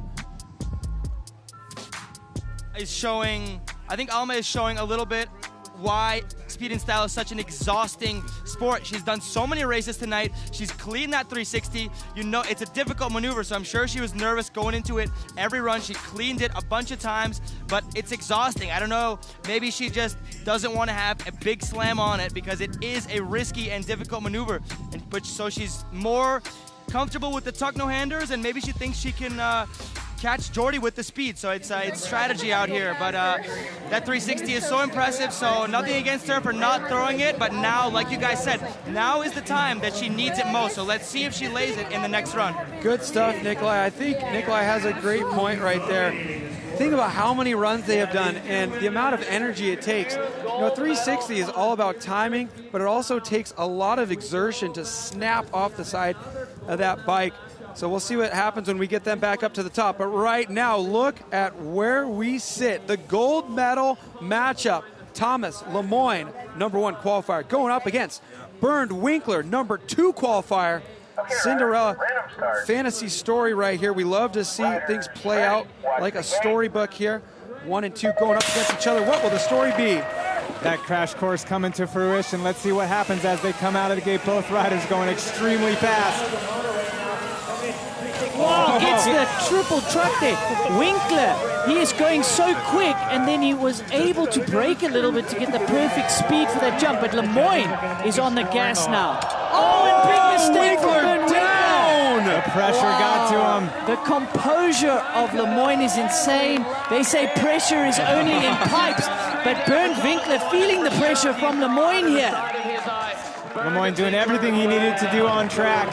I think Alma is showing a little bit why speed and style is such an exhausting sport. She's done so many races tonight. She's cleaned that 360. You know, it's a difficult maneuver, so I'm sure she was nervous going into it every run. She cleaned it a bunch of times, but it's exhausting. I don't know, maybe she just doesn't want to have a big slam on it because it is a risky and difficult maneuver. So she's more comfortable with the tuck no-handers, and maybe she thinks she can catch Jordy with the speed. So it's strategy out here, but that 360 is so impressive, so nothing against her for not throwing it, but now, like you guys said, now is the time that she needs it most, so let's see if she lays it in the next run. Good stuff, Nikolai. I think Nikolai has a great point right there. Think about how many runs they have done and the amount of energy it takes. You know, 360 is all about timing, but it also takes a lot of exertion to snap off the side of that bike. So we'll see what happens when we get them back up to the top. But right now, look at where we sit. The gold medal matchup. Tomas Lemoine, #1 qualifier, going up against Bernd Winkler, #2 qualifier. Cinderella fantasy story right here. We love to see things play out like a storybook here. 1 and 2 going up against each other. What will the story be? That crash course coming to fruition. Let's see what happens as they come out of the gate. Both riders going extremely fast. Wow, gets the triple truck there. Winkler, he is going so quick, and then he was able to brake a little bit to get the perfect speed for that jump, but Lemoine is on the gas now. Oh, and big mistake for Bernd down! The pressure got to him. The composure of Lemoine is insane. They say pressure is only in pipes, but Bernd Winkler feeling the pressure from Lemoine here. Lemoine doing everything he needed to do on track.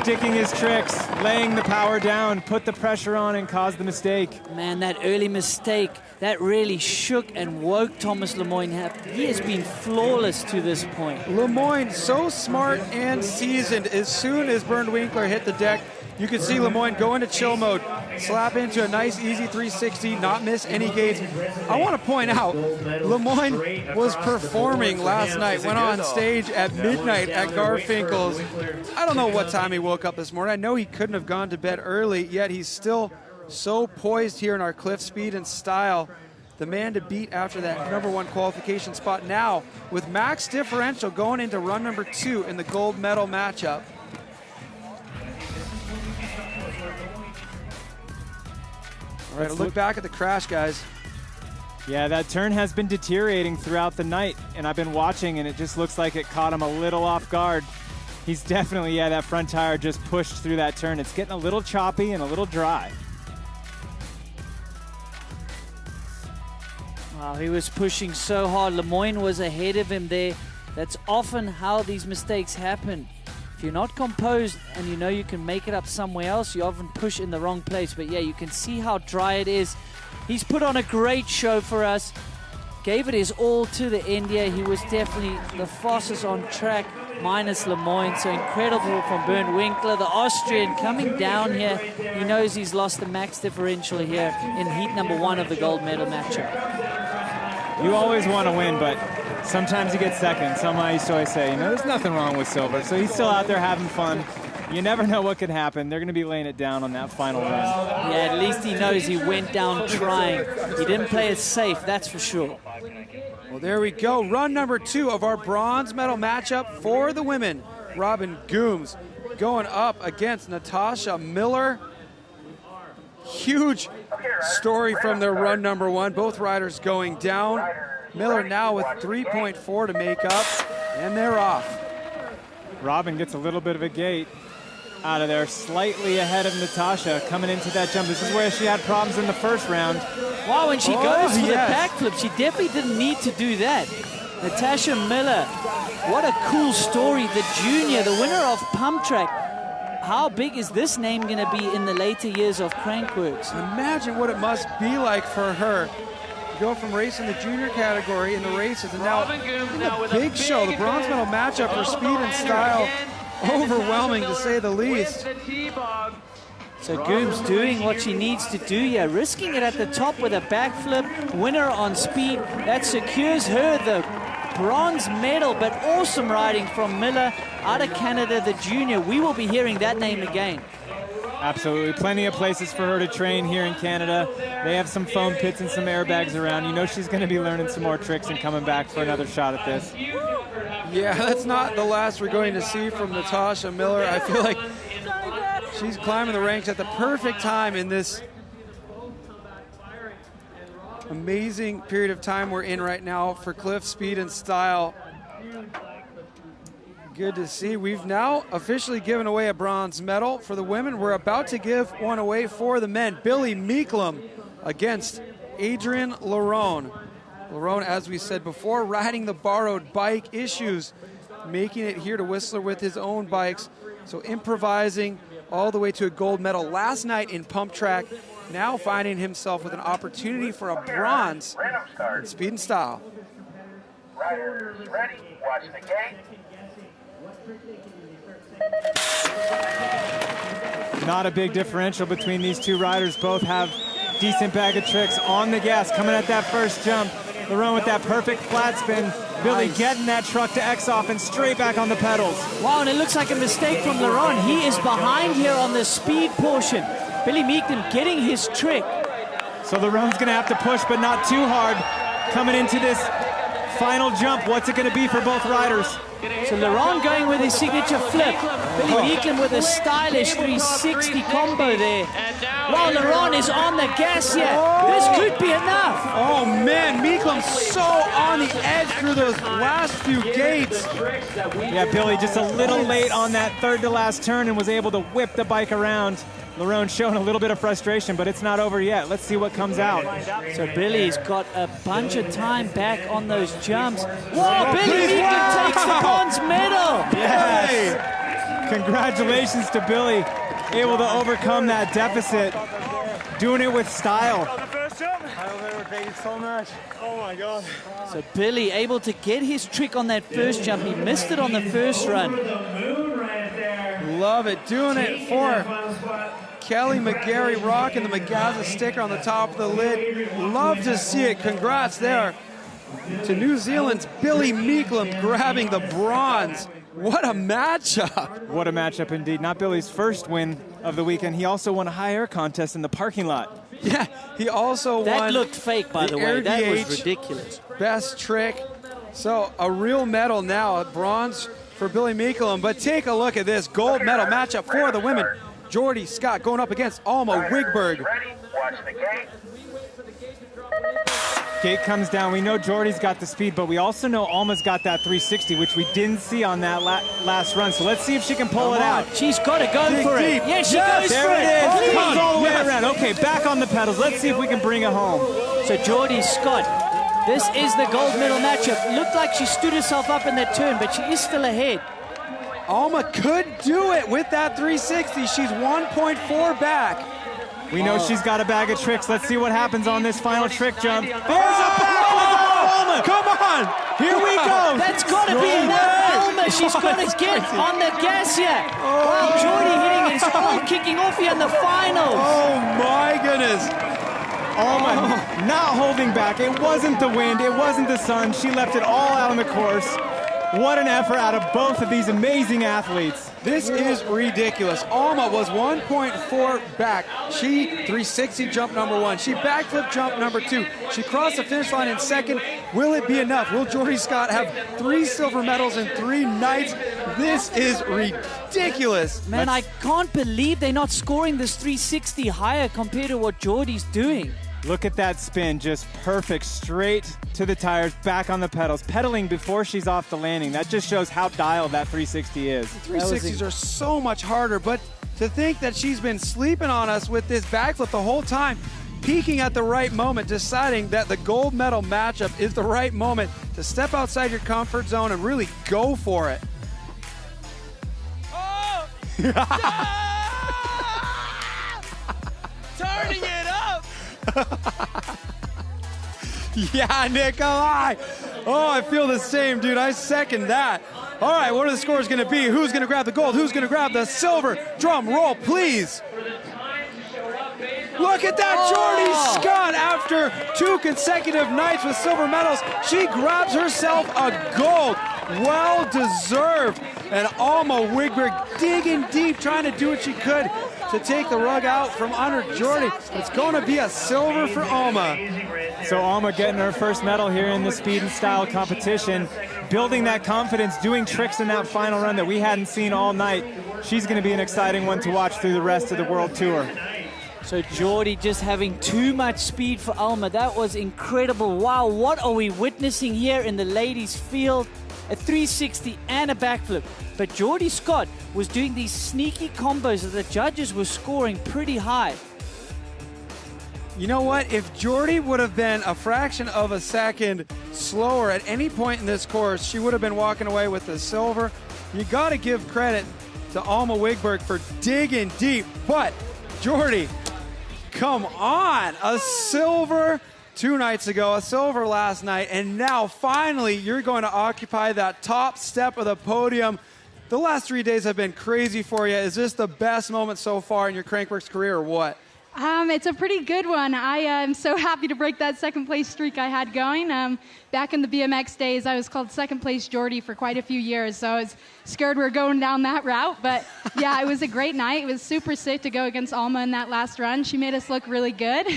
Sticking his tricks, laying the power down, put the pressure on and caused the mistake. Man, that early mistake, that really shook and woke Tomas Lemoine up. He has been flawless to this point. Lemoine, so smart and seasoned. As soon as Bernd Winkler hit the deck, you could see Lemoine go into chill mode, slap into a nice, easy 360, not miss any gates. I want to point out, Lemoine was performing last night, went on stage at midnight at Garfinkel's. I don't know what time he woke up this morning. I know he couldn't have gone to bed early, yet he's still so poised here in our CLIF Speed and Style. The man to beat after that #1 qualification spot now with max differential going into run #2 in the gold medal matchup. All right, look back at the crash, guys. Yeah, that turn has been deteriorating throughout the night, and I've been watching, and it just looks like it caught him a little off guard. He's definitely, that front tire just pushed through that turn. It's getting a little choppy and a little dry. Wow, he was pushing so hard. Lemoine was ahead of him there. That's often how these mistakes happen. If you're not composed and you know you can make it up somewhere else, you often push in the wrong place. But yeah, you can see how dry it is. He's put on a great show for us. Gave it his all to the end here. He was definitely the fastest on track, minus Lemoine. So incredible from Bernd Winkler, the Austrian, coming down here. He knows he's lost the max differential here in heat #1 of the gold medal matchup. You always want to win, but sometimes you get second. Some I used to always say, there's nothing wrong with silver. So he's still out there having fun. You never know what could happen. They're going to be laying it down on that final run. Yeah, at least he knows he went down trying. He didn't play it safe, that's for sure. Well, there we go. Run #2 of our bronze medal matchup for the women. Robin Goomes going up against Natasha Miller. Huge story from their run #1. Both riders going down. Miller now with 3.4 to make up, and they're off. Robin gets a little bit of a gate. out of there, slightly ahead of Natasha coming into that jump. This is where she had problems in the first round. Wow, when she goes for the backflip, she definitely didn't need to do that. Natasha Miller, what a cool story. The junior, the winner of Pump Track. How big is this name going to be in the later years of Crankworx? Imagine what it must be like for her to go from racing the junior category in the races and now the big show, the bronze medal matchup for speed and style. Overwhelming to say the least. So Goombs doing what she needs to do here, risking it at the top with a backflip, winner on speed. That secures her the bronze medal, but awesome riding from Miller out of Canada, the junior. We will be hearing that name again. Absolutely. Plenty of places for her to train here in Canada. They have some foam pits and some airbags around. You know she's going to be learning some more tricks and coming back for another shot at this. Yeah, that's not the last we're going to see from Natasha Miller. I feel like she's climbing the ranks at the perfect time in this amazing period of time we're in right now for CLIF Speed and Style. Good to see. We've now officially given away a bronze medal for the women. We're about to give one away for the men. Billy Meeklam against Adrien Loron. Larone, as we said before, riding the borrowed bike, issues making it here to Whistler with his own bikes. So improvising all the way to a gold medal last night in Pump Track, now finding himself with an opportunity for a bronze in Speed and Style. Riders ready, watch the gate. Not a big differential between these two riders. Both have decent bag of tricks on the gas, coming at that first jump. Larone with that perfect flat spin. Billy getting that truck to X off and straight back on the pedals. Wow, and it looks like a mistake from Laron. He is behind here on the speed portion. Billy Meeklam getting his trick. So Larone's going to have to push, but not too hard. Coming into this final jump, what's it going to be for both riders? So Laron going with his signature flip. Billy Meeklam with a stylish 360 combo there. Wow, Laron is on the gas here. This could be enough. Oh man, Meeklam so on the edge through those last few gates. Yeah, Billy just a little late on that third to last turn and was able to whip the bike around. Larone showing a little bit of frustration, but it's not over yet. Let's see what comes out. So Billy's got a bunch of time back on those jumps. Whoa, Billy Meeklam takes the bronze medal. Yes. Congratulations to Billy, able to overcome that deficit, doing it with style. Thank you so much. Oh my God. So Billy able to get his trick on that first jump. He missed it on the first run. Love it, doing it for Kelly McGarry, rocking the Magaza sticker on the top of the lid. Love to see it. Congrats there to New Zealand's Billy Meeklam grabbing the bronze. What a matchup. What a matchup indeed. Not Billy's first win of the weekend. He also won a high air contest in the parking lot. Yeah, he also won. That looked fake, by the way. That was ridiculous. Best trick. So a real medal now, a bronze for Billy Meeklam. But take a look at this gold medal matchup for the women. Jordy Scott going up against Alma Wiggberg. Ready, watch the gate. Gate comes down. We know Jordy's got the speed, but we also know Alma's got that 360, which we didn't see on that last run. So let's see if she can pull it out. She's got to go for it. Yeah, she goes there for it is. Please. Comes all the way around. Okay, back on the pedals. Let's see if we can bring it home. So Jordy Scott, this is the gold medal matchup. Looked like she stood herself up in that turn, but she is still ahead. Alma could do it with that 360. She's 1.4 back. We know she's got a bag of tricks. Let's see what happens on this final trick jump. There's a backflip. Alma, come on. Here we go. That's got to be enough, Alma. She's got to get on the gas here. Wow, Jordy hitting it. It's all kicking off here in the finals. Oh, my goodness. Alma not holding back. It wasn't the wind. It wasn't the sun. She left it all out on the course. What an effort out of both of these amazing athletes. This is ridiculous. Alma was 1.4 back. She 360 jump number one. She backflip jump number two. She crossed the finish line in second. Will it be enough? Will Jordy Scott have 3 silver medals in 3 nights? This is ridiculous. Man, I can't believe they're not scoring this 360 higher compared to what Jordy's doing. Look at that spin, just perfect, straight to the tires, back on the pedals, pedaling before she's off the landing. That just shows how dialed that 360 is. 360s are so much harder, but to think that she's been sleeping on us with this backflip the whole time, peaking at the right moment, deciding that the gold medal matchup is the right moment to step outside your comfort zone and really go for it. Oh! Turning it up! Yeah, Nikolai. Oh, I feel the same, dude. I second that. All right, what are the scores going to be? Who's going to grab the gold? Who's going to grab the silver? Drum roll, please. Look at that, Jordy Scott. After 2 consecutive nights with silver medals, she grabs herself a gold. Well deserved. And Alma Wiggberg digging deep, trying to do what she could to take the rug out from under Jordy. It's going to be a silver for Alma. So Alma getting her first medal here in the speed and style competition, building that confidence, doing tricks in that final run that we hadn't seen all night. She's going to be an exciting one to watch through the rest of the World Tour. So Jordy just having too much speed for Alma. That was incredible. Wow, what are we witnessing here in the ladies' field? A 360 and a backflip. But Jordy Scott was doing these sneaky combos that the judges were scoring pretty high. You know what? If Jordy would have been a fraction of a second slower at any point in this course, she would have been walking away with the silver. You got to give credit to Alma Wiggberg for digging deep. But Jordy, come on, a silver 2 nights ago, a silver last night, and now finally you're going to occupy that top step of the podium. The last 3 days have been crazy for you. Is this the best moment so far in your Crankworx career or what? It's a pretty good one. I am so happy to break that second place streak I had going. Back in the BMX days, I was called second place Jordy for quite a few years, so I was scared we were going down that route. But yeah, it was a great night. It was super sick to go against Alma in that last run. She made us look really good.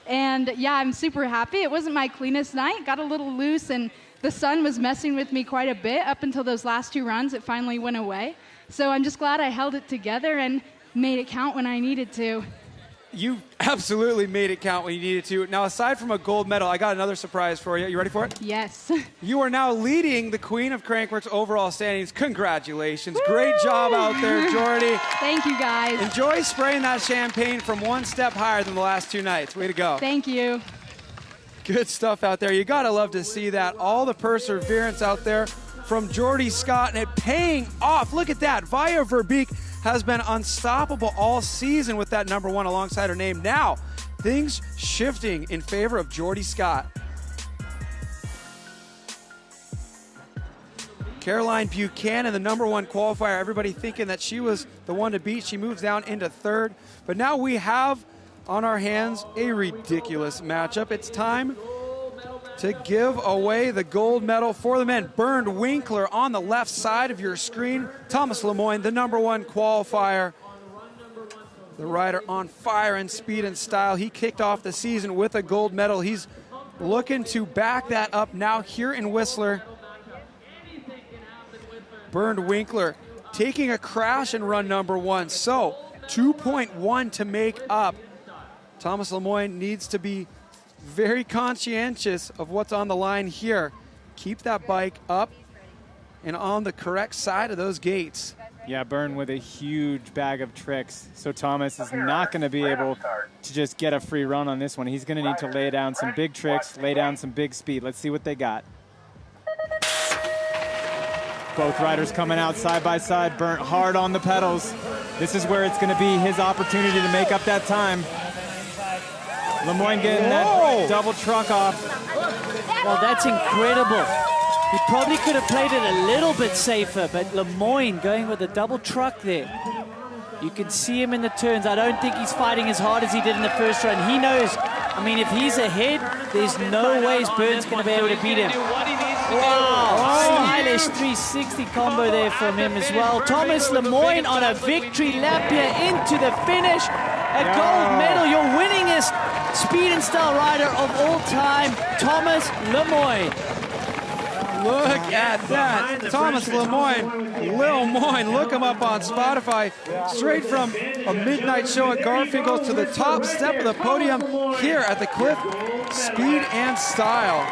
And yeah, I'm super happy. It wasn't my cleanest night. Got a little loose, and the sun was messing with me quite a bit up until those last 2 runs. It finally went away. So I'm just glad I held it together and made it count when I needed to. You absolutely made it count when you needed to. Now, aside from a gold medal, I got another surprise for you. You ready for it? Yes. You are now leading the Queen of Crankworx overall standings. Congratulations. Woo! Great job out there, Jordy. Thank you, guys. Enjoy spraying that champagne from 1 step higher than the last 2 nights. Way to go. Thank you. Good stuff out there. You got to love to see that. All the perseverance out there from Jordy Scott, and it paying off. Look at that. Via Verbeek has been unstoppable all season with that #1 alongside her name. Now, things shifting in favor of Jordy Scott. Caroline Buchanan, the #1 qualifier, everybody thinking that she was the one to beat. She moves down into 3rd. But now we have on our hands a ridiculous matchup. It's time to give away the gold medal for the men. Bernd Winkler on the left side of your screen. Tomas Lemoine, the #1 qualifier. The rider on fire in speed and style. He kicked off the season with a gold medal. He's looking to back that up now here in Whistler. Bernd Winkler taking a crash in run #1. So 2.1 to make up. Tomas Lemoine needs to be very conscientious of what's on the line here. Keep that bike up and on the correct side of those gates. Yeah, Bernd with a huge bag of tricks. So Tomas is not going to be able to just get a free run on this one. He's going to need to lay down some big tricks, lay down some big speed. Let's see what they got. Both riders coming out side by side. Bernd hard on the pedals. This is where it's going to be his opportunity to make up that time. Lemoine getting that double truck off. Well, that's incredible. He probably could have played it a little bit safer, but Lemoine going with a double truck there. You can see him in the turns. I don't think he's fighting as hard as he did in the first run. He knows, I mean, if he's ahead, there's no ways Bernd's going to be able to beat him. Wow, stylish 360 combo there from him as well. Tomas Lemoine on a victory lap here into the finish. A gold medal, your winningest speed and style rider of all time, Tomas Lemoine. Look at that. Tomas Lemoine Lemoine. Look him up on Spotify. Straight from a midnight show at Garfinkel's to the top step of the podium here at the CLIF Speed and Style.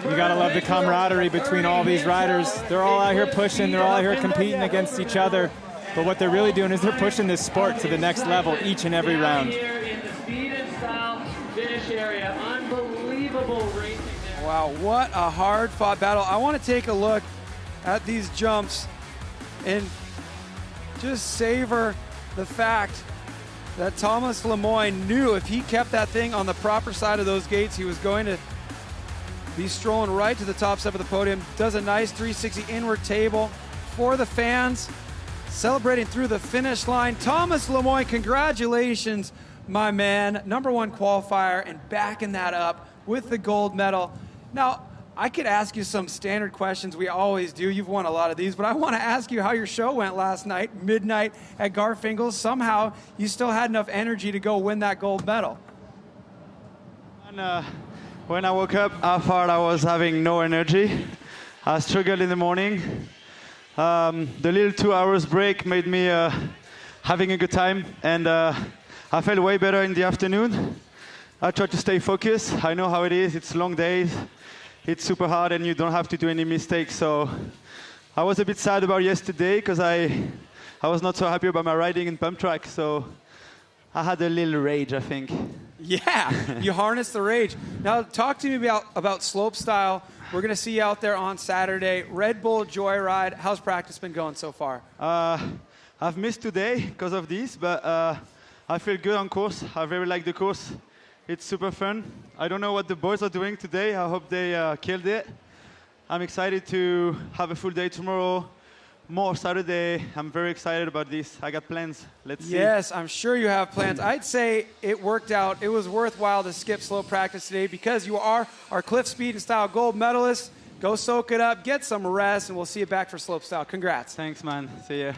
You gotta love the camaraderie between all these riders. They're all out here pushing, they're all out here competing against each other. But what they're really doing is they're pushing this sport to the next level each and every round. Wow, what a hard-fought battle. I want to take a look at these jumps and just savor the fact that Tomas Lemoine knew if he kept that thing on the proper side of those gates, he was going to be strolling right to the top step of the podium. Does a nice 360 inward table for the fans, celebrating through the finish line. Tomas Lemoine, congratulations, my man. #1 qualifier and backing that up with the gold medal. Now, I could ask you some standard questions. We always do. You've won a lot of these, but I want to ask you how your show went last night, midnight at Garfinkel's. Somehow, you still had enough energy to go win that gold medal. And, when I woke up, I thought I was having no energy. I struggled in the morning. The little 2 hours break made me having a good time, and I felt way better in the afternoon. I tried to stay focused. I know how it is. It's long days. It's super hard, and you don't have to do any mistakes. So I was a bit sad about yesterday because I was not so happy about my riding in pump track. So I had a little rage, I think. Yeah, you harnessed the rage. Now, talk to me about slope style. We're going to see you out there on Saturday. Red Bull Joyride. How's practice been going so far? I've missed today because of this, but I feel good on course. I very like the course. It's super fun. I don't know what the boys are doing today. I hope they killed it. I'm excited to have a full day tomorrow. More Saturday. I'm very excited about this. I got plans. Let's see. Yes, I'm sure you have plans. I'd say it worked out. It was worthwhile to skip slow practice today because you are our CLIF Speed and Style gold medalist. Go soak it up, get some rest, and we'll see you back for slope style. Congrats. Thanks, man. See ya.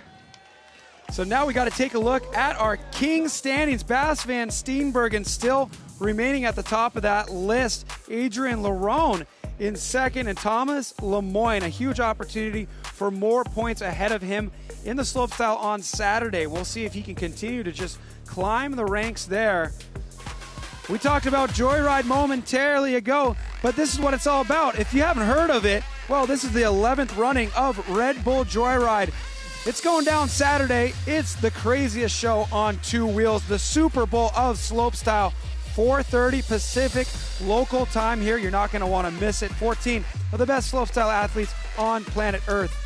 So now we got to take a look at our King standings. Bas van Steenbergen still remaining at the top of that list. Adrien Loron in second, and Tomas Lemoine, a huge opportunity for more points ahead of him in the slopestyle on Saturday. We'll see if he can continue to just climb the ranks there. We talked about Joyride momentarily ago, but this is what it's all about. If you haven't heard of it, well, this is the 11th running of Red Bull Joyride. It's going down Saturday. It's the craziest show on two wheels, the Super Bowl of slopestyle. 4:30 Pacific local time here. You're not going to want to miss it. 14 of the best slopestyle athletes on planet Earth.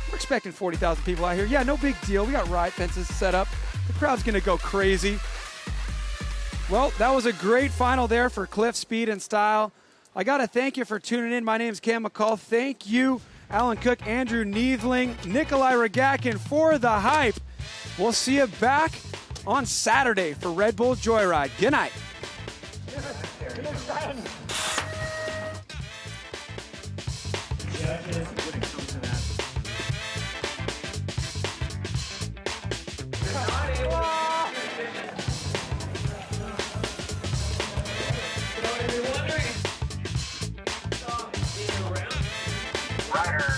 We're expecting 40,000 people out here. Yeah, no big deal. We got riot fences set up. The crowd's going to go crazy. Well, that was a great final there for CLIF Speed and Style. I got to thank you for tuning in. My name's Cam McCall. Thank you, Alan Cook, Andrew Neethling, Nikolai Rogakin for the hype. We'll see you back on Saturday for Red Bull Joyride. Good night. Rider